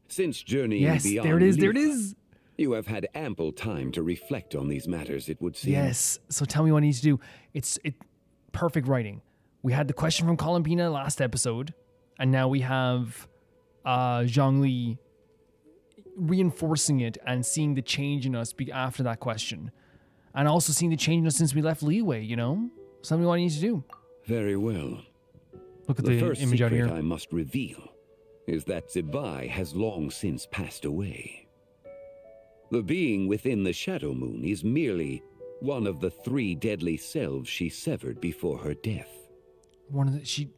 Since journeying beyond there it is. You have had ample time to reflect on these matters, it would seem. Yes. So tell me what I need to do. It's perfect writing. We had the question from Columbina last episode, and now we have Zhongli reinforcing it and seeing the change in us after that question. And also seeing the change in us since we left Liyue, you know? Something what I need to do. Very well. Look at the first image out secret here. I must reveal is that Zibai has long since passed away. The being within the Shadow Moon is merely one of the 3 deadly selves she severed before her death. She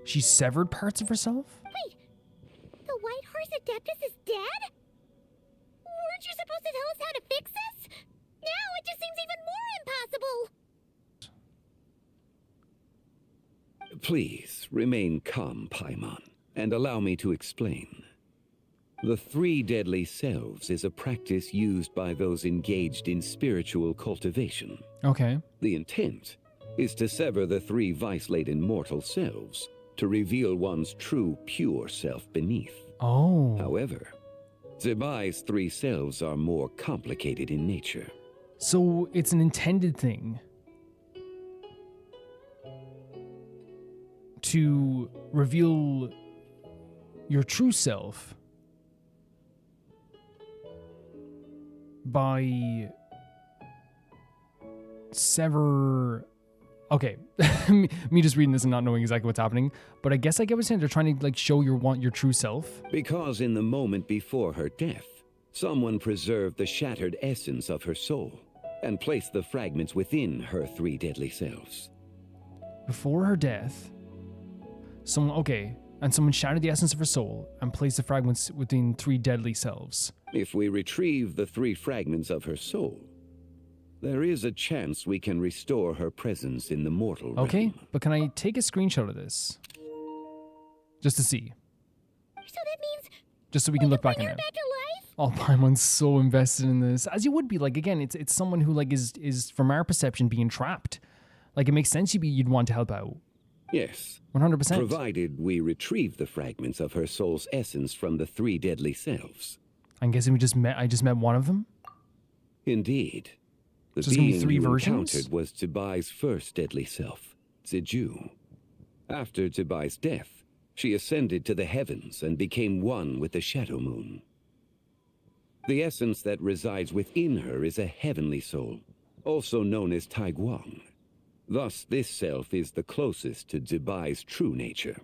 severed parts of herself? Wait, the White Horse Adeptus is dead? Weren't you supposed to tell us how to fix this? Now it just seems even more impossible. Please remain calm, Paimon, and allow me to explain. The 3 deadly selves is a practice used by those engaged in spiritual cultivation. Okay. The intent is to sever the 3 vice-laden mortal selves to reveal one's true, pure self beneath. Oh. However, Zibai's 3 selves are more complicated in nature. So it's an intended thing to reveal your true self by sever. Okay, me just reading this and not knowing exactly what's happening, but I guess I get what you're saying. They're trying to like show your true self. Because in the moment before her death, someone preserved the shattered essence of her soul and placed the fragments within her 3 deadly selves. Before her death, someone shattered the essence of her soul and placed the fragments within 3 deadly selves. If we retrieve the 3 fragments of her soul, there is a chance we can restore her presence in the mortal realm. Okay, but can I take a screenshot of this? Just to see. So that means just so we can look back on it. Oh, Paimon's so invested in this. As you would be. Like, again, it's someone who like is from our perception being trapped. Like, it makes sense you'd want to help out. Yes. 100%. Provided we retrieve the fragments of her soul's essence from the 3 deadly selves. I'm guessing I just met one of them? Indeed. The So there's gonna be being 3 you versions? encountered was Zibai's first deadly self, Ziju. After Zibai's death, she ascended to the heavens and became one with the Shadow Moon. The essence that resides within her is a heavenly soul, also known as Taiguang. Thus, this self is the closest to Zibai's true nature.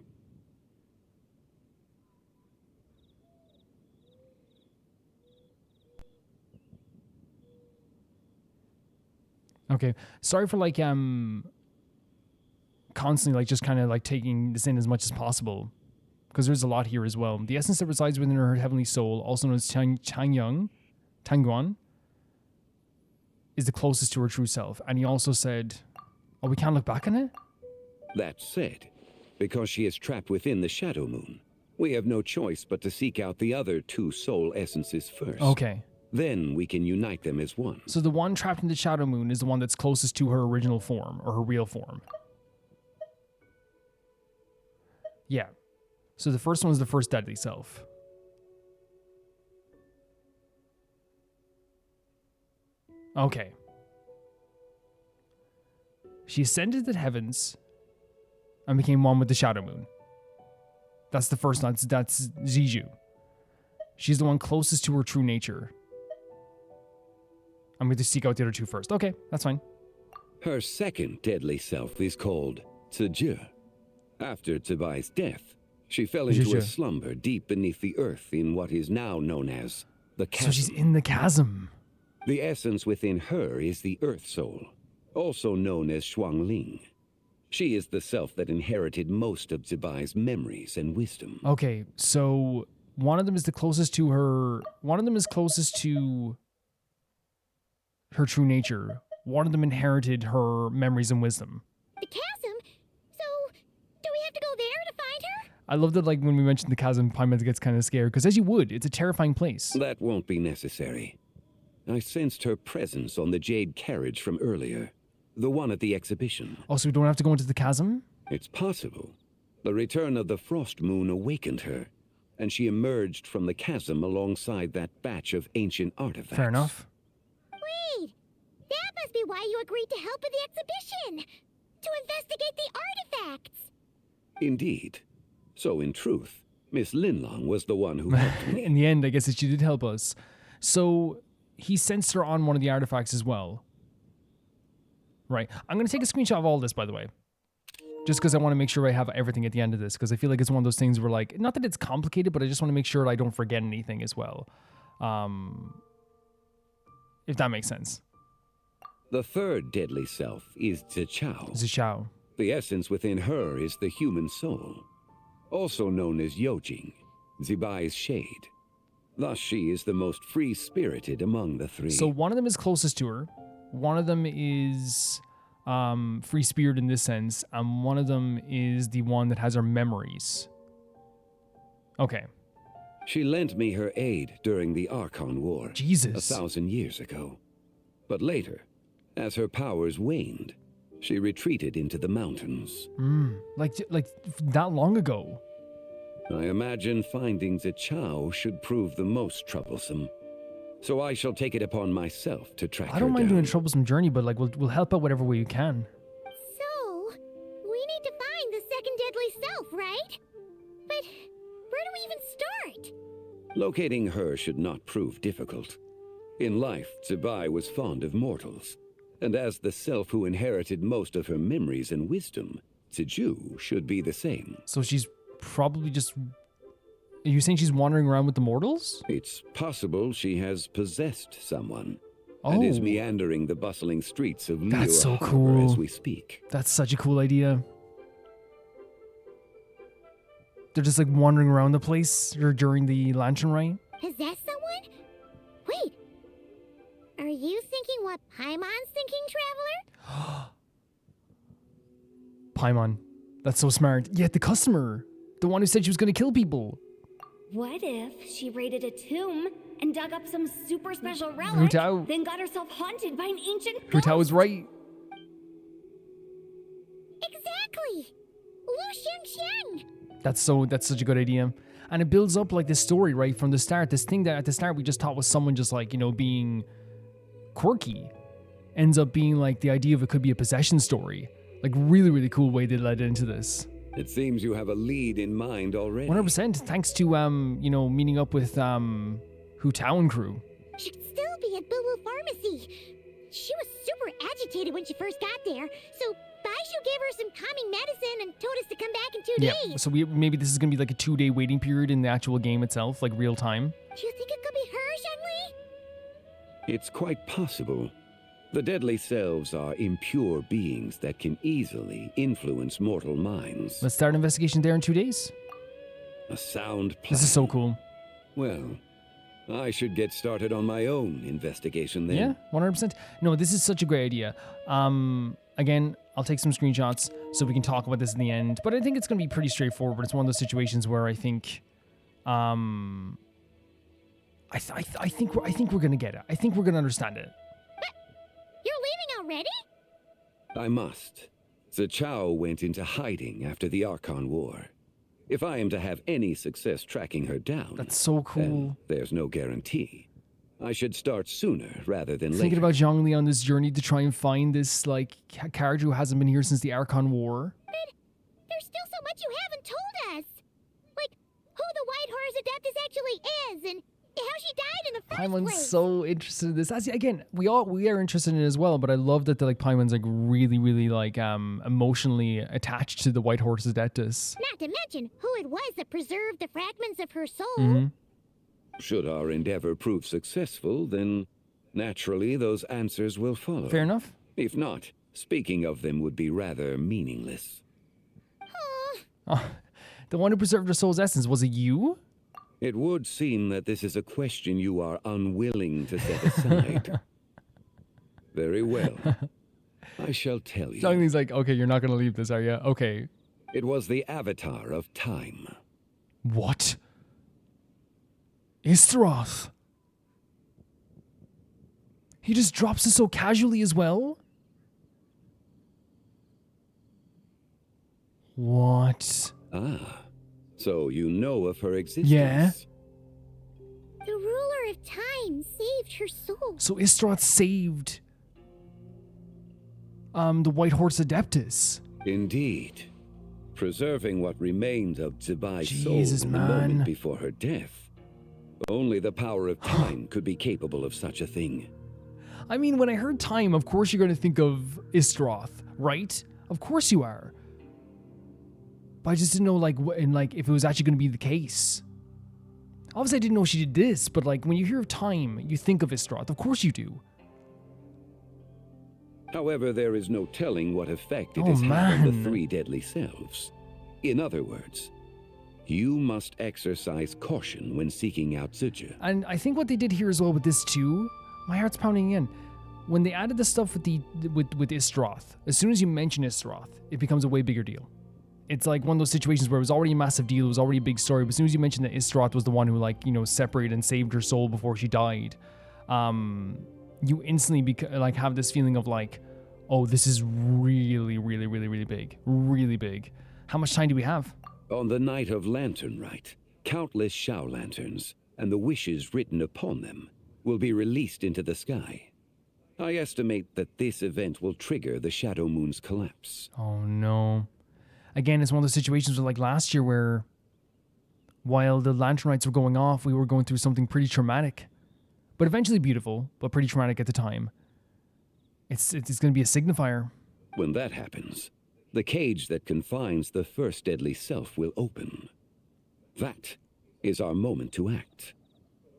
Okay. Sorry for like constantly like just kind of like taking this in as much as possible, because there's a lot here as well. The essence that resides within her heavenly soul, also known as Tanguan, is the closest to her true self. And he also said, oh, we can't look back on it? That said, because she is trapped within the Shadow Moon, we have no choice but to seek out the other 2 soul essences first. Okay. Then we can unite them as one. So the one trapped in the Shadow Moon is the one that's closest to her original form, or her real form. Yeah. So the first one is the first deadly self. Okay. She ascended to the heavens and became one with the Shadow Moon. That's the first one. That's Ziju. She's the one closest to her true nature. I'm going to seek out the other 2 first. Okay, that's fine. Her second deadly self is called Zhongli. After Zibai's death, she fell into a slumber deep beneath the earth in what is now known as the chasm. So she's in the chasm. The essence within her is the Earth Soul, also known as Zhongli. She is the self that inherited most of Zibai's memories and wisdom. Okay, so one of them is the closest to her. One of them is closest to her true nature. One of them inherited her memories and wisdom. The chasm? So, do we have to go there to find her? I love that, like, when we mentioned the chasm, Paimon gets kind of scared, because as you would, it's a terrifying place. That won't be necessary. I sensed her presence on the Jade carriage from earlier. The one at the exhibition. Oh, so we don't have to go into the chasm? It's possible. The return of the Frost Moon awakened her, and she emerged from the chasm alongside that batch of ancient artifacts. Fair enough. Wait! That must be why you agreed to help with the exhibition! To investigate the artifacts! Indeed. So in truth, Miss Linlong was the one who helped me. In the end, I guess she did help us. So he sensed her on one of the artifacts as well. Right. I'm going to take a screenshot of all this, by the way. Just because I want to make sure I have everything at the end of this. Because I feel like it's one of those things where, like, not that it's complicated, but I just want to make sure I don't forget anything as well. If that makes sense. The third deadly self is Zichao. Zichao. The essence within her is the human soul. Also known as Yojing, Zibai's shade. Thus she is the most free-spirited among the three. So one of them is closest to her. One of them is free spirit in this sense, and one of them is the one that has her memories. Okay. She lent me her aid during the Archon War. Jesus. 1,000 years ago. But later, as her powers waned, she retreated into the mountains. Like that long ago. I imagine finding Zichao should prove the most troublesome. So I shall take it upon myself to track her down. I don't mind doing a troublesome journey, but like we'll help out whatever way you can. So, we need to find the second deadly self, right? But where do we even start? Locating her should not prove difficult. In life, Zibai was fond of mortals. And as the self who inherited most of her memories and wisdom, Ziju should be the same. So she's probably just... Are you saying she's wandering around with the mortals? It's possible she has possessed someone. And is meandering the bustling streets of Liyue That's so cool. as we speak. That's such a cool idea. They're just like wandering around the place during the Lantern Rite. Is that someone? Wait. Are you thinking what Paimon's thinking, Traveler? Paimon. That's so smart. Yet the customer. The one who said she was going to kill people. What if she raided a tomb and dug up some super special relic, Hu Tao. then got herself haunted by an ancient Hu ghost? Tao was right. Exactly! Lu Xiangxiang! That's such a good idea. And it builds up like this story, right, from the start. This thing that at the start we just thought was someone just like, you know, being quirky, ends up being like the idea of it could be a possession story. Like really, really cool way they led into this. It seems you have a lead in mind already. 100%, thanks to, you know, meeting up with, Hu Tao and crew. Should still be at Boo Boo Pharmacy. She was super agitated when she first got there, so Baishu gave her some calming medicine and told us to come back in 2 days. Yeah, so maybe this is going to be like a 2-day waiting period in the actual game itself, like real time. Do you think it could be her, Zhongli? It's quite possible. The deadly selves are impure beings that can easily influence mortal minds. Let's start an investigation there in 2 days. A sound plan. This is so cool. Well, I should get started on my own investigation then. Yeah, 100%. No, this is such a great idea. Again, I'll take some screenshots so we can talk about this in the end. But I think it's going to be pretty straightforward. It's one of those situations where I think, I think we're going to get it. I think we're going to understand it. You're leaving already? I must. Zichao went into hiding after the Archon War. If I am to have any success tracking her down... That's so cool. Then there's no guarantee. I should start sooner rather than later. Thinking about Zhongli on this journey to try and find this, like, character who hasn't been here since the Archon War. But there's still so much you haven't told us. Like, who the White Horse Adeptus actually is, and how she died in the first Paimon's place. so interested in this. As again, we are interested in it as well, but I love that Paimon's like really like emotionally attached to the White Horse Adeptus. Not to mention who it was that preserved the fragments of her soul. Mm-hmm. Should our endeavor prove successful, then naturally those answers will follow. Fair enough. If not, speaking of them would be rather meaningless. Oh, the one who preserved her soul's essence, was it you? It would seem that this is a question you are unwilling to set aside. Very well. I shall tell you. Zhongli's like, okay, you're not going to leave this, are you? Okay. It was the Avatar of Time. What? Istroth. He just drops it so casually as well? What? Ah, so you know of her existence? Yeah. The ruler of time saved her soul. So Istroth saved the White Horse Adeptus. Indeed. Preserving what remained of Zibai's soul Jesus, in the man. moment before her death. Only the power of time could be capable of such a thing. I mean, when I heard time, of course you're going to think of Istroth, right? Of course you are. But I just didn't know, if it was actually going to be the case. Obviously, I didn't know she did this, but, when you hear of time, you think of Istroth. Of course you do. However, there is no telling what effect it Oh, has had on the man. three deadly selves. In other words, you must exercise caution when seeking out Zhije. And I think what they did here as well with this too, my heart's pounding again. When they added the stuff with Istroth, as soon as you mention Istroth, it becomes a way bigger deal. It's like one of those situations where it was already a massive deal, it was already a big story, but as soon as you mention that Istroth was the one who, separated and saved her soul before she died, you instantly have this feeling of oh, this is really, really, really, really big. Really big. How much time do we have? On the night of Lantern Rite, countless Shao lanterns and the wishes written upon them will be released into the sky. I estimate that this event will trigger the Shadow Moon's collapse. Oh no. Again, it's one of those situations where last year where while the Lantern Rites were going off, we were going through something pretty traumatic. But eventually beautiful, but pretty traumatic at the time. It's going to be a signifier. When that happens, the cage that confines the first deadly self will open. That is our moment to act.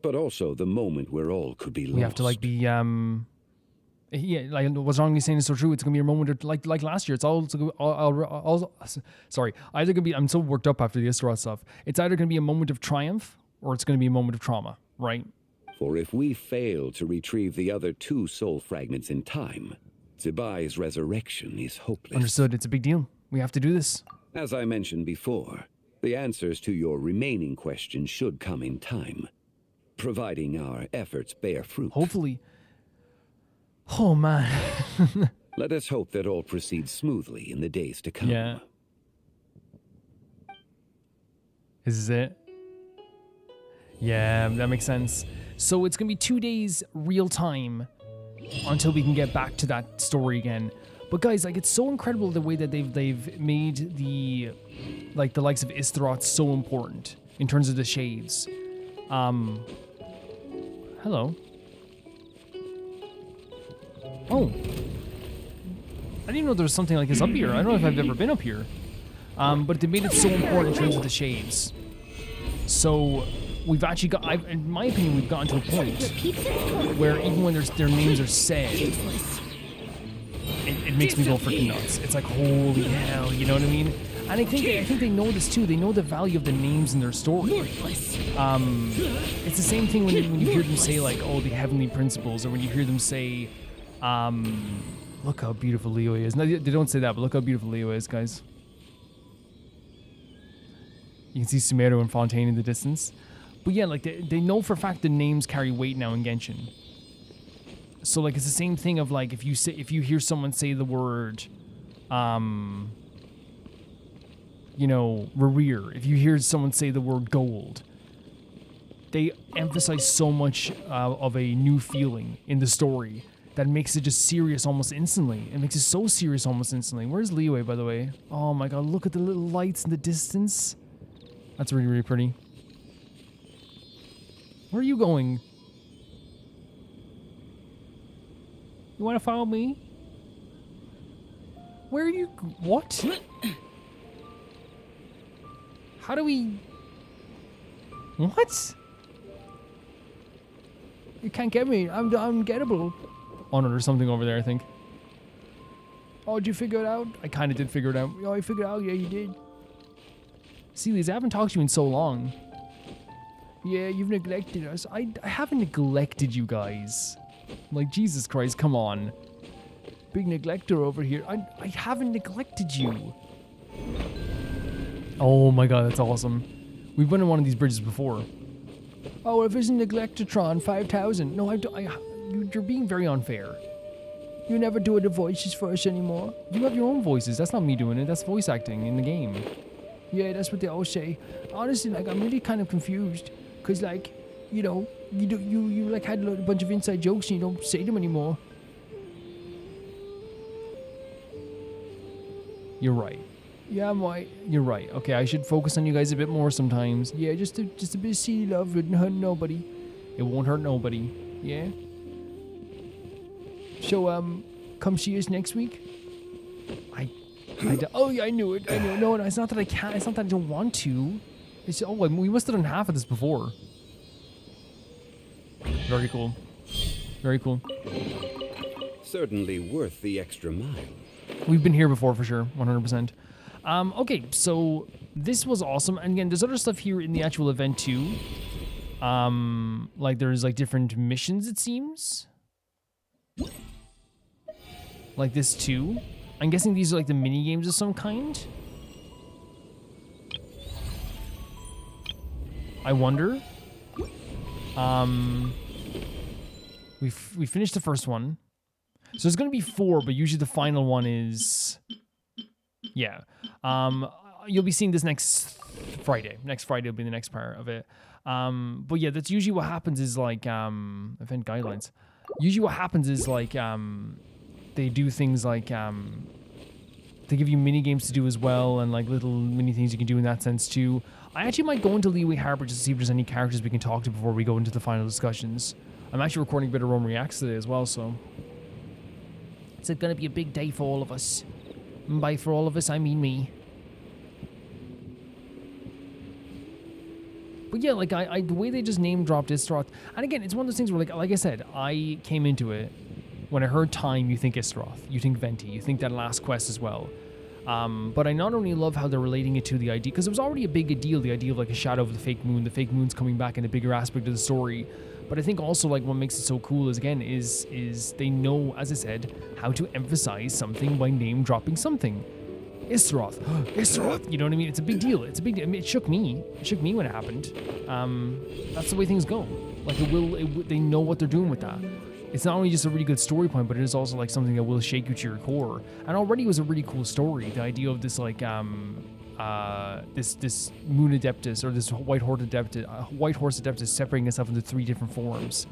But also the moment where all could be lost. We have to be what Zhongli saying is so true. It's gonna be a moment of, like last year. It's sorry. Either gonna be. I'm so worked up after the Isra stuff. It's either gonna be a moment of triumph or it's gonna be a moment of trauma, right? For if we fail to retrieve the other two soul fragments in time, Zibai's resurrection is hopeless. Understood. It's a big deal. We have to do this. As I mentioned before, the answers to your remaining questions should come in time, providing our efforts bear fruit. Hopefully. Oh man. Let us hope that all proceeds smoothly in the days to come. Yeah. Is this it? Yeah, that makes sense. So it's gonna be 2 days real time until we can get back to that story again. But guys, it's so incredible the way that they've made the likes of Istroth so important in terms of the shades. Hello. Oh. I didn't even know there was something like this up here. I don't know if I've ever been up here. But they made it so important in terms of the shades. So we've actually got, in my opinion, we've gotten to a point where even when their names are said, it makes me go freaking nuts. It's like, holy hell, you know what I mean? And I think they know this too. They know the value of the names in their story. It's the same thing when you hear them say oh, the heavenly principles, or when you hear them say, look how beautiful Liyue is. No, they don't say that, but look how beautiful Liyue is, guys. You can see Sumeru and Fontaine in the distance. But yeah, they know for a fact the names carry weight now in Genshin. So it's the same thing of if you hear someone say the word, Rereer, if you hear someone say the word gold, they emphasize so much of a new feeling in the story that makes it just serious almost instantly. It makes it so serious almost instantly. Where's Liyue, by the way? Oh my god, look at the little lights in the distance. That's really, really pretty. Where are you going? You want to follow me? Where are you? What? How do we... What? You can't get me. I'm ungettable. Oh no, there's something over there, I think. Oh, did you figure it out? I kind of did figure it out. Oh, you figured it out? Yeah, you did. See, Liz, I haven't talked to you in so long. Yeah, you've neglected us. I haven't neglected you guys. Like, Jesus Christ, come on. Big neglector over here. I haven't neglected you. Oh my god, that's awesome. We've been on one of these bridges before. Oh, if it's a Neglectatron 5000. No, you're being very unfair. You never do the voices for us anymore. You have your own voices. That's not me doing it. That's voice acting in the game. Yeah, that's what they all say. Honestly, like, I'm really kind of confused. Because, like, you know, you like had a bunch of inside jokes and you don't say them anymore. You're right. Yeah, I'm right. You're right. Okay, I should focus on you guys a bit more sometimes. Yeah, just a bit of silly love wouldn't hurt nobody. It won't hurt nobody. Yeah? So, come see us next week? Oh, yeah, I knew it. I knew it. No, it's not that I can't. It's not that I don't want to. It's, oh, we must have done half of this before. Very cool. Very cool. Certainly worth the extra mile. We've been here before for sure, 100%. Okay, so this was awesome. And again, there's other stuff here in the actual event too. Like there's like different missions, it seems. Like this too. I'm guessing these are like the mini games of some kind. I wonder. We finished the first one. So there's going to be 4, but usually the final one is... Yeah. You'll be seeing this next Friday. Next Friday will be the next part of it. But yeah, that's usually what happens is like... event guidelines. Usually what happens is like... they do things like... they give you mini games to do as well, and like little mini things you can do in that sense too. I actually might go into Liyue Harbor just to see if there's any characters we can talk to before we go into the final discussions. I'm actually recording a bit of Rome Reacts today as well, so... It's going to be a big day for all of us. And by for all of us, I mean me. But yeah, like, the way they just name-dropped Istroth... And again, it's one of those things where, like I said, I came into it... When I heard time, you think Istroth. You think Venti. You think that last quest as well. But I not only love how they're relating it to the idea... Because it was already a big deal, the idea of, like, a shadow of the fake moon. The fake moon's coming back in a bigger aspect of the story. But I think also, like, what makes it so cool is, again, is they know, as I said, how to emphasize something by name-dropping something. Istroth. Istroth. You know what I mean? It's a big deal. It's a big deal. I mean, it shook me. It shook me when it happened. That's the way things go. Like, they know what they're doing with that. It's not only just a really good story point, but it is also, like, something that will shake you to your core. And already it was a really cool story. The idea of this, like, this moon adeptus, or this white horse adeptus separating itself into 3 different forms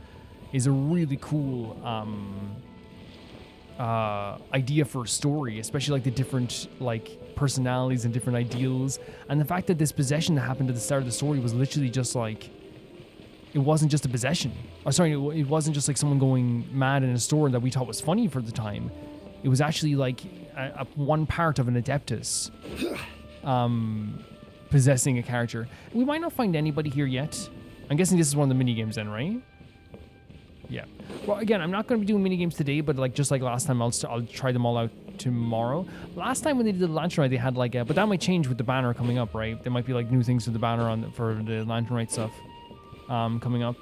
is a really cool idea for a story, especially like the different like personalities and different ideals, and the fact that this possession that happened at the start of the story was literally just like, it wasn't just a possession. Or sorry, it wasn't just like someone going mad in a store that we thought was funny for the time. It was actually like one part of an adeptus possessing a character. We might not find anybody here yet. I'm guessing this is one of the mini games then, right? Yeah. Well, again, I'm not going to be doing mini games today, but like just like last time, I'll try them all out tomorrow. Last time when they did the Lantern Rite, they had like but that might change with the banner coming up, right? There might be like new things for the banner for the Lantern Rite stuff coming up.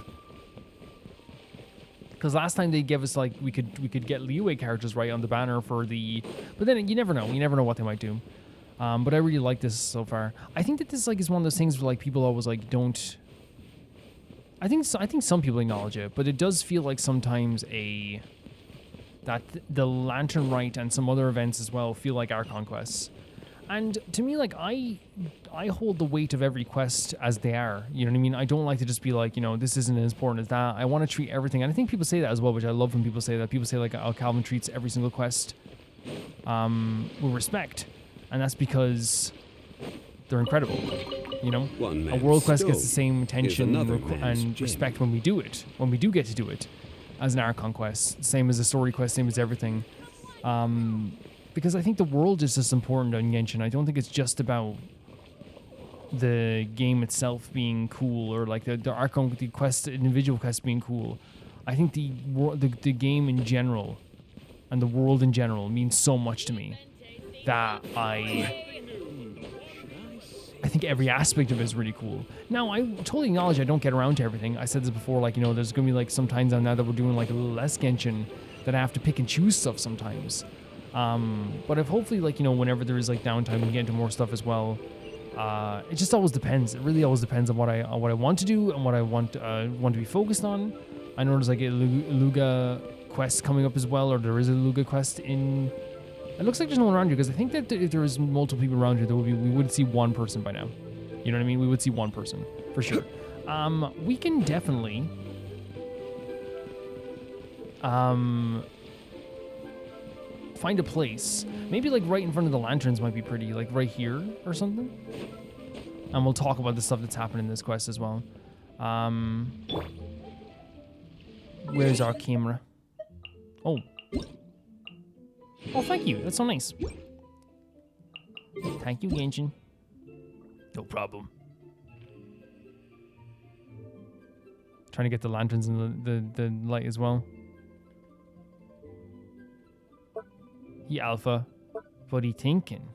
Because last time they gave us like we could get Liyue characters right on the banner for the, but then you never know. You never know what they might do. But I really like this so far. I think that this like is one of those things where like people always like don't. I think some people acknowledge it, but it does feel like sometimes that the Lantern Rite and some other events as well feel like Archon quests. And to me, like I hold the weight of every quest as they are. You know what I mean? I don't like to just be like, you know, this isn't as important as that. I want to treat everything, and I think people say that as well, which I love when people say that. People say like, oh, Calvin treats every single quest with respect. And that's because they're incredible. You know, One a man's world quest gets the stone same is attention another man's and gem. respect when we do it, when we do get to do it, as an Archon quest. Same as a story quest, same as everything. Because I think the world is just important on Genshin. I don't think it's just about the game itself being cool, or like the Archon, the quest, individual quest being cool. I think the game in general and the world in general means so much to me that I think every aspect of it is really cool. Now, I totally acknowledge I don't get around to everything. I said this before, like, you know, there's gonna be like some times now that we're doing like a little less Genshin that I have to pick and choose stuff sometimes. But if hopefully, like, you know, whenever there is like downtime, we can get into more stuff as well. It just always depends. It really always depends on what I want to do and what I want to be focused on. I know there's like a Luga quest coming up as well, or there is a Luga quest in. It looks like there's no one around here, because I think that if there was multiple people around here, we would see one person by now. You know what I mean? We would see one person for sure. We can definitely find a place. Maybe like right in front of the lanterns might be pretty, like right here or something. And we'll talk about the stuff that's happening in this quest as well. Where's our camera? Oh. Oh, thank you. That's so nice. Thank you, Yunjin. No problem. Trying to get the lanterns and the light as well. He Alpha. What he thinking?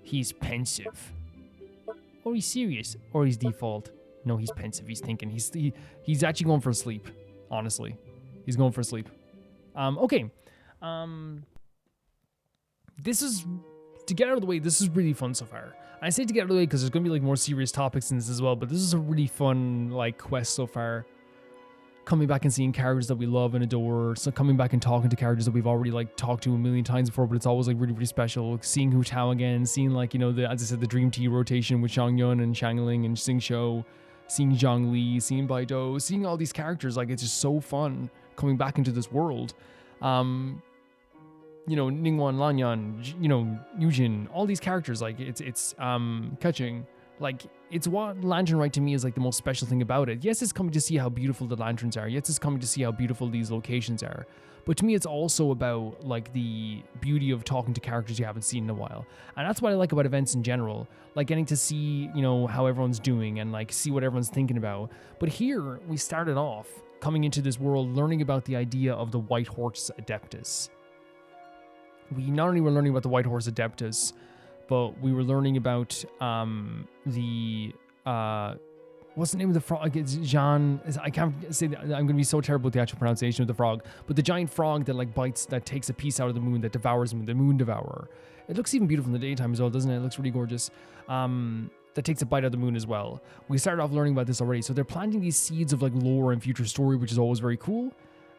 He's pensive. Or he's serious. Or he's default. No, he's pensive. He's thinking. He's actually going for a sleep. Honestly. He's going for a sleep. Okay. This is, to get out of the way, this is really fun so far. I say to get out of the way because there's going to be like more serious topics in this as well, but this is a really fun like quest so far. Coming back and seeing characters that we love and adore, so coming back and talking to characters that we've already like talked to a million times before, but it's always like really, really special. Seeing Hu Tao again, seeing like, you know, as I said, the Dream Tea rotation with Xiangyun and Xiangling and Xingqiu, seeing Zhongli, seeing Baido, seeing all these characters, like it's just so fun coming back into this world. You know, Ningguang, Lanyan, you know, Yunjin, all these characters, like it's catching. Like, it's what Lantern Rite to me is like the most special thing about it. Yes, it's coming to see how beautiful the lanterns are. Yes, it's coming to see how beautiful these locations are. But to me, it's also about like the beauty of talking to characters you haven't seen in a while. And that's what I like about events in general. Like getting to see, you know, how everyone's doing and like see what everyone's thinking about. But here, we started off coming into this world, learning about the idea of the White Horse Adeptus. We not only were learning about the White Horse Adeptus, but we were learning about what's the name of the frog? It's Jean. I can't say that. I'm going to be so terrible with the actual pronunciation of the frog. But the giant frog that like bites, that takes a piece out of the moon, that devours the moon, the moon devourer. It looks even beautiful in the daytime as well, doesn't it? It looks really gorgeous. That takes a bite out of the moon as well. We started off learning about this already. So they're planting these seeds of like lore and future story, which is always very cool.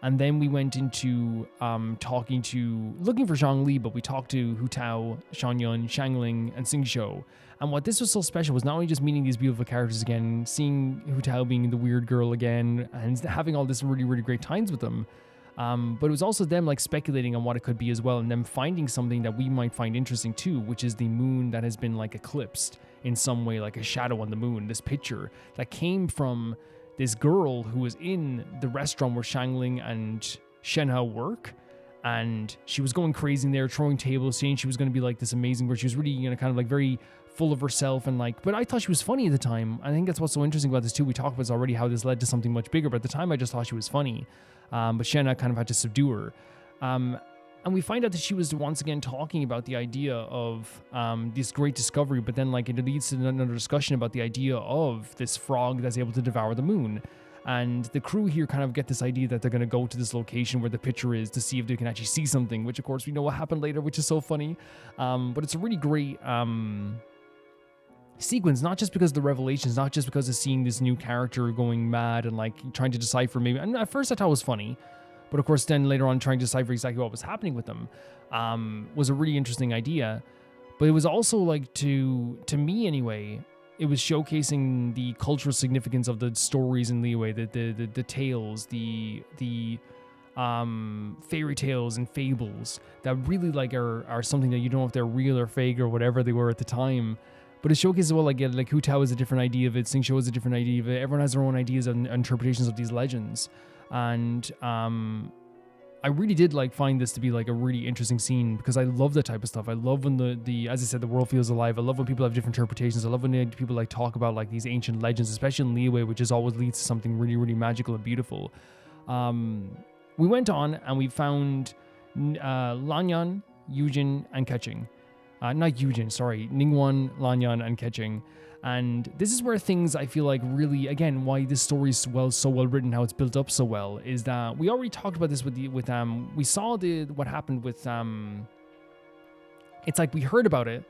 And then we went into looking for Zhongli, but we talked to Hu Tao, Xiangyun, Xiangling, and Xingqiu. And what this was so special was not only just meeting these beautiful characters again, seeing Hu Tao being the weird girl again, and having all this really, really great times with them, but it was also them like speculating on what it could be as well, and them finding something that we might find interesting too, which is the moon that has been like eclipsed in some way, like a shadow on the moon. This picture that came from this girl who was in the restaurant where Xiangling and Shenhao work, and she was going crazy in there, throwing tables, saying she was going to be like this amazing girl. She was really, you know, kind of like very full of herself, and like, but I thought she was funny at the time. I think that's what's so interesting about this too. We talked about this already, how this led to something much bigger, but at the time I just thought she was funny. But Shenhao kind of had to subdue her. And we find out that she was once again talking about the idea of this great discovery, but then like it leads to another discussion about the idea of this frog that's able to devour the moon. And the crew here kind of get this idea that they're going to go to this location where the picture is to see if they can actually see something, which of course we know what happened later, which is so funny. But it's a really great sequence, not just because of the revelations, not just because of seeing this new character going mad and like trying to decipher maybe. And at first I thought it was funny. But of course, then later on, trying to decipher exactly what was happening with them was a really interesting idea. But it was also like, to me anyway, it was showcasing the cultural significance of the stories in Liyue, the tales, the fairy tales and fables that really like are something that you don't know if they're real or fake or whatever they were at the time. But it showcases well, like Hu Tao is a different idea of it, Xing Shou is a different idea of it. Everyone has their own ideas and interpretations of these legends. And I really did like find this to be like a really interesting scene because I love that type of stuff. I love when the as I said, the world feels alive. I love when people have different interpretations. I love when people like talk about like these ancient legends, especially in Liyue, which is always leads to something really, really magical and beautiful. We went on and we found Lanyan, Yunjin, and Keqing. Not Yunjin, sorry. Ningguang, Lanyan, and Keqing. And this is where things I feel like really, again, why this story is so well written, how it's built up so well, is that we already talked about this we saw what happened with it's like we heard about it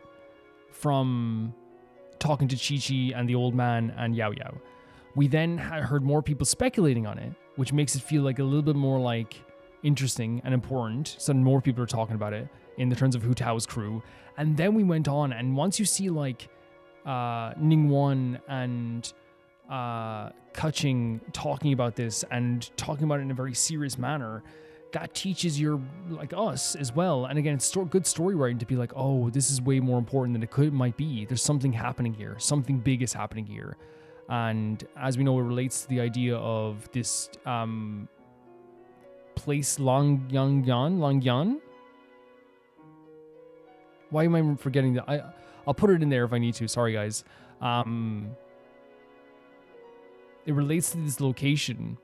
from talking to Chi-Chi and the old man and Yao Yao. We then heard more people speculating on it, which makes it feel like a little bit more like interesting and important. So more people are talking about it in the terms of Hu Tao's crew. And then we went on, and once you see like Ningguang and Keqing talking about this and talking about it in a very serious manner, that teaches your like us as well. And again, it's good story writing to be like, oh, this is way more important than it might be. There's something happening here. Something big is happening here. And as we know, it relates to the idea of this place Longyan. Why am I forgetting that? I'll put it in there if I need to. Sorry, guys. It relates to this location,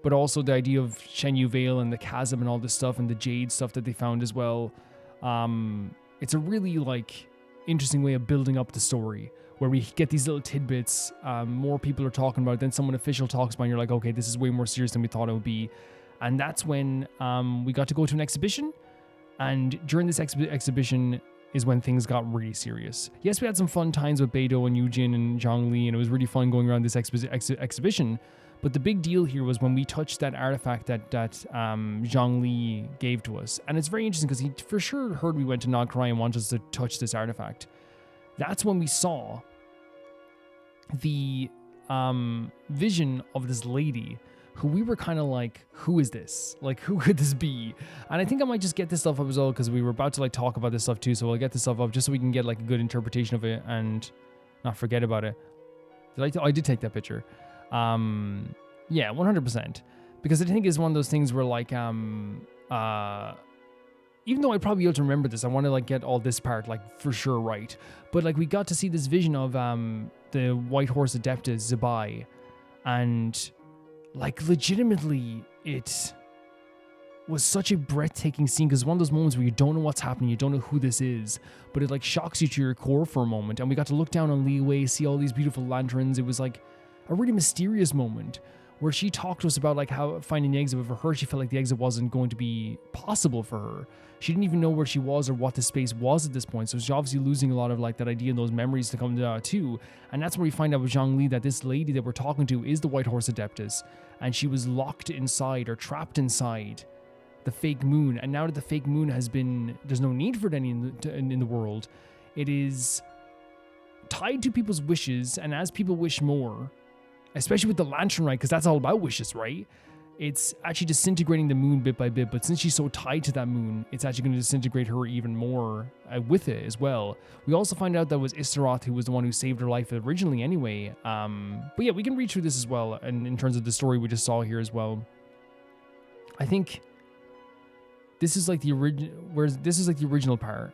but also the idea of Shenyu Vale and the chasm and all this stuff and the Jade stuff that they found as well. It's a really like interesting way of building up the story where we get these little tidbits. More people are talking about it. Then someone official talks about it. And you're like, okay, this is way more serious than we thought it would be. And that's when we got to go to an exhibition. And during this exhibition is when things got really serious. Yes, we had some fun times with Beidou and Yunjin and Zhongli, and it was really fun going around this exhibition. But the big deal here was when we touched that artifact that Zhongli gave to us. And it's very interesting because he for sure heard we went to Nagrai and wanted us to touch this artifact. That's when we saw the vision of this lady who we were kind of like, who is this? Like, who could this be? And I think I might just get this stuff up as well because we were about to like talk about this stuff too. So I'll get this stuff up just so we can get like a good interpretation of it and not forget about it. I did take that picture. Yeah, 100%. Because I think it's one of those things where like, even though I'd probably be able to remember this, I want to like get all this part like for sure right. But like we got to see this vision of the White Horse Adeptus, Zibai, and like legitimately it was such a breathtaking scene because one of those moments where you don't know what's happening, you don't know who this is, but it like shocks you to your core for a moment. And we got to look down on Liyue, see all these beautiful lanterns. It was like a really mysterious moment where she talked to us about like how finding the exit, but for her, she felt like the exit wasn't going to be possible for her. She didn't even know where she was or what the space was at this point. So she's obviously losing a lot of like that idea and those memories to come to too. And that's where we find out with Zhongli that this lady that we're talking to is the White Horse Adeptus. And she was locked inside or trapped inside the fake moon. And now that the fake moon has been, there's no need for it any in the world. It is tied to people's wishes. And as people wish more, especially with the Lantern Rite, because that's all about wishes, right? It's actually disintegrating the moon bit by bit, but since she's so tied to that moon, it's actually going to disintegrate her even more with it as well. We also find out that it was Istaroth who was the one who saved her life originally anyway. But yeah, we can read through this as well, and in terms of the story we just saw here as well. I think this is like the original part.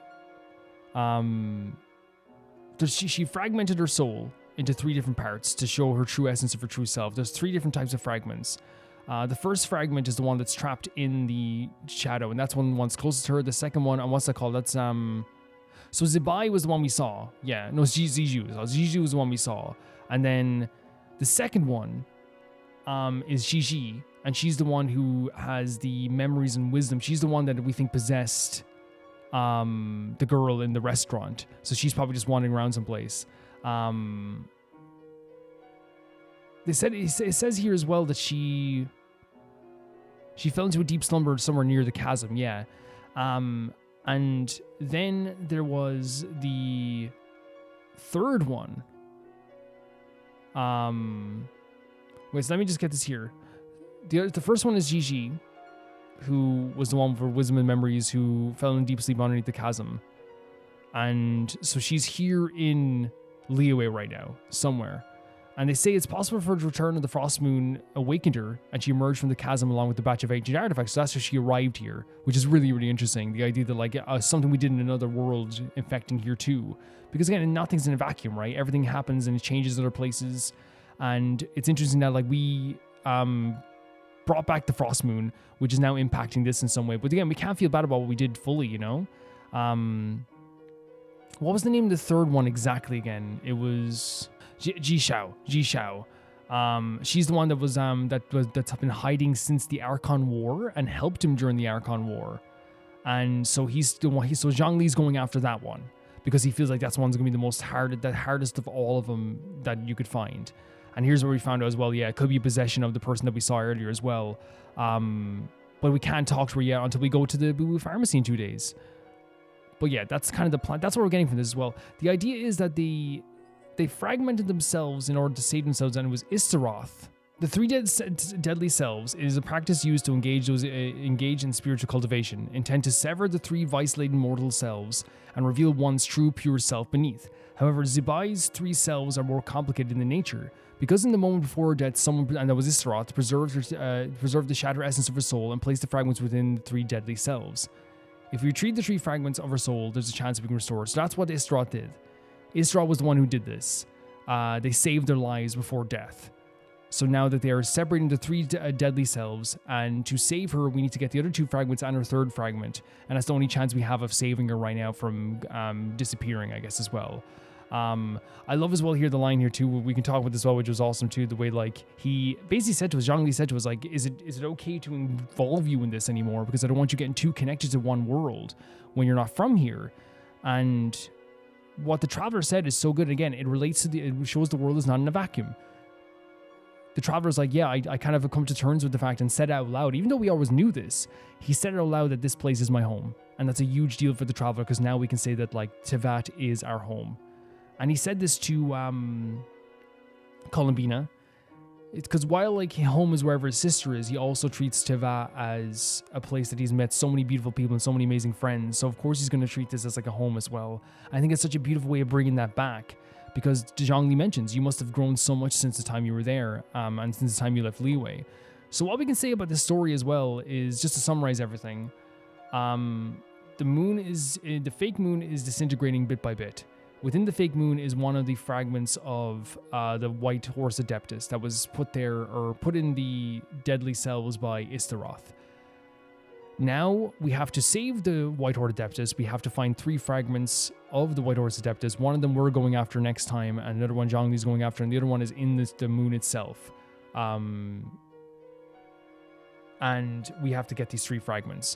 She fragmented her soul into 3 different parts to show her true essence of her true self. There's 3 different types of fragments. The first fragment is the one that's trapped in the shadow, and that's one that's closest to her. The second one, and what's that called? That's so Zibai was the one we saw. Yeah, no, Ziju. Ziju was the one we saw. And then the second one is Gigi, and she's the one who has the memories and wisdom. She's the one that we think possessed the girl in the restaurant. So she's probably just wandering around someplace. It says here as well that she fell into a deep slumber somewhere near the chasm, yeah. And then there was the third one. Wait, so let me just get this here. The first one is Gigi, who was the one for wisdom and memories who fell in deep sleep underneath the chasm. And so she's here in Liyue right now, somewhere. And they say it's possible for her to return to the Frost Moon awakened her, and she emerged from the chasm along with the batch of ancient artifacts. So that's how she arrived here, which is really, really interesting. The idea that like something we did in another world infecting here too. Because again, nothing's in a vacuum, right? Everything happens and it changes other places. And it's interesting that like we brought back the Frost Moon, which is now impacting this in some way. But again, we can't feel bad about what we did fully, you know? What was the name of the third one exactly again? It was Jishao. She's the one that was that's been hiding since the Archon War and helped him during the Archon War. And so so Zhongli's going after that one because he feels like that's one's gonna be the hardest of all of them that you could find. And here's where we found out as well, yeah, it could be possession of the person that we saw earlier as well. But we can't talk to her yet until we go to the Boo Pharmacy in 2 days. But yeah, that's kind of the plan. That's what we're getting from this as well. The idea is that they fragmented themselves in order to save themselves, and it was Istaroth. The 3 deadly selves is a practice used to engage in spiritual cultivation, intent to sever the 3 vice-laden mortal selves and reveal one's true pure self beneath. However, Zibai's 3 selves are more complicated in nature, because in the moment before her death, someone, and that was Istaroth, preserved the shattered essence of her soul and placed the fragments within the 3 deadly selves. If we retrieve the 3 fragments of her soul, there's a chance we can restore her. So that's what Istaroth did. Istaroth was the one who did this. They saved their lives before death. So now that they are separating the 3 deadly selves, and to save her, we need to get the other 2 fragments and her 3rd fragment. And that's the only chance we have of saving her right now from disappearing, I guess, as well. I love as well here the line here too. We can talk about this as well, which was awesome too. The way like he basically said to us, Zhongli said to us, like, is it okay to involve you in this anymore? Because I don't want you getting too connected to one world when you're not from here. And what the Traveler said is so good. Again, it relates to it shows the world is not in a vacuum. The Traveler's like, yeah, I kind of have come to terms with the fact and said it out loud, even though we always knew this, he said it out loud that this place is my home. And that's a huge deal for the Traveler, because now we can say that like Tevat is our home. And he said this to Columbina. It's because while like home is wherever his sister is, he also treats Tevat as a place that he's met so many beautiful people and so many amazing friends. So of course he's going to treat this as like a home as well. I think it's such a beautiful way of bringing that back, because Zhongli mentions you must have grown so much since the time you were there, and since the time you left Liyue. So what we can say about this story as well is, just to summarize everything, the fake moon is disintegrating bit by bit. Within the fake moon is one of the fragments of the White Horse Adeptus that was put there, or put in the deadly cells by Istaroth. Now we have to save the White Horse Adeptus. We have to find 3 fragments of the White Horse Adeptus. One of them we're going after next time, and another one Zhongli's going after, and the other one is in the moon itself. And we have to get these 3 fragments.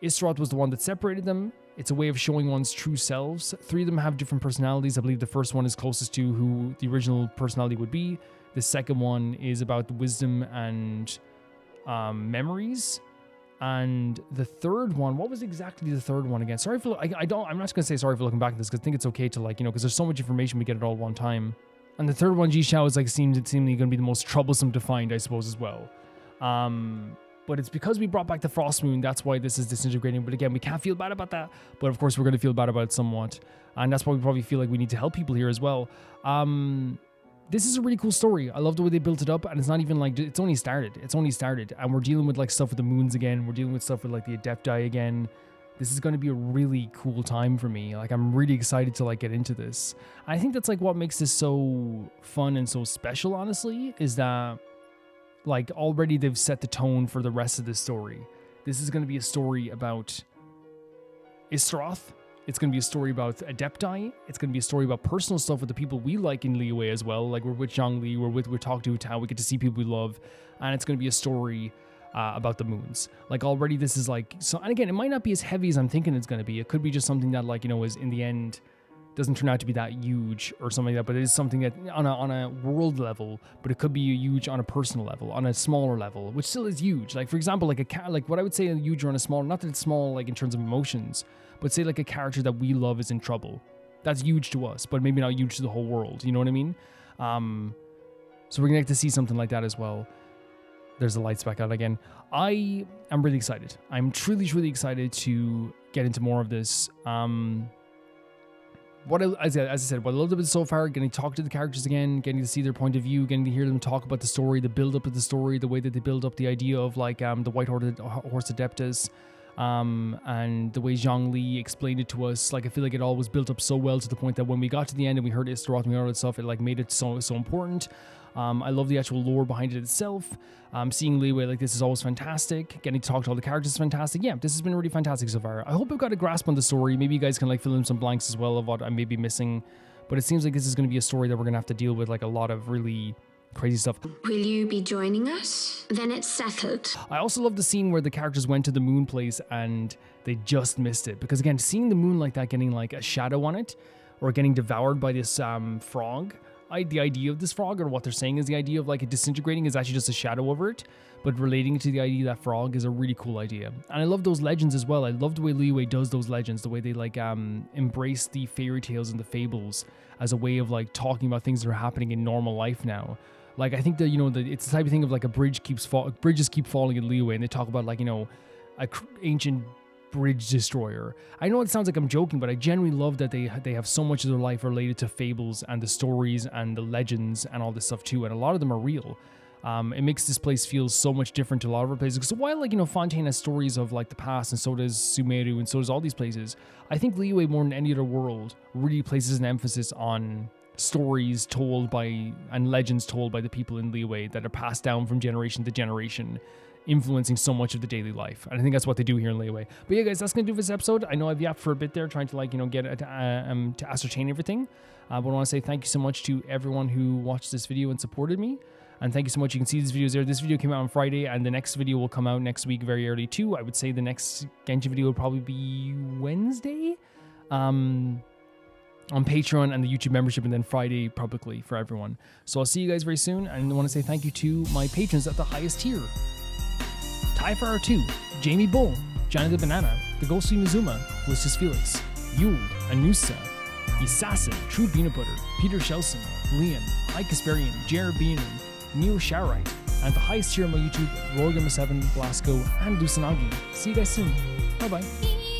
Istaroth was the one that separated them. It's a way of showing one's true selves. 3 of them have different personalities. I believe the first one is closest to who the original personality would be. The second one is about the wisdom and memories. And the third one, what was exactly the third one again? Sorry for, I'm not going to say sorry for looking back at this, because I think it's okay to like, because there's so much information we get at all one time. And the third one, Jishao, is like seemingly going to be the most troublesome to find, I suppose, as well. But it's because we brought back the Frost Moon, that's why this is disintegrating. But again, we can't feel bad about that. But of course, we're going to feel bad about it somewhat. And that's why we probably feel like we need to help people here as well. This is a really cool story. I love the way they built it up. And it's not even like, it's only started. And we're dealing with like stuff with the moons again. We're dealing with stuff with like the Adepti again. This is going to be a really cool time for me. Like, I'm really excited to like get into this. I think that's like what makes this so fun and so special, honestly, is that like already they've set the tone for the rest of this story. This is going to be a story about Istaroth. It's going to be a story about Adepti. It's going to be a story about personal stuff with the people we like in Liyue as well. Like, we're with Zhongli, we're talking to Tao, we get to see people we love. And it's going to be a story about the moons. Like, already this is like, so, and again, it might not be as heavy as I'm thinking it's going to be. It could be just something that like, is in the end doesn't turn out to be that huge or something like that, but it is something that on a world level, but it could be huge on a personal level, on a smaller level, which still is huge. Like, for example, like what I would say a huge or on a small, not that it's small like in terms of emotions, but say like a character that we love is in trouble. That's huge to us, but maybe not huge to the whole world. You know what I mean? So we're gonna get to see something like that as well. There's the lights back out again. I am really excited. I'm truly excited to get into more of this. As I said, what I loved of it so far, getting to talk to the characters again, getting to see their point of view, getting to hear them talk about the story, the build up of the story, the way that they build up the idea of like the White Horse Adeptus, and the way Zhongli explained it to us. Like, I feel like it all was built up so well to the point that when we got to the end and we heard Istaroth and we heard all that stuff, it like made it so important. I love the actual lore behind it itself. Seeing Liyue like this is always fantastic. Getting to talk to all the characters is fantastic. Yeah, this has been really fantastic so far. I hope I've got a grasp on the story. Maybe you guys can like fill in some blanks as well of what I may be missing. But it seems like this is going to be a story that we're going to have to deal with like a lot of really crazy stuff. Will you be joining us? Then it's settled. I also love the scene where the characters went to the moon place and they just missed it. Because again, seeing the moon like that, getting like a shadow on it, or getting devoured by this frog. The idea of this frog, or what they're saying is the idea of like it disintegrating is actually just a shadow over it, but relating to the idea of that frog is a really cool idea. And I love those legends as well. I love the way Liyue does those legends, the way they like embrace the fairy tales and the fables as a way of like talking about things that are happening in normal life now. Like, I think that, it's the type of thing of like bridges keep falling in Liyue, and they talk about like, a ancient bridge destroyer. I know it sounds like I'm joking, but I genuinely love that they have so much of their life related to fables and the stories and the legends and all this stuff too, and a lot of them are real. It makes this place feel so much different to a lot of our places. Because while like Fontaine has stories of like the past, and so does Sumeru, and so does all these places, I think Liyue more than any other world really places an emphasis on stories told by and legends told by the people in Liyue that are passed down from generation to generation, influencing so much of the daily life. And I think that's what they do here in Liyue. But yeah, guys, that's gonna do for this episode. I know I've yapped for a bit there, trying to like get to ascertain everything. But I want to say thank you so much to everyone who watched this video and supported me. And thank you so much. You can see these videos there. This video came out on Friday, and the next video will come out next week very early too. I would say the next Genshin video will probably be Wednesday. On Patreon and the YouTube membership, and then Friday publicly for everyone. So I'll see you guys very soon, and I want to say thank you to my patrons at the highest tier. Tyfar 2, Jamie Bull, Johnny the Banana, The Ghostly Mizuma, Felicius Felix, Yule, Anusa, Isasa, True Peanut Butter, Peter Shelson, Liam, Ike Kasparian, Jared Beanon, Neil Sharite, and the highest tier on my YouTube, Roy 7, Blasco, and Lucinagi. See you guys soon. Bye bye.